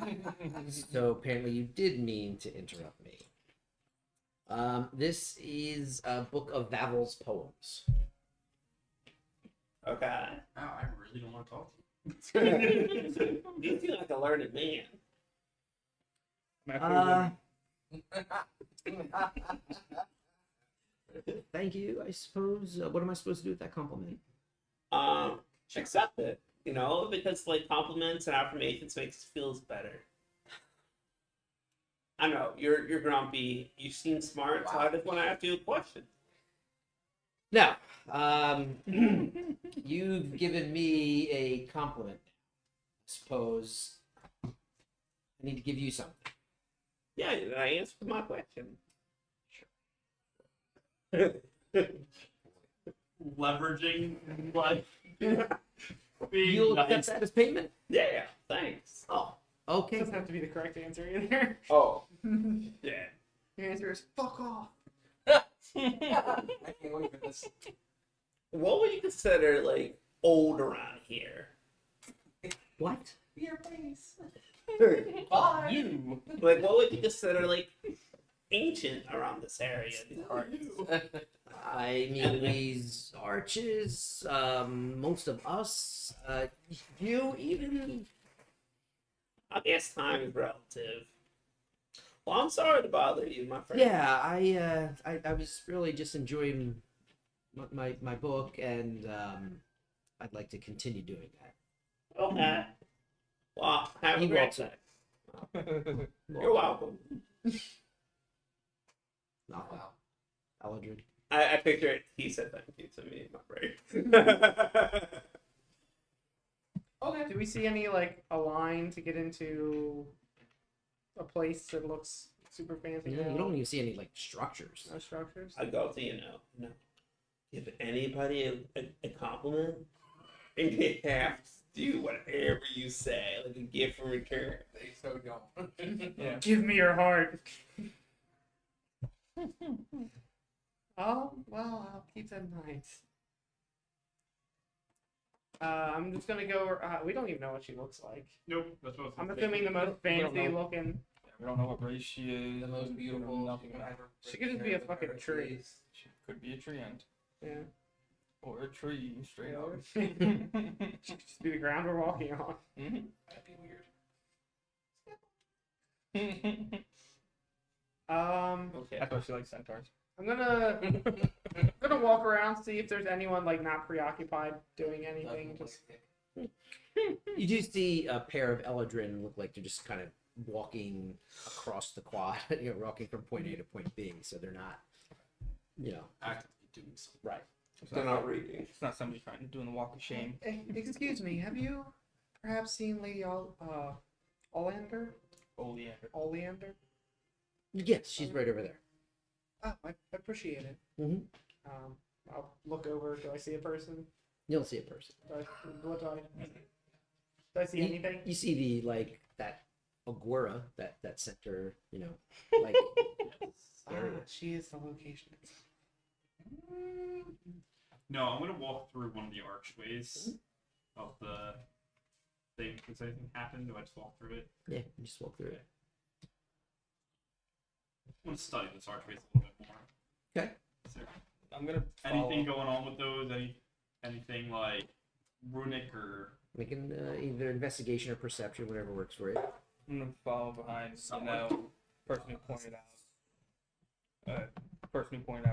So apparently you did mean to interrupt me. This is a book of Vavel's poems. Okay. Wow, I really don't want to talk to you. You seem like a learned man. Thank you, I suppose. What am I supposed to do with that compliment? Accept it. You know, because like compliments and affirmations makes us feel better. I know you're grumpy. You seem smart, so I just want to ask you a question. No. You've given me a compliment. I suppose I need to give you something. Yeah, I answered my question. Leveraging, like, being You'll nice. accept that as payment? Yeah, thanks. Oh, okay. Doesn't have to be the correct answer either. Oh, yeah. The answer is fuck off. I can't wait for this. What would you consider like old around here? What? Your face. Bye. You. Like, what would you consider like ancient around this area? These parts? I mean, these arches, most of us, you even. I guess time is relative. Well, I'm sorry to bother you, my friend. Yeah, I was really just enjoying my book, and I'd like to continue doing that. Okay. Well, have a He great walks day. up. You're welcome. Not Wow. Eldred. I picture it. He said thank you to me in my brain. Okay. Do we see any like a line to get into a place that looks super fancy? You don't even see any like structures. No structures. I go to no. Give anybody a compliment, and they have to do whatever you say, like a gift in return. They so don't. Yeah. Give me your heart. Oh, well, I'll keep that in mind. I'm just gonna go. We don't even know what she looks like. Nope, that's what I I'm was assuming the most We don't fancy know. looking. We don't know what race she is. The most we don't know beautiful. Nothing about her. She could just be a fucking tree. She could be a tree ant. Yeah. Or a tree, straight up. She could just be the ground we're walking on. Mhm. That'd be weird. Okay. That's why she likes centaurs. I'm gonna walk around, see if there's anyone like not preoccupied doing anything. Just You do see a pair of Eldrin look like they're just kind of walking across the quad, walking from point A to point B, so they're not, actively doing something. right. They're not reading. It's not somebody trying to do the walk of shame. excuse me, have you perhaps seen Lady Oleander? Oleander. Oleander? Yes, she's right over there. Oh, I appreciate it. Mhm. I'll look over. Do I see a person? You'll see a person. What do I see anything? You see that Aguera, that center, like area. She is the location. No, I'm gonna walk through one of the archways of the thing. Does anything happen? Do I just walk through it? Yeah, you just walk through it. I want to study this archways a little bit more. Okay. Is there I'm gonna anything going on with those? Anything like runic or Making either investigation or perception, whatever works for you. I'm gonna follow behind Someone. person who pointed out.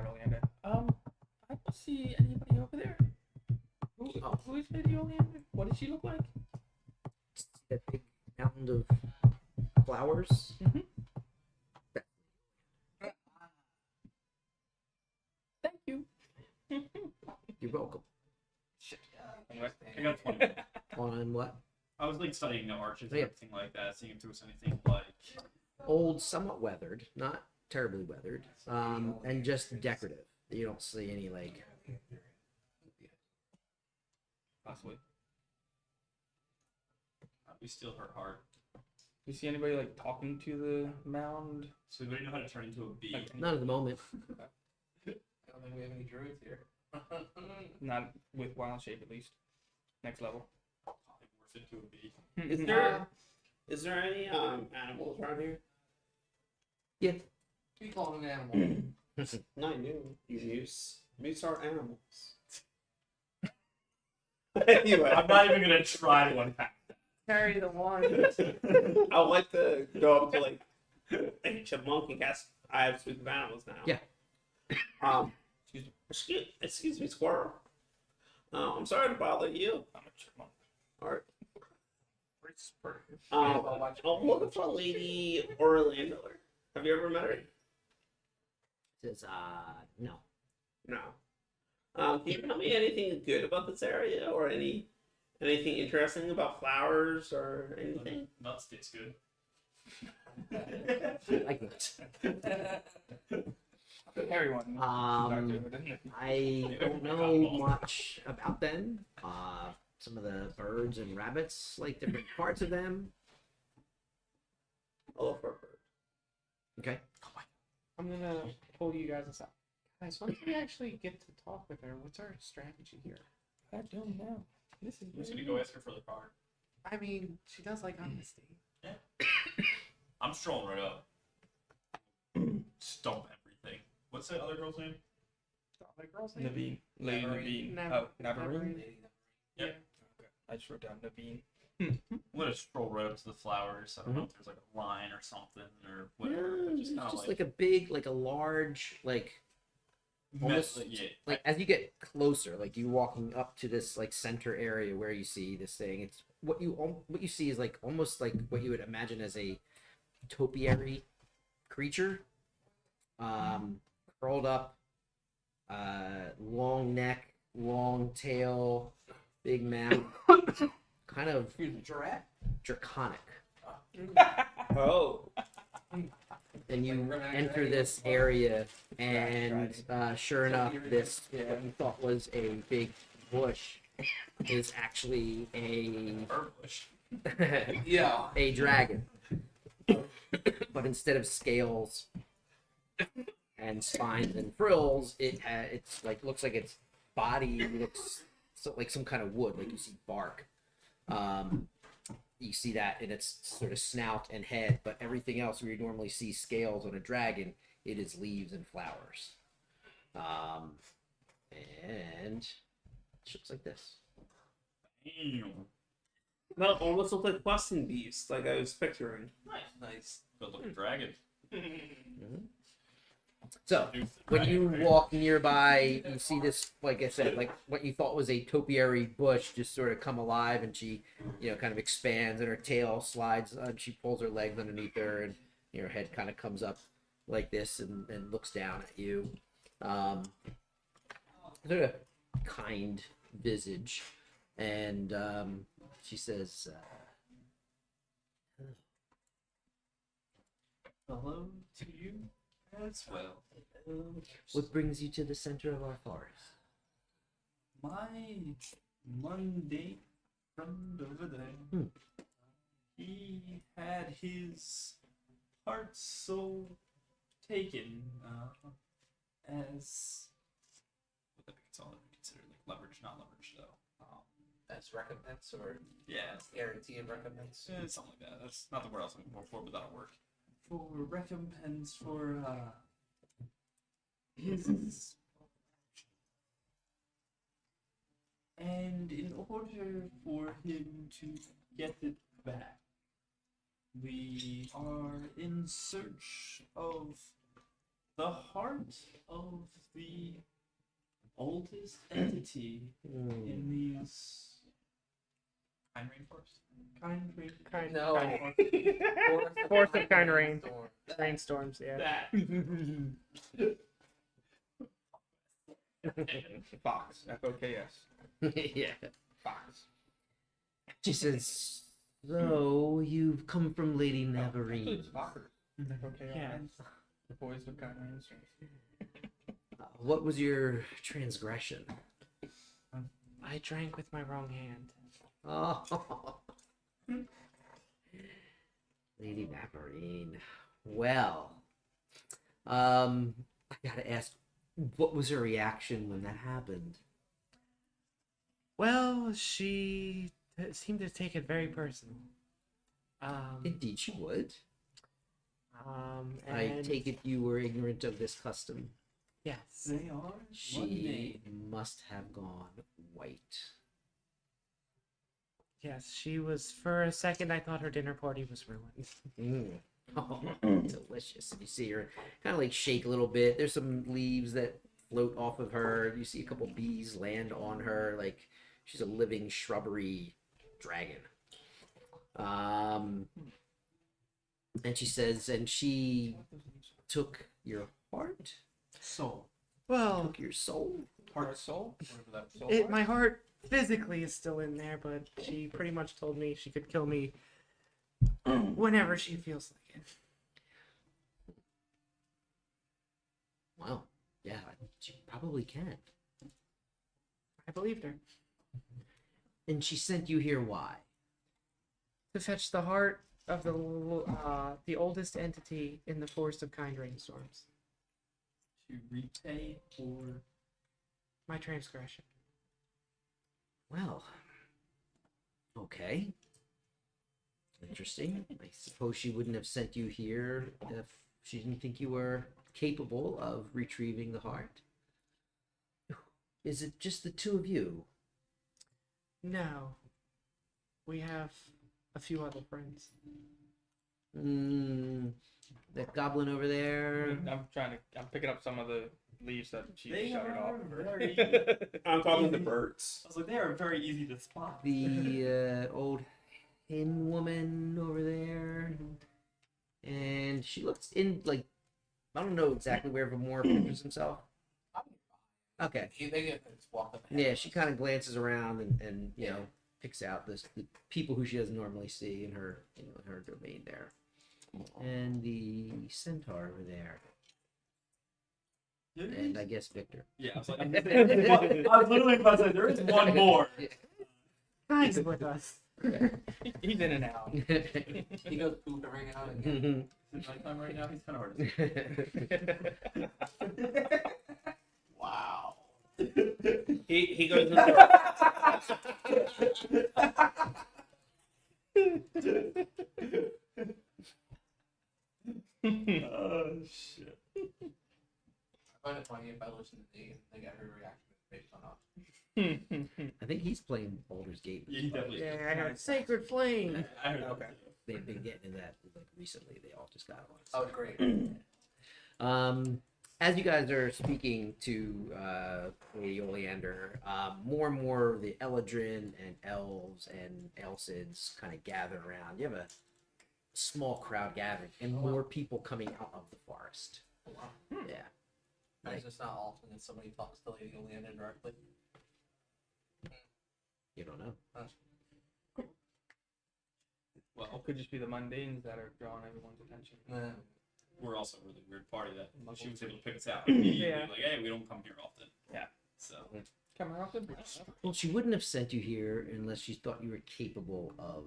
Oleander. I don't see anybody over there. Who is Lady Oleander? What does she look like? That big mound of flowers. Thank you. You're welcome. Anyway. I got 20. On what? I was like studying the arches and Yeah. everything like that, seeing if there was anything like. Old, somewhat weathered, not terribly weathered, and just decorative. You don't see any like. Possibly. We steal her heart. You see anybody like talking to the mound? So we don't know how to turn into a bee. Like, Not at the moment. I don't think we have any druids here. not with wild shape at least. Next level. Probably morph into a bee. Is there any animals around here? Yeah. We call it an animal. Not you. You mutes. Mutes are animals. Anyway, I'm not even gonna try to unpack. Carry the one. I would like to go up to like a chipmunk and cast I have speak of animals now. Yeah. Excuse me, squirrel. I'm sorry to bother you. I'm a chipmunk. Or I'll watch I'm looking for Lady Orlando. Have you ever met her? Says no. No. Can you tell me anything good about this area, or anything interesting about flowers or anything? Nuts taste good. Like that. Everyone. I don't know much about them. Some of the birds and rabbits, like different parts of them. I'll look for a bird. Okay. I'm gonna pull you guys aside. Guys, once we actually get to talk with her, what's our strategy here? I don't know. This is I'm just gonna go ask her for the card. I mean, she does like honesty. I'm strolling right up. Stomp everything. What's that other girl's name? The other girl's name? Naveen. Lady Navarine. Naveen. Oh, Navarine. Lady. Yep. Okay. I just wrote down Naveen. I'm gonna stroll right up to the flowers. I don't know if there's like a line or something or whatever. Yeah, but it's just kind of just like a big, like a large, like almost yeah. like as you get closer, like you walking up to this like center area where you see this thing. It's what you see is like almost like what you would imagine as a topiary creature, curled up, long neck, long tail, big mouth, kind of Giraffe? draconic. Oh. And you Like enter this area, and sure enough, this what you thought was a big bush is actually a Herbush. Yeah. a dragon. But instead of scales and spines and frills, it's like looks like its body looks like some kind of wood, like you see bark. You see that in its sort of snout and head, but everything else where you normally see scales on a dragon, it is leaves and flowers. And it looks like this. Damn. That almost looked like busting beast, like I was picturing. Nice. Good looking dragon. So when you walk nearby, you see this, like I said, like what you thought was a topiary bush just sort of come alive, and she, kind of expands, and her tail slides, and she pulls her legs underneath her, and her head kind of comes up like this and looks down at you. Sort of kind visage, and she says, Hello to you as well. "What brings you to the center of our forest?" My mundane friend over there. He had his heart so taken as what that it's all considered like leverage, not leverage though. As recompense or Yeah, guarantee of recompense? something like that. That's not the word I was looking for, but that'll work. For recompense for his and in order for him to get it back, we are in search of the heart of the oldest entity in these kind rainforest. Kind No. Forest of kind rain. Storm. Rainstorms, yeah. That. Fox. FOKS. Yeah. Fox. She says, "So you've come from Lady Actually, Neverine. it's Fokker. Okay, Yeah. The boys with kind of What was your transgression?" I drank with my wrong hand. Oh, Lady Navarine. Well, I gotta ask, what was her reaction when that happened? Well, she seemed to take it very personal. Indeed, she would. I And take it you were ignorant of this custom. yes, They are. She must have gone white. yes, she was. For a second, I thought her dinner party was ruined. Mm. Oh, delicious. You see her kind of like shake a little bit. There's some leaves that float off of her. You see a couple bees land on her. Like she's a living shrubbery dragon. And she says, and she took your heart, Soul. Well, took your soul. Heart soul. Whatever that soul was. my heart physically is still in there, but she pretty much told me she could kill me whenever she feels like it. Wow. Yeah, she probably can. I believed her. And she sent you here why? To fetch the heart of the oldest entity in the Forest of Kind Rainstorms. To repay for. My transgression. Well, okay. Interesting. I suppose she wouldn't have sent you here if she didn't think you were capable of retrieving the heart. Is it just the two of you? No. We have a few other friends. That goblin over there. I'm picking up some of the leaves that she They shuttered are off. very. I'm talking to the birds. I was like, they are very easy to spot. The old hen woman over there. And she looks in, like, I don't know exactly where Vamora pictures himself. Okay. They get just walk up. Yeah, she kind of glances around and you know, picks out the people who she doesn't normally see in her, in her domain there. And the centaur over there. And I guess Victor. Yeah, I was like, I was literally about to say, there is one more. Guys with us. He's in and out. He goes pooping out again. Is it nighttime right now? He's kind of hard to see. Wow. He goes. Oh, shit. I find it funny if I listen to Nate and think every reaction is based on us. I think he's playing Baldur's Gate. Yeah, he definitely Yeah, is. I heard Sacred Flame. I heard Okay. They've been getting into that like recently. They all just got Oh, on. it's great. As you guys are speaking to Lady Oleander, more and more of the Eladrin and elves and Elsids kind of gather around. You have a small crowd gathering and more people coming out of the forest. Yeah. It's just not often that somebody talks to Lady Oleander directly. You don't know. Well, It could just be the mundanes that are drawing everyone's attention. we're also a really weird party that she was able to pick us out. Yeah. Immediately, like, hey, we don't come here often. Yeah. So. Come around the Well, she wouldn't have sent you here unless she thought you were capable of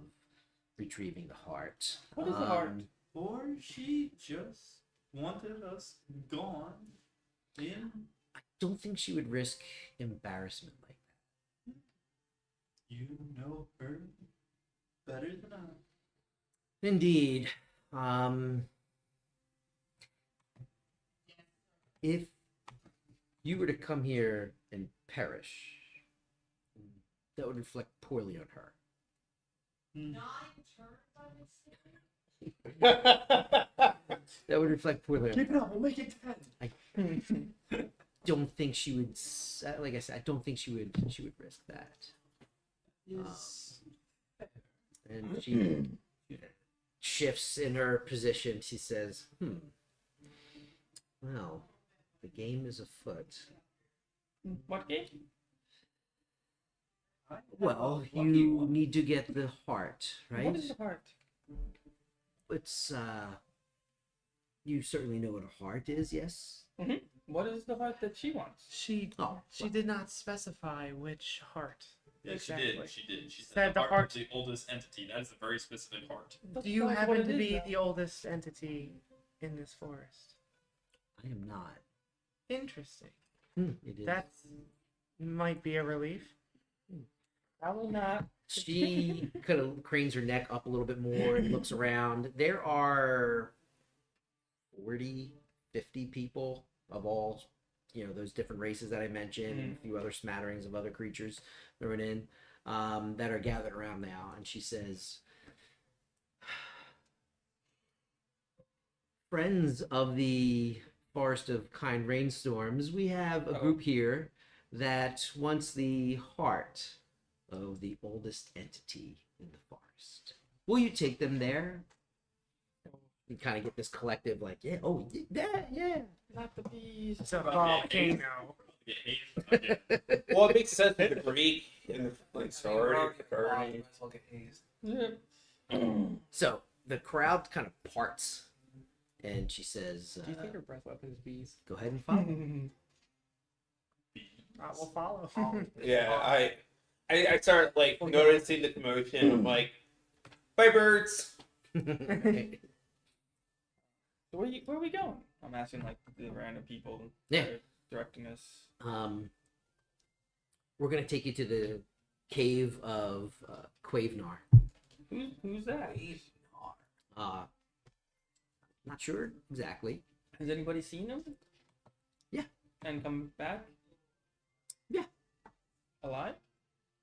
retrieving the heart. What is the heart? Or she just wanted us gone. In. Don't think she would risk embarrassment like that. You know her better than I. Indeed. If you were to come here and perish, that would reflect poorly on her. That would reflect poorly on her. Keep it up. We'll make it 10. Don't think she would. Like I said, I don't think she would. She would risk that. Yes. And she shifts in her position. She says, well, the game is afoot. What game? Well, Lucky you one. need to get the heart, right? What is the heart? It's you certainly know what a heart is, yes? What is the heart that she wants? She Oh, she did not specify which heart. Yeah, Exactly. she did. She Said said the the heart heart- of the oldest entity. That is a very specific heart. Do you That's what happen it to is, be though. the oldest entity in this forest? I am not. Interesting. It is. That might be a relief. Probably not. She kind of cranes her neck up a little bit more and looks around. There are 40, 50 people of all, those different races that I mentioned, and a few other smatterings of other creatures thrown in, that are gathered around now. And she says, friends of the Forest of Kind Rainstorms, we have a group here that wants the heart of the oldest entity in the forest. Will you take them there? You kind of get this collective, like, yeah, oh, yeah. Not the bees. It's a Okay. volcano. Yeah, okay. Well, it makes sense with the Greek and the like Already sword. might as well get hazed. Yeah. So the crowd kind of parts, and she says, Do you think her breath weapons bees? go ahead and follow. We'll follow. Yeah, I started like noticing the commotion. I'm like, bye birds. So where are we going? I'm asking like the random people Yeah. that are directing us. We're going to take you to the cave of Quavenar. Who's that? Not sure exactly. Has anybody seen him? Yeah. And come back? Yeah. Alive?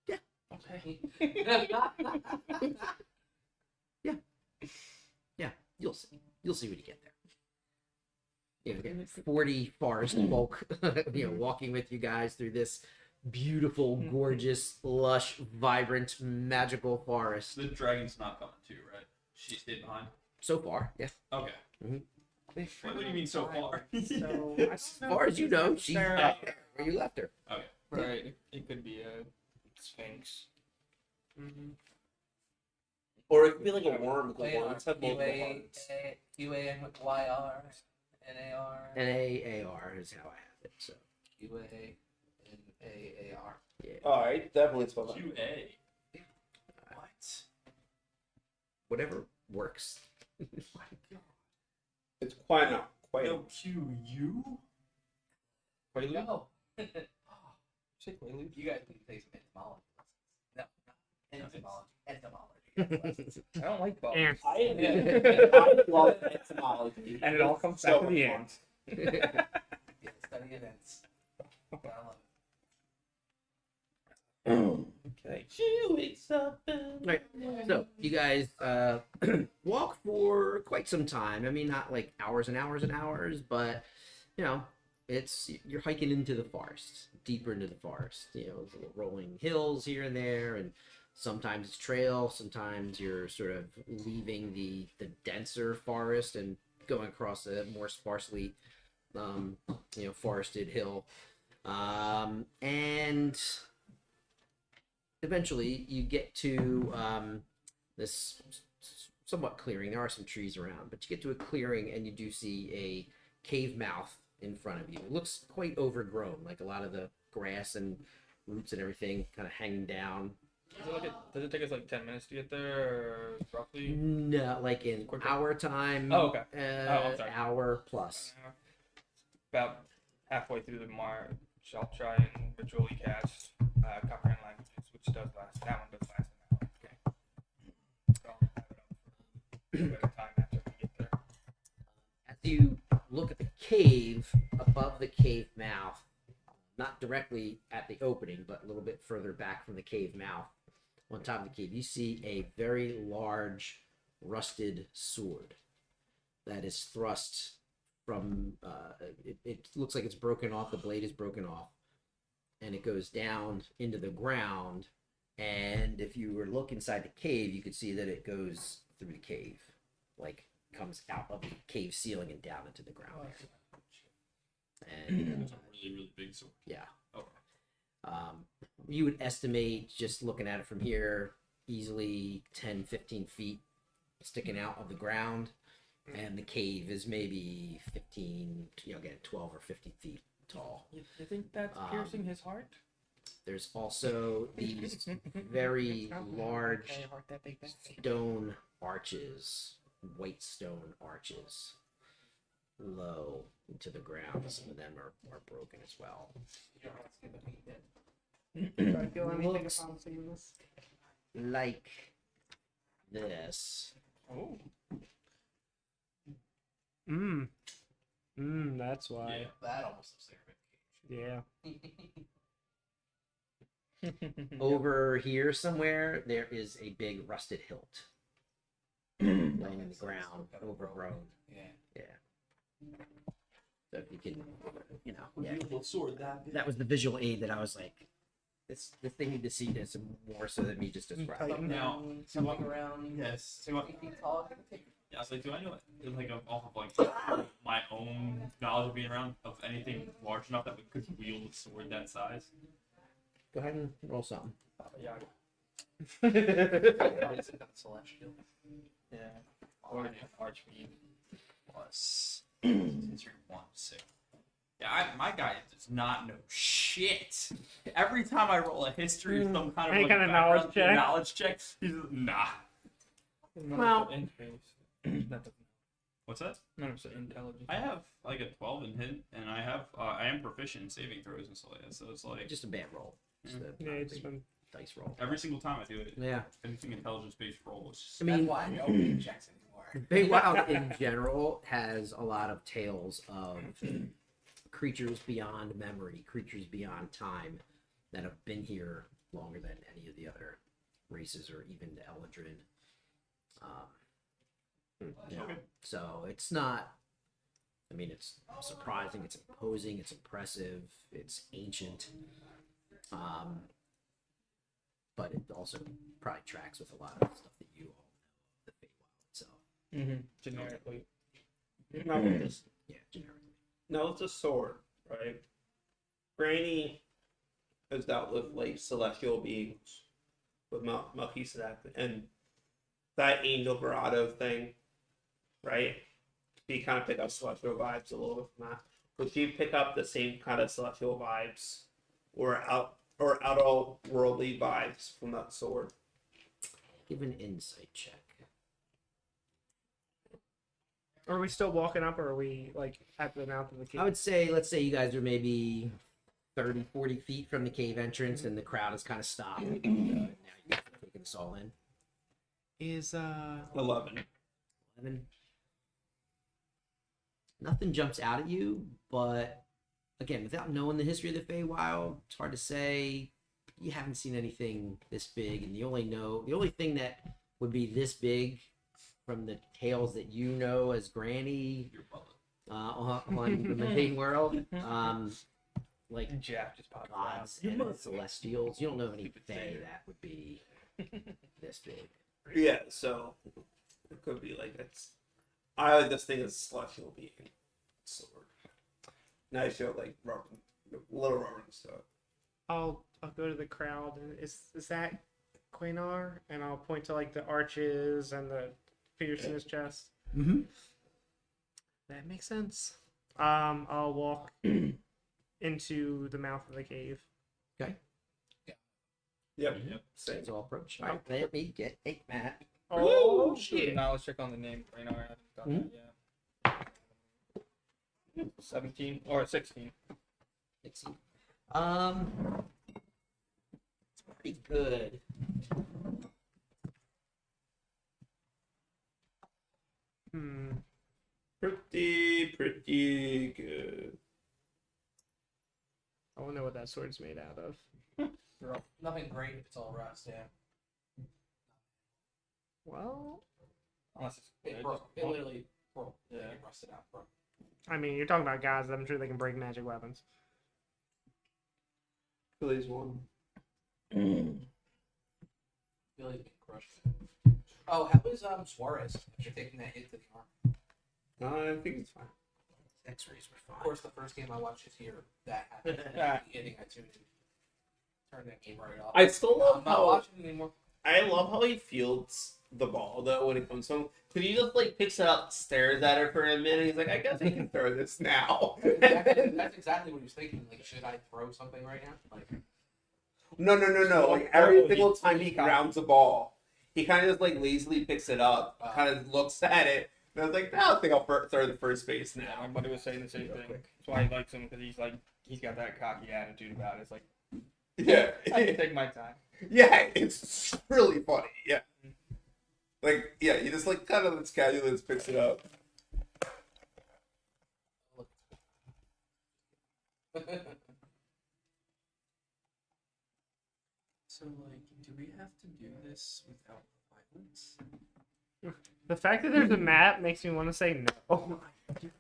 Yeah. Okay. Yeah, you'll see. You'll see when you get there. Again, 40 forest folk, walking with you guys through this beautiful, gorgeous, lush, vibrant, magical forest. The dragon's not coming too, right? She stayed behind. So far, yeah. Okay. What do you mean so far? So, As far as you know, she's Sarah- there where you left her. Okay. Right. It could be a sphinx. Or it could be like a worm because Wait, worms have multiple hearts. QANYR, NAR, NAAR is how I have it. So, QANAAR. yeah. Oh, I definitely spelled that. QA. What? Whatever works. It's quite not quite. No QU. Quaalude? No. Say Quaalude? You guys need to take some entomology lessons. No, entomology. I don't like bugs. Ants. I love etymology. And it all comes So back to the much end. Yeah, study events. I love Okay. She wakes up and... Right. So you guys walk for quite some time. I mean, not like hours and hours and hours, but you're hiking into the forest, deeper into the forest. There's little rolling hills here and there, and sometimes it's trail. Sometimes you're sort of leaving the denser forest and going across a more sparsely, forested hill, and eventually you get to this somewhat clearing. There are some trees around, but you get to a clearing and you do see a cave mouth in front of you. It looks quite overgrown, like a lot of the grass and roots and everything kind of hanging down. Does it take us like 10 minutes to get there, or roughly? No, like in Quicker. hour time. Oh, okay. I'm sorry. Hour plus. About halfway through the march, I'll try and ritually cast comprehend languages, which does last. That one does last an hour. Okay. So I'll have it up for a bit of time after we get there. As you look at the cave, above the cave mouth, not directly at the opening, but a little bit further back from the cave mouth, on top of the cave, you see a very large rusted sword that is thrust from, it looks like it's broken off, the blade is broken off, and it goes down into the ground, and if you were to look inside the cave, you could see that it goes through the cave, like comes out of the cave ceiling and down into the ground there. And It's a really, really big sword. yeah. Okay. You would estimate, just looking at it from here, easily 10, 15 feet sticking out of the ground. And the cave is maybe 15, again, 12 or 15 feet tall. You think that's piercing his heart? There's also these very large stone arches, white stone arches, low into the ground. Some of them are broken as well. Do I feel anything Looks- upon seeing this? Like this. Oh. That's why. Yeah. That almost looks like a ribcage. Yeah. Over here somewhere, there is a big rusted hilt laying in the ground, overgrown. Yeah. So if you can, yeah. Beautiful sword that. That was the visual aid that I was like, this thing need to see this more so than me just describing. Tighten Now, To walk around Yes. 20 feet tall, I think. Yeah, I was like, do I know like off of like my own knowledge of being around of anything large enough that could wield a sword that size? Go ahead and roll something. Yeah. Celestial. Yeah. Or Archfiend. Plus since you're 1-6. Yeah, my guy does not know shit. Every time I roll a history or some kind of Any like kind of knowledge check? knowledge check, he's nah. Well- What's that? None of it's intelligence. I have like a 12 in hit, and I am proficient in saving throws and stuff like that. So it's like Just a bad roll. Just a Yeah, it's been. dice roll. every single time I do it, Yeah. anything intelligence based roll is just I That's mean, why I don't need checks anymore. Feywild in general has a lot of tales of creatures beyond memory, creatures beyond time that have been here longer than any of the other races or even the Eldrin. You know, Okay. so it's not. I mean, it's surprising. It's imposing. It's impressive. It's ancient. But it also probably tracks with a lot of stuff that you all know of the Feywild itself. Generically. Now with this, Yeah, generically. now with the sword, right? Granny has dealt with like celestial beings with Melchizedek and that Angel Grotto thing, right? She kind of pick up celestial vibes a little bit from that. Would she pick up the same kind of celestial vibes or outer worldly vibes from that sword? Give an insight check. Are we still walking up, or are we like at the mouth of the cave? I would say, let's say you guys are maybe 30, 40 feet from the cave entrance and the crowd has kind of stopped. Now you guys are taking this all in. Is 11. 11. Nothing jumps out at you, but again, without knowing the history of the Feywild, it's hard to say. You haven't seen anything this big, and the only thing that would be this big from the tales that you know as Granny your bullet. on the mundane world, like Jack just popped out. gods and celestials. You don't know of any Fey that would be this big. Yeah, so it could be like it's. I like this thing as celestial being sword. Nice show, like little rubber and stuff. I'll go to the crowd, and is that Quainar? And I'll point to like the arches and the pierce in his chest. Mm-hmm. That makes sense. I'll walk into the mouth of the cave. Okay. Yep. Yep. Same. So I'll approach. All right, let me get a map. Oh Do a shit! knowledge check on the name. Right now, I haven't done that yet. 17 or 16. Let's see. It's pretty good. Pretty good. I wonder what that sword's made out of. Nothing great if it's all rust, yeah. Well, Unless it's It good. broke. It literally broke. Yeah. It rusted out. Broke. I mean, you're talking about guys. I'm sure they can break magic weapons. Philly's one. Billy can crush it. Oh, how is Suarez after taking that hit to the arm? I think it's fine. X-rays were Of fine. course, the first game I watched this year, that happened. Yeah. Hitting, I tuned in. turn that game right off. I still love I'm not how watching it anymore. I love how he fields the ball though when it comes to him. Cause he just like picks it up, stares at it for a minute. He's like, I guess I can throw this now. That's exactly what he was thinking. Like, should I throw something right now? Like, No. Like every single time he grounds a ball, he kind of just like lazily picks it up, kind of looks at it, and I was like, no, I think I'll throw the first base Yeah, now. my buddy was saying the same thing. That's why he likes him, because he's got that cocky attitude about it. It's like, Yeah, I can take my time. yeah, it's really funny. Yeah, like yeah, he just like kind of looks casual and picks it up. So like, do we have to do this without violence? The fact that there's a map makes me want to say no. The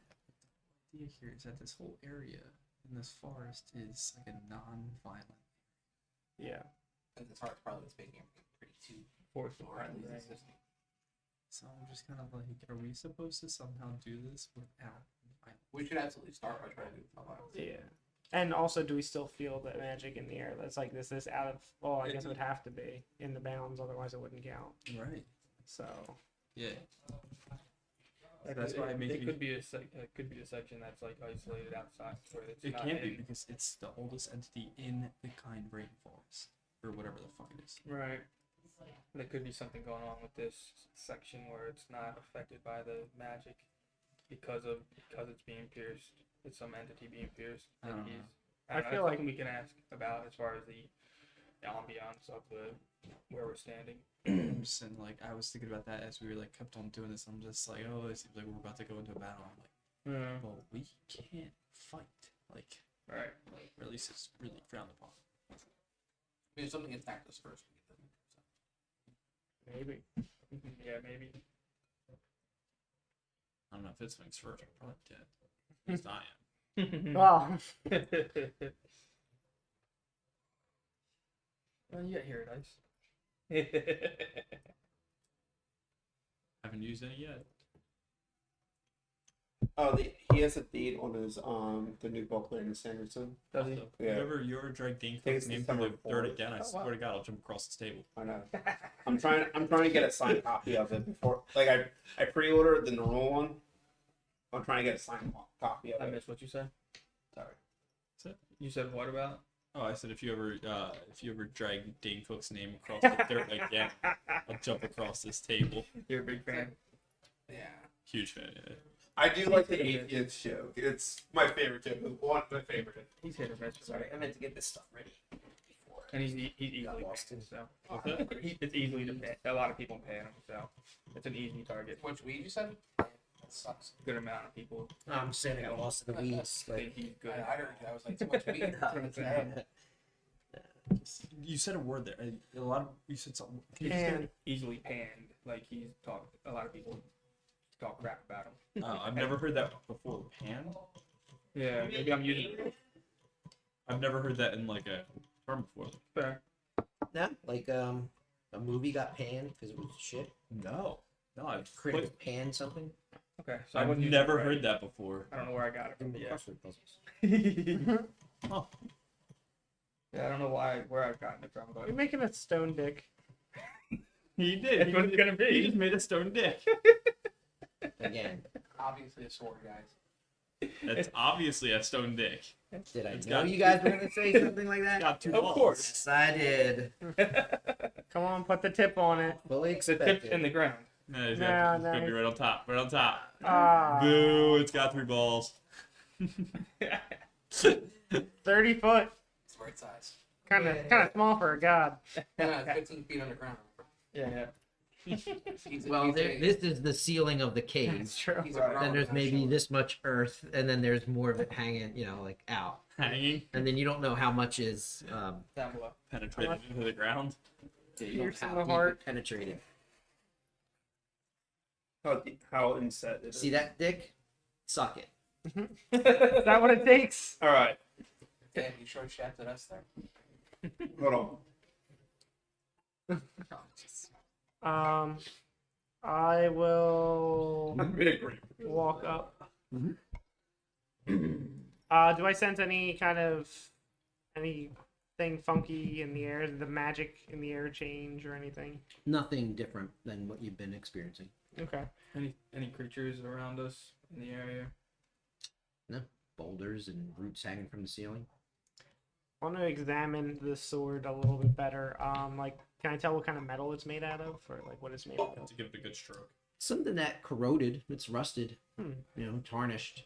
idea here is that this whole area in this forest is like a non-violent. Yeah. and this art's probably what's making everything pretty too Force or at least existing. So I'm just kind of like, are we supposed to somehow do this without violence? We should absolutely start by trying to do it without violence. Yeah. And also, do we still feel that magic in the air? That's like this out of. Well, I guess it would have to be in the bounds, otherwise it wouldn't count. Right. So. Yeah. That's why it makes it me. could be it could be a section that's like isolated outside where it's It not can't be in- because it's the oldest entity in the kind rainforest, or whatever the fuck it is. Right. There could be something going on with this section where it's not affected by the magic because it's being pierced. It's some entity being pierced. I don't know. I That's feel like- something we can ask about as far as the ambiance of where we're standing. I'm just saying, like, I was thinking about that as we were like kept on doing this. I'm just like, oh, it seems like we're about to go into a battle. I'm like, well, we can't fight, like, Right. or at least it's really frowned upon. I mean, if something attacked us first, we get them. Maybe. Yeah, maybe. I don't know if it swings first. I'm probably dead. At least I am. Well, Well, you got here, dice. Haven't used any yet. Oh, he has a date on his the new book in Sanderson. Does he? Also, Yeah. Whenever your drag Dane think it's name December through the third 4th. again, I swear to God, I'll jump across this table. I know. I'm trying to get a signed copy of it before. Like I pre-ordered the normal one. I'm trying to get a signed copy of I it. missed what you said. Sorry. That's it. You said what about? Oh, I said if you ever drag Dane Cook's name across the dirt again, I'll jump across this table. You're a big fan. Yeah. Huge fan. Yeah. I do like the atheist joke. It's my favorite joke. One of my favorite. He's hit or miss. Sorry, I meant to get this stuff ready before. And he's easily lost panned, so What's that? it's easily to pan. A lot of people pan him, so it's an easy target. Which weed you said? That sucks. Good amount of people I'm saying I got lost in the weeds. think Like, he's good. I heard that. I was like, too much weed. It's terrible. You said a word there. A lot of you said something. Can you He's just And easily panned. Like he's talked. A lot of people talk crap about him. I've never heard that before. Pan. Yeah, maybe I'm using it. I've never heard that in like a term before. Fair. yeah, like a movie got panned because it was shit. No, I've Critic panned something. Okay, so I I've wasn't using never it right. heard that before. I don't know where I got it from. But yeah. Crossword puzzles. Oh, Yeah, I don't know where I've gotten it from, but you're making a stone dick. he did. That's what it's gonna be. He just made a stone dick. Again, Obviously a sword, guys. That's obviously a stone dick. did I It's know got- you guys were gonna say something like that? Got two Of balls. course. Yes, I did. Come on, put the tip on it. Fully The tip's expected. in the ground. No, it's, No, got, it's no. gonna be right on top. Right on top. Ah, Boo! It's got 3 balls. 30 foot. It's the right size. Kind of small for a god. Yeah, it's 15 feet underground. Yeah. Well, this is the ceiling of the cave. That's true. He's a Then grown there's man, maybe sure. this much earth, and then there's more of it hanging, like out. Hanging, And then you don't know how much is Down below. penetrated into the ground. you don't Pierce in how the deep heart. it penetrated. How inset it is. See that dick? Suck it. Is that what it takes? All right. Dan, you sure shafted us there? Hold on. I will Big agree. walk up. Mhm. Do I sense any anything funky in the air? Did the magic in the air change or anything? Nothing different than what you've been experiencing. Okay. Any creatures around us in the area? No boulders and roots hanging from the ceiling. I want to examine the sword a little bit better. Like, can I tell what kind of metal it's made out of, or like what it's made out of? To give it a good stroke. Something that corroded. It's rusted. Hmm. You know, tarnished.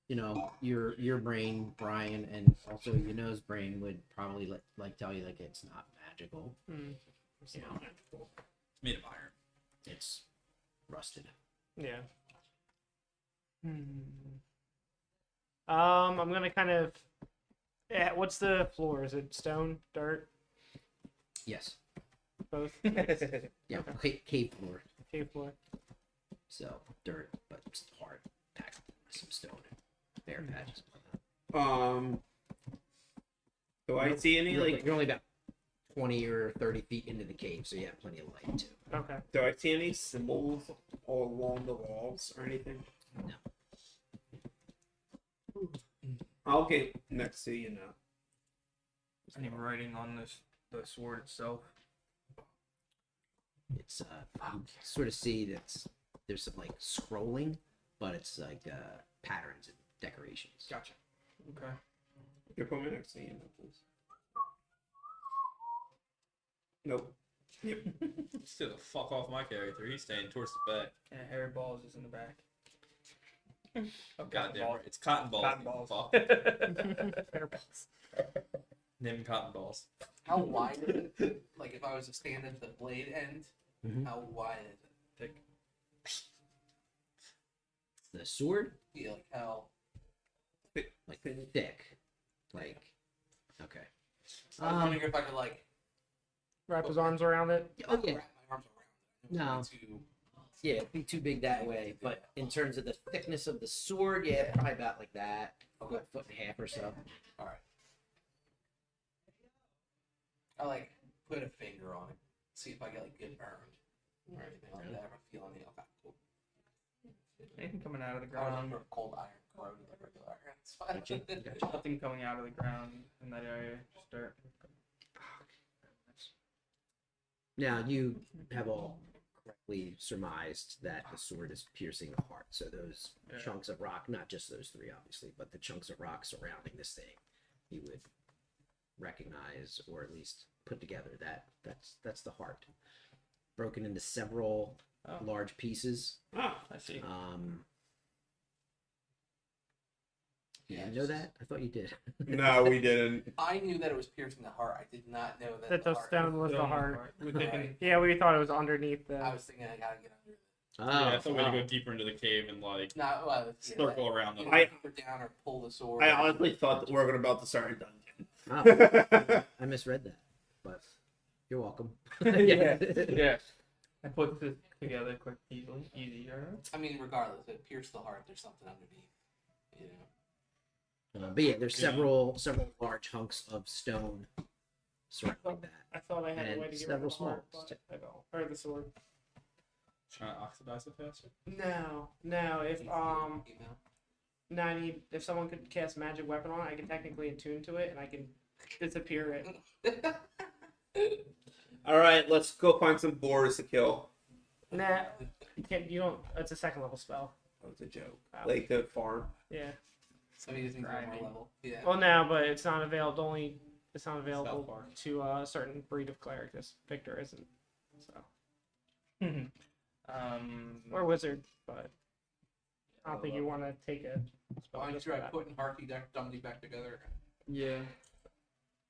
You know, your brain, Brian, and also Yano's brain would probably like tell you like it's not magical. Hmm. You know, It's made of iron. it's rusted. Yeah. I'm gonna kind of. Yeah, what's the floor? Is it stone, dirt, Yes. both? Yeah. Cave floor. Cave floor. So dirt, but it's hard, packed with some stone, bare patches. Do I see any like? You're only about 20 or 30 feet into the cave, so you have plenty of light too. Okay. Do I see any symbols all along the walls or anything? No. I'll get next to you now. Any writing on the sword itself? It's you sort of see there's some like scrolling, but it's like patterns and decorations. Gotcha. Okay. You put me next to you now, please. Nope. Yep. Stay the fuck off my character. He's staying towards the back. Yeah, hairy balls is in the back. Oh, Goddamn right. It's cotton balls. Cotton you balls. fuck. Fair balls. Name 'em cotton balls. How wide is it? Like if I was to stand at the blade end, Mhm. how wide is it? Thick. The sword, Yeah, like how? like thick, like okay. I was wondering if I could like Wrap his arms around it. Oh yeah, wrap my arms around it. No. Too... yeah, it'd be too big that way. But in terms of the thickness of the sword, yeah, probably about like that, Okay. a foot and a half or so. All right. I like put a finger on it, see if I get like get burned or anything like that. Or feel any okay, cool. Anything coming out of the I ground? remember cold iron corroded like regular iron. It's fine. Gotcha, gotcha. Nothing coming out of the ground in that area. Just dirt. Now you have all correctly surmised that the sword is piercing the heart. So those Yeah. chunks of rock, not just those three, obviously, but the chunks of rock surrounding this thing, you would recognize or at least put together that that's the heart, broken into several Oh. large pieces. Ah, I see. You didn't know that? I thought you did. no, we didn't. I knew that it was piercing the heart. I did not know that, That the the heart. stone was the Stone heart. We're thinking. Right. Yeah, we thought it was underneath the. I was thinking I gotta get under. Oh, Yeah, I thought we had to go deeper into the cave and like Not well. Yeah, circle around them. like, either down or pull the sword. I honestly thought that we were about to start a dungeon. oh, I misread that, but you're welcome. Yeah. Yeah. I put this together quick, easier. I mean, regardless, it pierced the heart. There's something underneath. You know. But yeah, there's several large hunks of stone surrounding that. I thought I had a And way to get rid several of the heart, small- but I don't. Or the sword. Trying to oxidize it faster. No. If Email. no, I need if someone could cast magic weapon on it, I can technically attune to it and I can disappear it. All right, let's go find some boars to kill. Nah, you can't. You don't. It's a second level spell. That was a joke. Oh. Like the farm. Yeah. Some of these things are Grimy. more level. Yeah. Well, no, but it's not available. Only it's not South available Park. to a certain breed of cleric. This Victor isn't. So or wizard, but I don't think you want to take a spell Why don't you just try for that. putting Harky Dumdy back together? Yeah.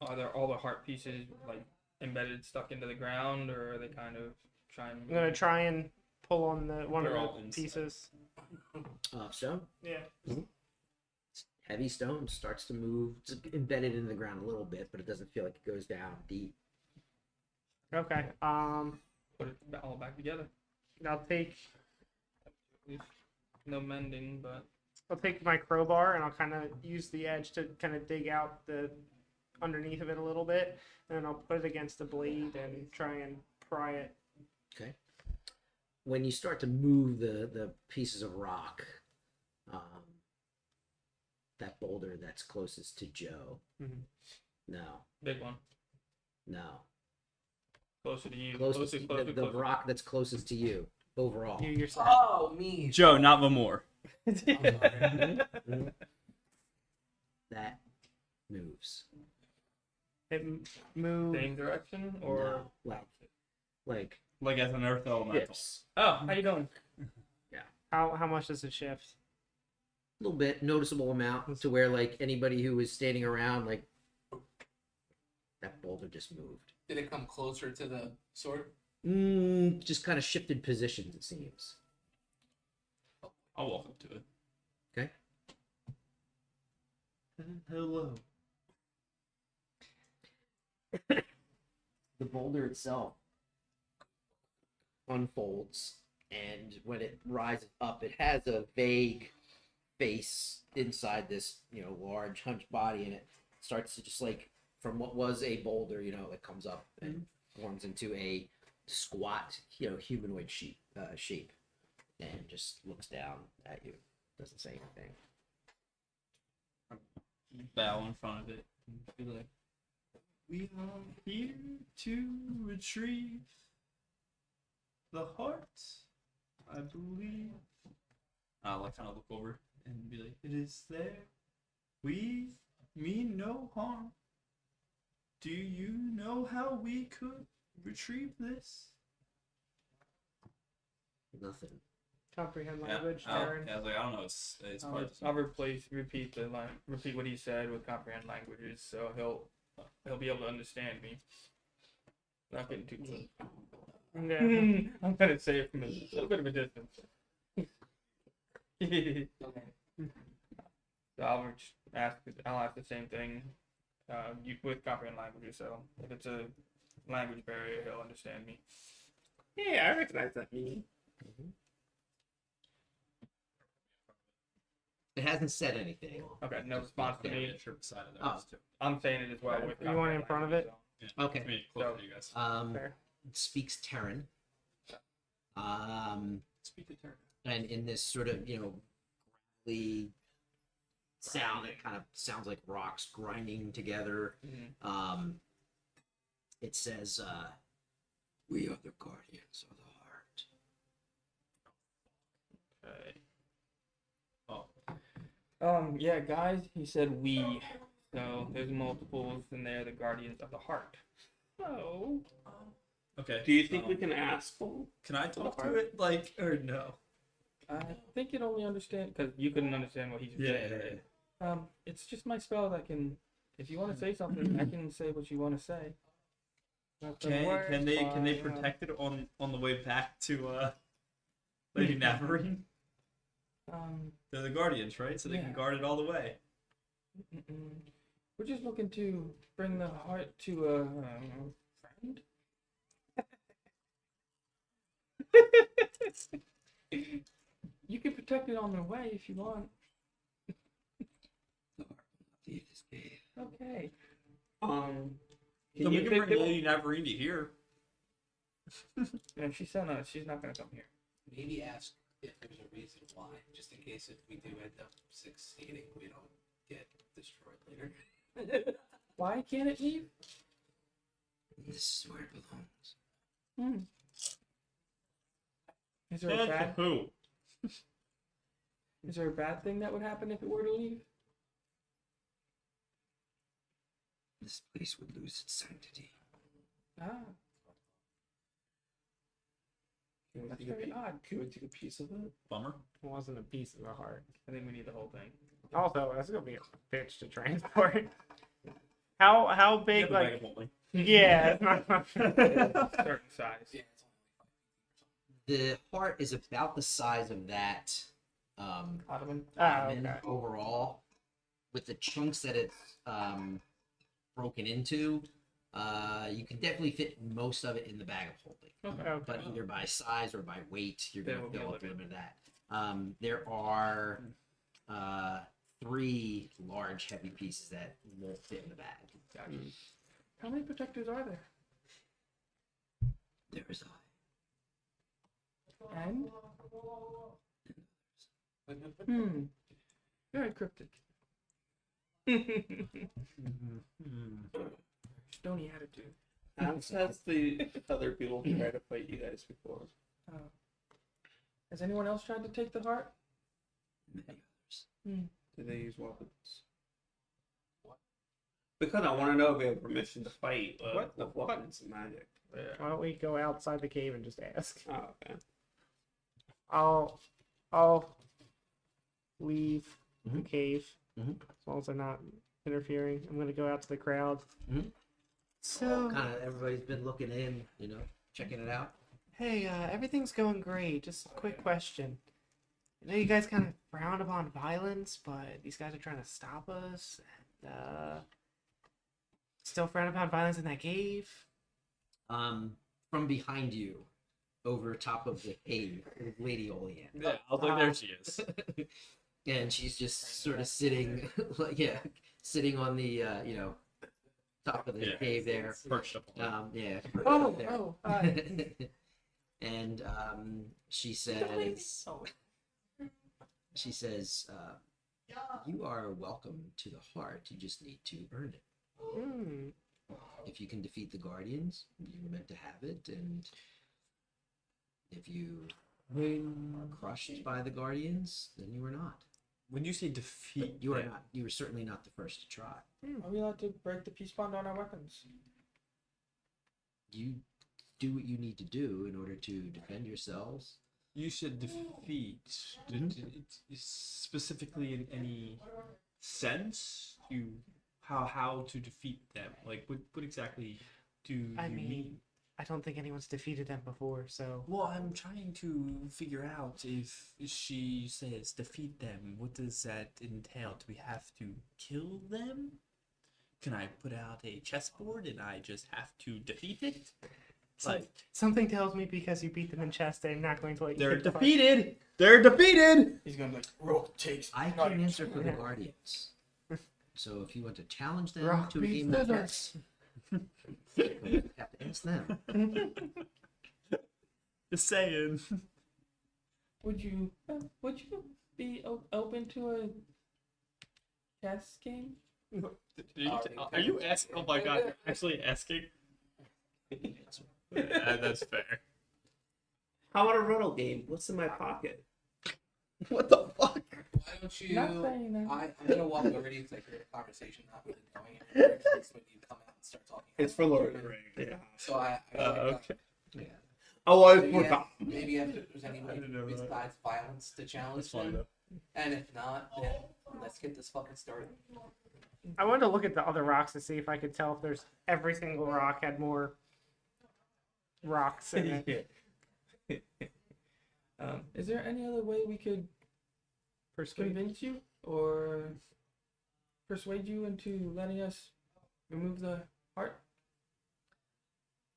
Are there all the heart pieces like embedded, stuck into the ground, or are they kind of trying? I'm gonna try and pull on the one They're of all the inside. pieces. Stone, Yeah. heavy stone, starts to move. It's embedded in the ground a little bit, but it doesn't feel like it goes down deep. Okay. Put it all back together. I'll take No mending, but my crowbar and I'll kind of use the edge to kind of dig out the underneath of it a little bit, and then I'll put it against the blade and try and pry it. Okay. When you start to move the pieces of rock, that boulder that's closest to Joe. Mhm. No, Big one. no. Closer to you. Closest Closer, to, closer, the closer. rock that's closest to you overall. You yourself. Oh, me. Joe, not Vamore. I'm sorry. That moves. It moved. Same direction or No, like Like as an earth elemental. shifts. Oh, how you doing? How much does it shift? A little bit, noticeable amount to where like anybody who was standing around, like that boulder just moved. Did it come closer to the sword? Just kind of shifted positions, it seems. I'll walk up to it. Okay. Hello. The boulder itself unfolds, and when it rises up, it has a vague face inside this, large hunched body, and it starts to just like from what was a boulder, it comes up and forms into a squat, humanoid shape, and just looks down at you. Doesn't say anything. Bow in front of it. And be like, we are here to retrieve the heart, I believe. I'll like kind of look over and be like, it is there. We mean no harm. Do you know how we could retrieve this? Nothing. Comprehend language, I Darren. was like, I don't know. It's hard. I'll repeat the line, repeat what he said with comprehend languages, so he'll be able to understand me. Not getting too close. Yeah. I'm gonna say it from a little bit of a distance. So I'll ask the same thing with comprehend languages. So if it's a language barrier, he'll understand me. Yeah, I recognize that meaning. It hasn't said anything. Okay, no response to me. Sure, beside of Oh. theirs too. I'm saying it as well. Okay. With You want it in comprehend front of languages, it? Yeah. Okay. I mean, closer So- to you guys. Fair. It speaks Terran. Speak to Turner. And in this sort of, gravelly sound, it kind of sounds like rocks grinding together. Mhm. It says, we are the guardians of the heart. Okay. Oh, Yeah, guys, he said we. So there's multiples in there, the guardians of the heart. So okay. Do you think we can ask them? Can I talk to it, like, or no? I think it only understand because you couldn't understand what he's saying. It's just my spell that can. If you want to say something, I can say what you want to say. Can they protect it on the way back to Lady Navarine? They're the guardians, right? So they can Yeah. guard it all the way. We're just looking to bring the heart to a friend. You can protect it on the way if you want. Okay. So we can bring Lady Navarine to here. And she said no, she's not gonna come here. Maybe ask if there's a reason why, just in case if we do end up succeeding, we don't get destroyed later. Why can't it leave? This is where it belongs. Is there a bad? Who? Is there a bad thing that would happen if it were to leave? This place would lose its sanctity. Ah, that's very odd. Can we take a piece of it? Bummer. It wasn't a piece of the heart. I think we need the whole thing. Also, that's gonna be a bitch to transport. How You big? have a Like, bag of holding. yeah, it's not. Certain size. Yeah, it's The heart is about the size of that Ottoman. ottoman okay. overall, with the chunks that it's broken into. You can definitely fit most of it in the bag of holding, Okay. but either by size or by weight, you're There going will to be a fill up a little limit. bit of that. There are 3 large, heavy pieces that won't fit in the bag. Gotcha. How many protectors are there? There is And very cryptic. Stony attitude. Has the other people tried to fight you guys before? Has anyone else tried to take the heart? Many others. Did they use weapons? Because I want to know if they have permission to fight What? with weapons and magic. Why don't we go outside the cave and just ask? Oh, okay. I'll leave the Mhm. cave Mhm. as long as they're not interfering. I'm gonna go out to the crowd. Mhm. So, Kind of everybody's been looking in, you know, checking it out. hey, everything's going great. Just a quick question. I know you guys kind of frown upon violence, but these guys are trying to stop us. And, still frown upon violence in that cave. From behind you, over top of the cave, is Lady Olean. Yeah, I was like, there she is. And she's just sort of sitting, like, sitting on the, top of the Yeah. cave there. Perched up on it. Yeah. Oh, there. oh, hi. And she says, you are welcome to the heart. You just need to earn it. Hmm. If you can defeat the guardians, you're meant to have it, and if you are crushed by the guardians, then you are not. When you say defeat, You are not. You are certainly not the first to try. Are we allowed to break the peace bond on our weapons? You do what you need to do in order to defend yourselves. You should defeat. Specifically in any sense, how to defeat them? Like, what exactly do you I mean? mean, I don't think anyone's defeated them before, so. Well, I'm trying to figure out if she says defeat them, what does that entail? Do we have to kill them? Can I put out a chessboard and I just have to defeat it? Like, Something tells me because you beat them in chess, they're not going to let you they're take the heart. defeated! They're defeated! He's gonna be like, roll takes. I can answer for the guardians. So if you want to challenge them Rock, to a paper, game of scissors. chess, you have to ask them. Just saying. Would you be open to a chess game? Are you asking? Oh my god, you're actually asking? That's fair. How about a riddle game? What's in my pocket? What the fuck? Why don't you? Not saying that. I'm gonna walk over to you because I hear the conversation not really going anywhere. Just when you come out and start talking. It's for Lord of the Rings. Yeah. So I Okay. Yeah. Oh, I was maybe if there's I anybody didn't know that. besides violence to challenge That's fine them, though. and if not, then let's get this fucking started. I wanted to look at the other rocks to see if I could tell if there's every single rock had more rocks in it. Is there any other way we could convince you or persuade you into letting us remove the heart?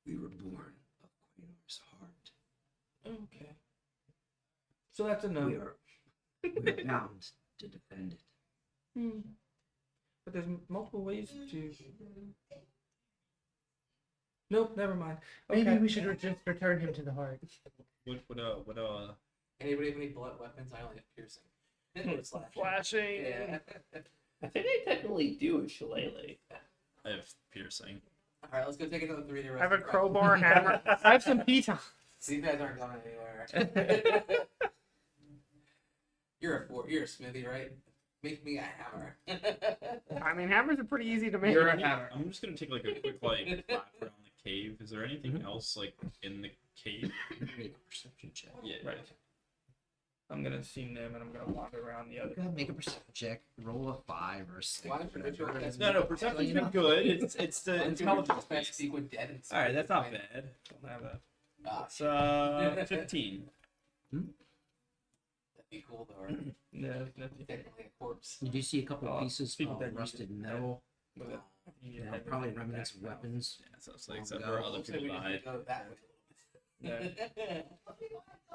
We were born of Quanor's heart. Okay. So that's a no. We are bound to defend it. Hmm. But there's multiple ways to. Nope, never mind. Okay. Maybe we should just return him to the heart. Anybody have any blunt weapons? I only have piercing. Or slashing. Flashing. Yeah. I think I technically do a shillelagh. I have piercing. All right, let's go take another 3 to I have a crowbar, hammer. I have some pitons. These guys aren't going anywhere. You're a smithy, right? Make me a hammer. I mean, hammers are pretty easy to make. You're a hammer. I'm just gonna take like a quick lap around the cave. Is there anything else like in the cave? Make a perception check. Yeah. Right. I'm gonna see them and I'm gonna wander around the other. Go ahead, make a perception check. Roll a 5 or a 6. Why don't you put your whatever. best- No, perception's been good. It's the intelligence I piece. speak with dead and All right, that's not fine. bad. Don't have that. Ah, It's 15. that'd be cool though, right? No, nothing. Technically a corpse. You do see a couple Oh, pieces speak of with that rusted music. metal. With it. You know, probably remnants of weapons. Yeah, so it's like except for other Looks like people we died. just go that way Yeah. a little bit.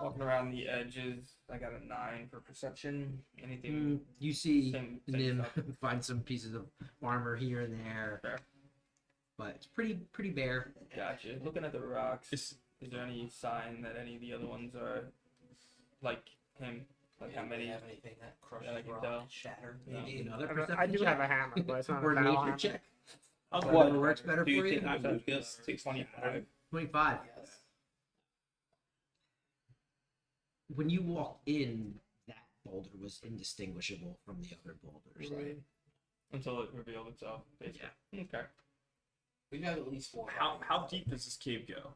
Walking around the edges. I got a 9 for perception. Anything? You see Same Nim stuff. find some pieces of armor here and there, Fair. but it's pretty bare. Gotcha. Looking at the rocks. Is there any sign that any of the other ones are like him? Like how many? have anything that crushes that I can rock, tell? shatter, No. maybe? Another I perception do check? have a hammer, but it's not Or a battle nature hammer. check. I'll What? Whatever works better Do for you you. think Lucas takes 25. 25. Yes. When you walked in, that boulder was indistinguishable from the other boulders. Right. Until it revealed itself. Basically. Okay. We have at least 4. How deep does this cave go?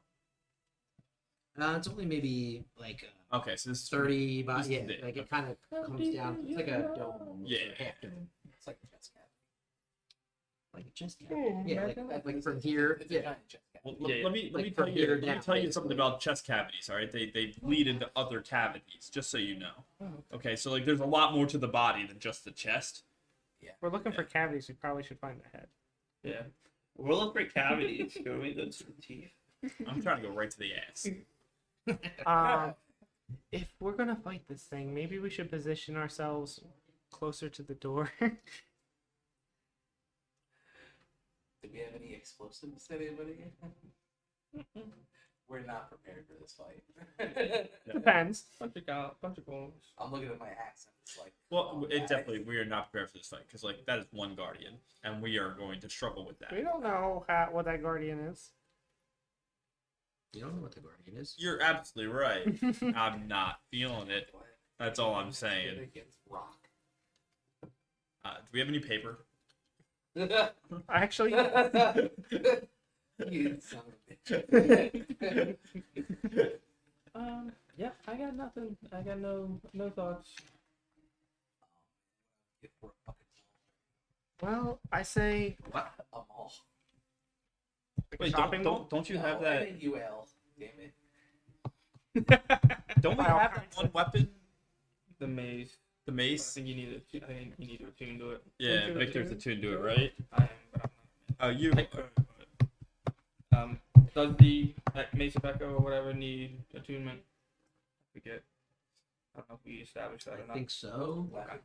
It's only maybe like Okay, so this is 30 by This is yeah, big. like it kind of comes down. It's like a dome, almost, Yeah. or a half dome, It's like a chest cavity. like a chest cavity. Yeah, like from It's a- here. It's a Yeah, giant chest cavity. Well, Yeah, let me like tell from you here let me down, tell you something basically. about chest cavities. All right, they lead into other cavities. Just so you know. Oh. Okay, so like there's a lot more to the body than just the chest. We're looking for cavities. We probably should find the head. Yeah. We're looking for cavities. Can we go to the teeth? I'm trying to go right to the ass. If we're gonna fight this thing, maybe we should position ourselves closer to the door. Do we have any explosives, anybody? We're not prepared for this fight. Depends. Bunch of goals. I'm looking at my axe and it's like, Well, oh, it guys. definitely we are not prepared for this fight because like that is one guardian, and we are going to struggle with that. We don't know what that guardian is. you don't know what the guardian is. You're absolutely right. I'm not feeling it. That's all I'm saying. Against rock. Do we have any paper? Actually, You son of a bitch. Yeah, I got nothing. I got no thoughts. If we're a fucking well, I say a mall. like Wait, shopping mall. don't you No, have I that? meant UL. Damn it. Don't we Wow. have that one weapon? The maze. The I mace. think you need to. I think you need to attune to it. Yeah, Don't you Victor's attune? attuned to it, right? I am, but I'm Oh, you. not. Does the Mace of Echo or whatever need attunement? I forget. I don't know if we established that or I not. think so. Weapons.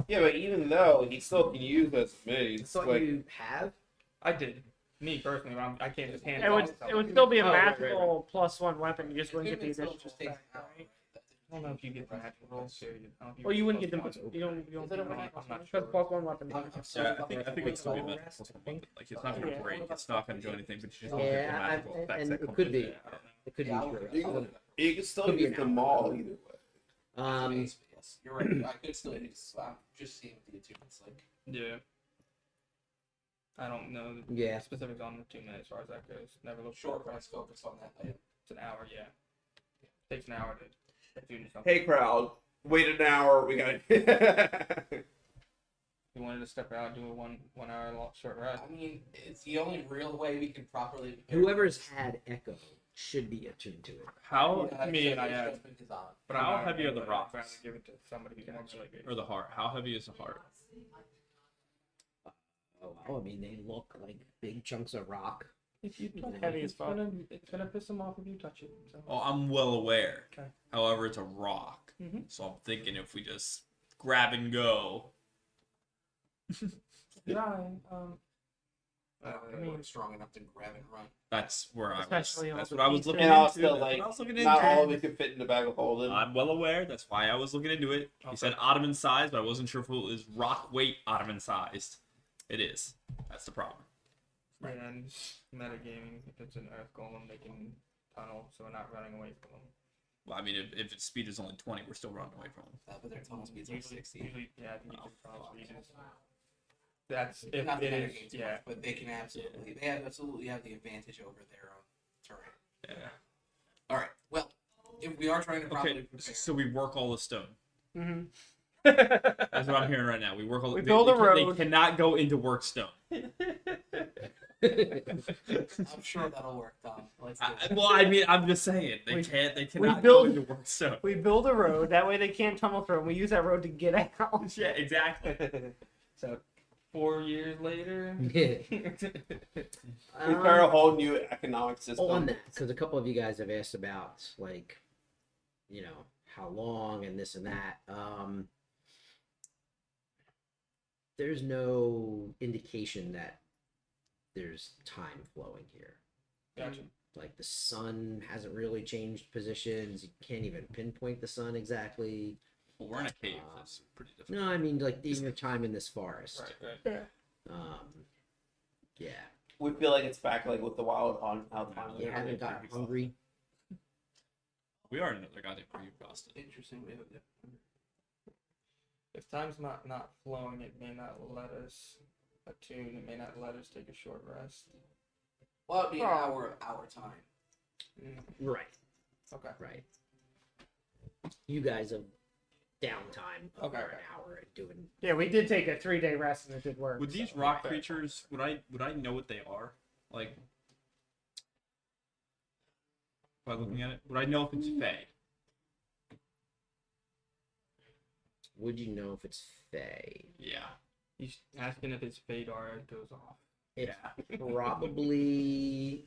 Yeah, but even though he still can use this I maze, thought like you have. I did. Me personally, but I can't just hand It would off. still be a Oh, right, magical +1 weapon. You just wouldn't get the Attunement additional still just takes effect, an hour, right? I don't know if you get the natural rolls here. Well, you wouldn't get them. plus one. You don't. You don't Is it get a them. magical I'm not Because sure. +1 weapon. I'm Yeah, sorry, I think it's fucking gonna be rest. magical. Like it's not gonna Yeah. break. It's not gonna do anything. But you just don't get the Yeah, magical and effects that it come could with be. it. I don't know. It could Yeah, be I'll- true. you can still Could be use an the mall either way. Yes, you're right. I could still use. So I'm just seeing what the attunement's like. Yeah. I don't know the Yeah. specifics on the 2 minutes as far as that goes. Never looked Short for it. rest focus on that item. It's an hour, yeah. Takes an hour to attune to something. Hey crowd, wait an hour. We got. If you wanted to step out, do a one hour short rest. I mean, it's the only real way we can properly prepare. Whoever's had Echo should be attuned to it. How Yeah, me and I his have. judgment is on. But How I'm not heavy are the gonna rocks? rather give it to somebody who can actually or the heart? How heavy is the heart? Oh, wow. I mean, they look like big chunks of rock. If you touch Heavy it, as it's fuck. gonna piss them off if you touch it. So. Oh, I'm well aware. Okay. However, it's a rock, Mhm. so I'm thinking if we just grab and go. Yeah, I don't know if I'm strong enough to grab and run. That's where I was. Especially all That's the what I was pieces. looking And I'll into. still, That's like, what I was looking Not all into. of it can fit in the bag of holding. I'm well aware. That's why I was looking into it. He Okay. said Ottoman size, but I wasn't sure if it was rock weight Ottoman sized. It is. That's the problem. and metagaming, if it's an earth golem, they can tunnel, so we're not running away from them. Well, I mean, if its speed is only 20, we're still running away from them. But their tunnel speed's like Usually, 60. yeah, I think Oh, you can tunnel speed is. That's if Not it that is, games yeah. much, but they can absolutely have the advantage over their terrain. Yeah. All right. Well, if we are trying to properly Okay, prepare, so we work all the stone. Mm-hmm. That's what I'm hearing right now. We work all. We they- build they a can- road. They cannot go into work stone. I'm sure that'll work, Tom. Let's do it. Well, I mean, I'm just saying they We- can't. They we cannot build- go into work stone. We build a road that way they can't tunnel through, and we use that road to get out. Yeah, exactly. So 4 years later. Yeah. We start a whole new economic system. On that, because a couple of you guys have asked about, like, you know, how long and this and that. There's no indication that there's time flowing here. Gotcha. Like, the sun hasn't really changed positions. You can't even pinpoint the sun exactly. Well, we're in a cave. That's pretty difficult. No, I mean like in your time in this forest. Right. Yeah. We feel like it's back like with the wild on out. You haven't got hungry. We are another goddamn creep Boston. Interesting. We have If time's not flowing, it may not let us attune. It may not let us take a short rest. Well, it'd be an hour of our time. Right. Okay. Right. You guys have downtime of Okay. an hour doing. Yeah, we did take a 3-day rest and it did work. With these so. rock creatures, would I know what they are? Like by looking at it, would I know if it's Fey? Would you know if it's Fey? Yeah. He's asking if his fade aura goes off. It's probably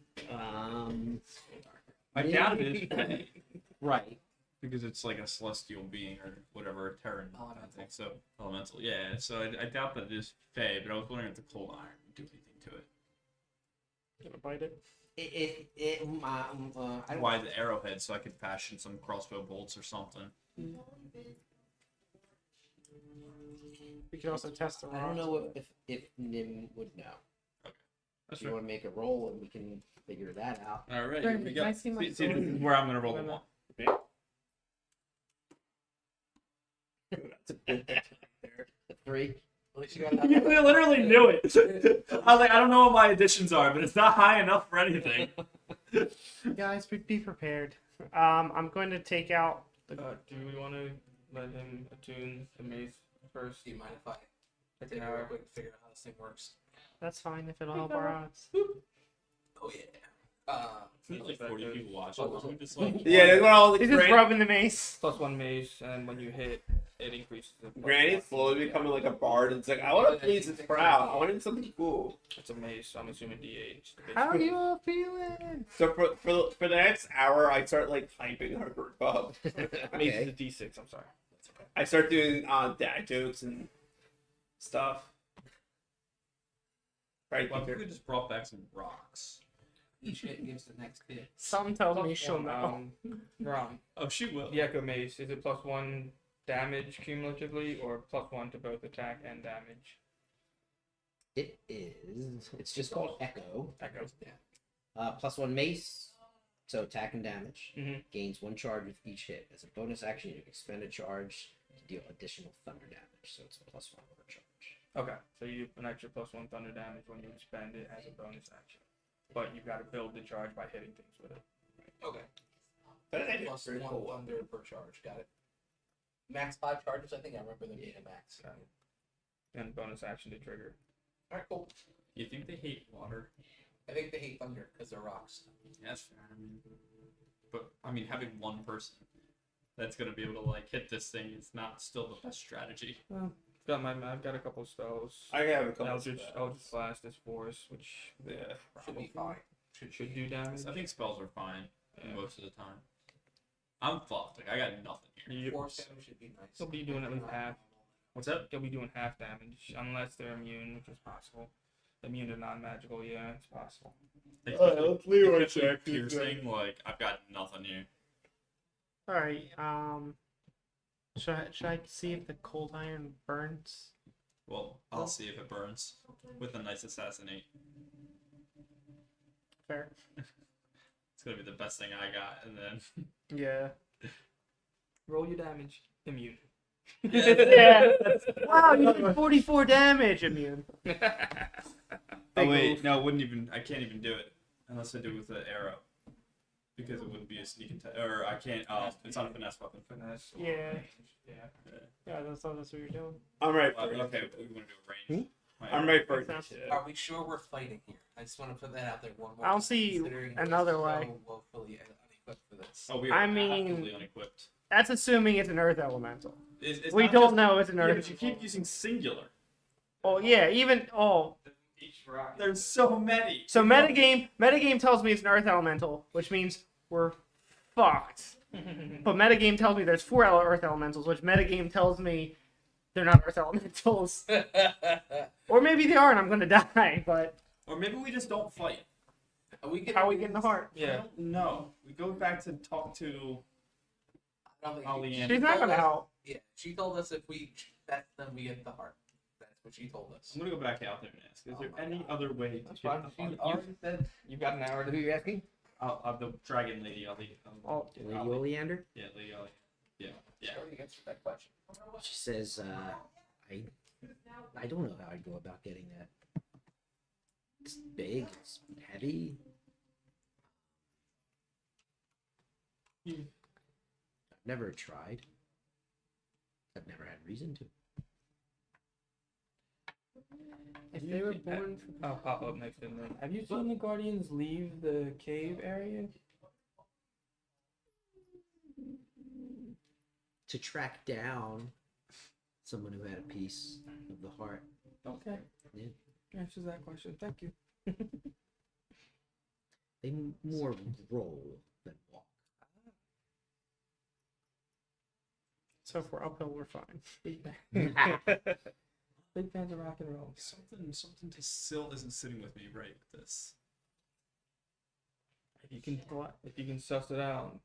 I doubt it is Fey right. because it's like a celestial being or whatever, a Terran. I think so. Elemental. Yeah. So I doubt that it is Fey, but I was wondering if the cold iron would do anything to it. Gonna bite it. I don't Why the arrowhead so I could fashion some crossbow bolts or something. We can also test the I don't rocks. know if Nim would know. That's If you want to make a roll and we can figure that out. All right, Brandon, here we can go. I see my See, sword? this is where I'm gonna roll the No, no. one. That's a good thing. 3. At least you got You literally knew it. I was like, I don't know what my additions are, but it's not high enough for anything. Guys, be prepared. I'm going to take out the. Do we want to let him attune the mace first? Do you mind if I Take take an a real hour. quick to figure out how this thing works? That's fine if it'll help our odds. Oh yeah. There's like 40 people watching. What was I'm it? just like, Yeah, that's what all the He's just rubbing the mace. +1 mace, and when you hit, it increases. The Granny's slowly becoming like a bard. It's like I want to please his crowd. I want to do something cool. It's a mace. I'm assuming D8. Just a basic How are mace. you all feeling? So for the next hour, I start like hyping her group up. Mace Okay. is a D6. I'm sorry. I start doing dad jokes and stuff. Right. well, if we just brought back some rocks. Each hit gives the next hit. Some tells me she'll know. Wrong. Oh, she will. The Echo Mace, is it +1 damage cumulatively, or +1 to both attack and damage? It is. It's just called Echo. Echo. +1 mace. So attack and damage. Mhm. Gains 1 charge with each hit. As a bonus action, you can expend a charge to deal additional thunder damage. So it's +1 per charge. Okay, so you do an extra +1 thunder damage when you expend it as a bonus action. But you've got to build the charge by hitting things with it. Okay. That idea Plus is very 1 cool. thunder per charge. Got it. Max 5 charges. I think I remember them being a max. Got it. And bonus action to trigger. All right, cool. You think they hate water? I think they hate thunder because they're rocks. Yeah, that's fair. But I mean, having one person that's gonna be able to like hit this thing is not still the best strategy. I've got a couple spells. I have a couple. Eldritch Blast is Force, which Yeah. Should be fine. should do damage. I think spells are fine Yeah. most of the time. I'm fucked. Like I got nothing here. You- Force damage should be nice. He'll be doing at least half. What's that? He'll be doing half damage unless they're immune, which is possible. Immune to non-magical, yeah, it's possible. let's Leroy Especially check. piercing. Like I've got nothing here. All right. Should I see if the cold iron burns? Well, I'll see if it burns with a nice assassinate. Fair. It's gonna be the best thing I got, and then Yeah. Roll your damage. Immune. Yeah. Wow, you did 44 damage, immune. oh wait, no, it wouldn't even. I can't even do it unless I do it with the arrow, because it wouldn't be a sneak attack. Or I can't. It's not a finesse weapon. Finesse. Yeah. Yeah. Yeah, that's what you're doing. I'm ready Well, for it. okay, we want to do a range. I'm ready for it. Makes sense. Are we sure we're fighting here? I just want to put that out there one more I don't time, see considering another we're way. so woefully unequipped for this. Oh, we are I mean- absolutely unequipped. That's assuming it's an earth elemental. It's We not don't just- know it's an Yeah, earth. but you keep using singular. Oh yeah, even Each rock. There's so many. so metagame tells me it's an earth elemental, which means we're fucked. But metagame tells me there's 4 earth elementals, which metagame tells me they're not earth elementals. Or maybe they are and I'm gonna die, but Or maybe we just don't fight. Are we getting how we get in the heart? I Yeah. don't know. We go back to talk to. I don't think Oleander. She's not told gonna us- help. Yeah, she told us if we bet, then we get the heart. That's what she told us. I'm gonna go back out there and ask. Is there Oh my any God. other way to That's get fine. the She heart? already said you've got an hour to do your asking. I'll the dragon lady. I'll leave. Oh, Lady Oleander. Yeah, lady. Yeah. She already answered that question. She says, I don't know how I'd go about getting that. It's big, it's heavy. I've never tried. I've never had reason to. If they were born from I'll pop up next to them. Have you seen the Guardians leave the cave area? To track down someone who had a piece of the heart. Okay. Yeah. Answers that question. Thank you. They more roll than walk. so if we're uphill, we're fine. Big fans of rock and roll. Something to still isn't sitting with me right with this. If you can suss it out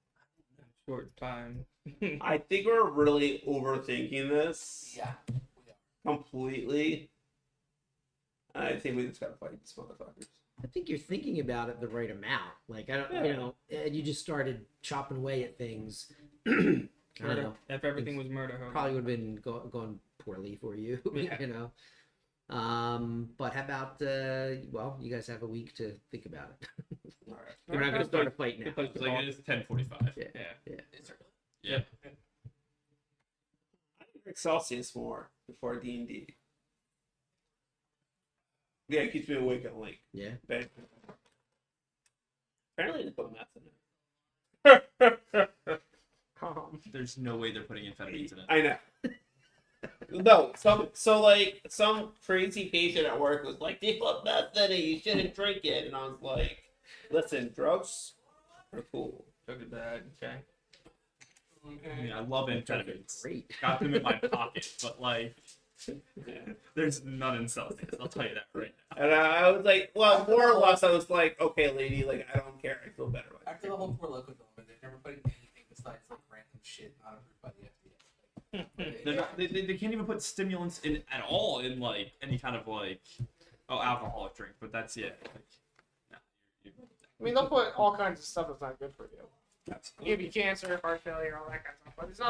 in a short time. I think we're really overthinking this Yeah. completely. I think we just gotta fight these motherfuckers. I think you're thinking about it the right amount. Like I don't, you Yeah. know, and you just started chopping away at things. I don't Murder. know. If everything was murder, Hogan. Probably would have been going poorly for you. Yeah. You know. But how about well, you guys have a week to think about it. All right. You're not going to start a fight now. Good place It's to like talk. it is 10:45. Yeah. Yeah. Is it Yeah. I need to drink Celsius more before D&D. Yeah, it keeps me awake at like Yeah. bed. Apparently they put meth in it. There's no way they're putting amphetamines in it. I know. No, some crazy patient at work was like, they put meth in it, you shouldn't drink it. And I was like, listen, drugs are cool. Took it bad. Okay. I mean, I love amphetamines. Great. Got them in my pocket, but like, Yeah. there's none in Celsius. I'll tell you that right now. And I was like, well, more or less, I was like, okay, lady, like, I don't care. I feel better about After the whole Four Loko film, they're never putting anything besides like random shit not approved by the FDA. They're not, they can't even put stimulants in at all in like any kind of like alcoholic drink, but that's it. Like, no, I mean, they'll put all kinds of stuff that's not good for you. absolutely. Give you cancer, heart failure, all that kind of stuff. But it's not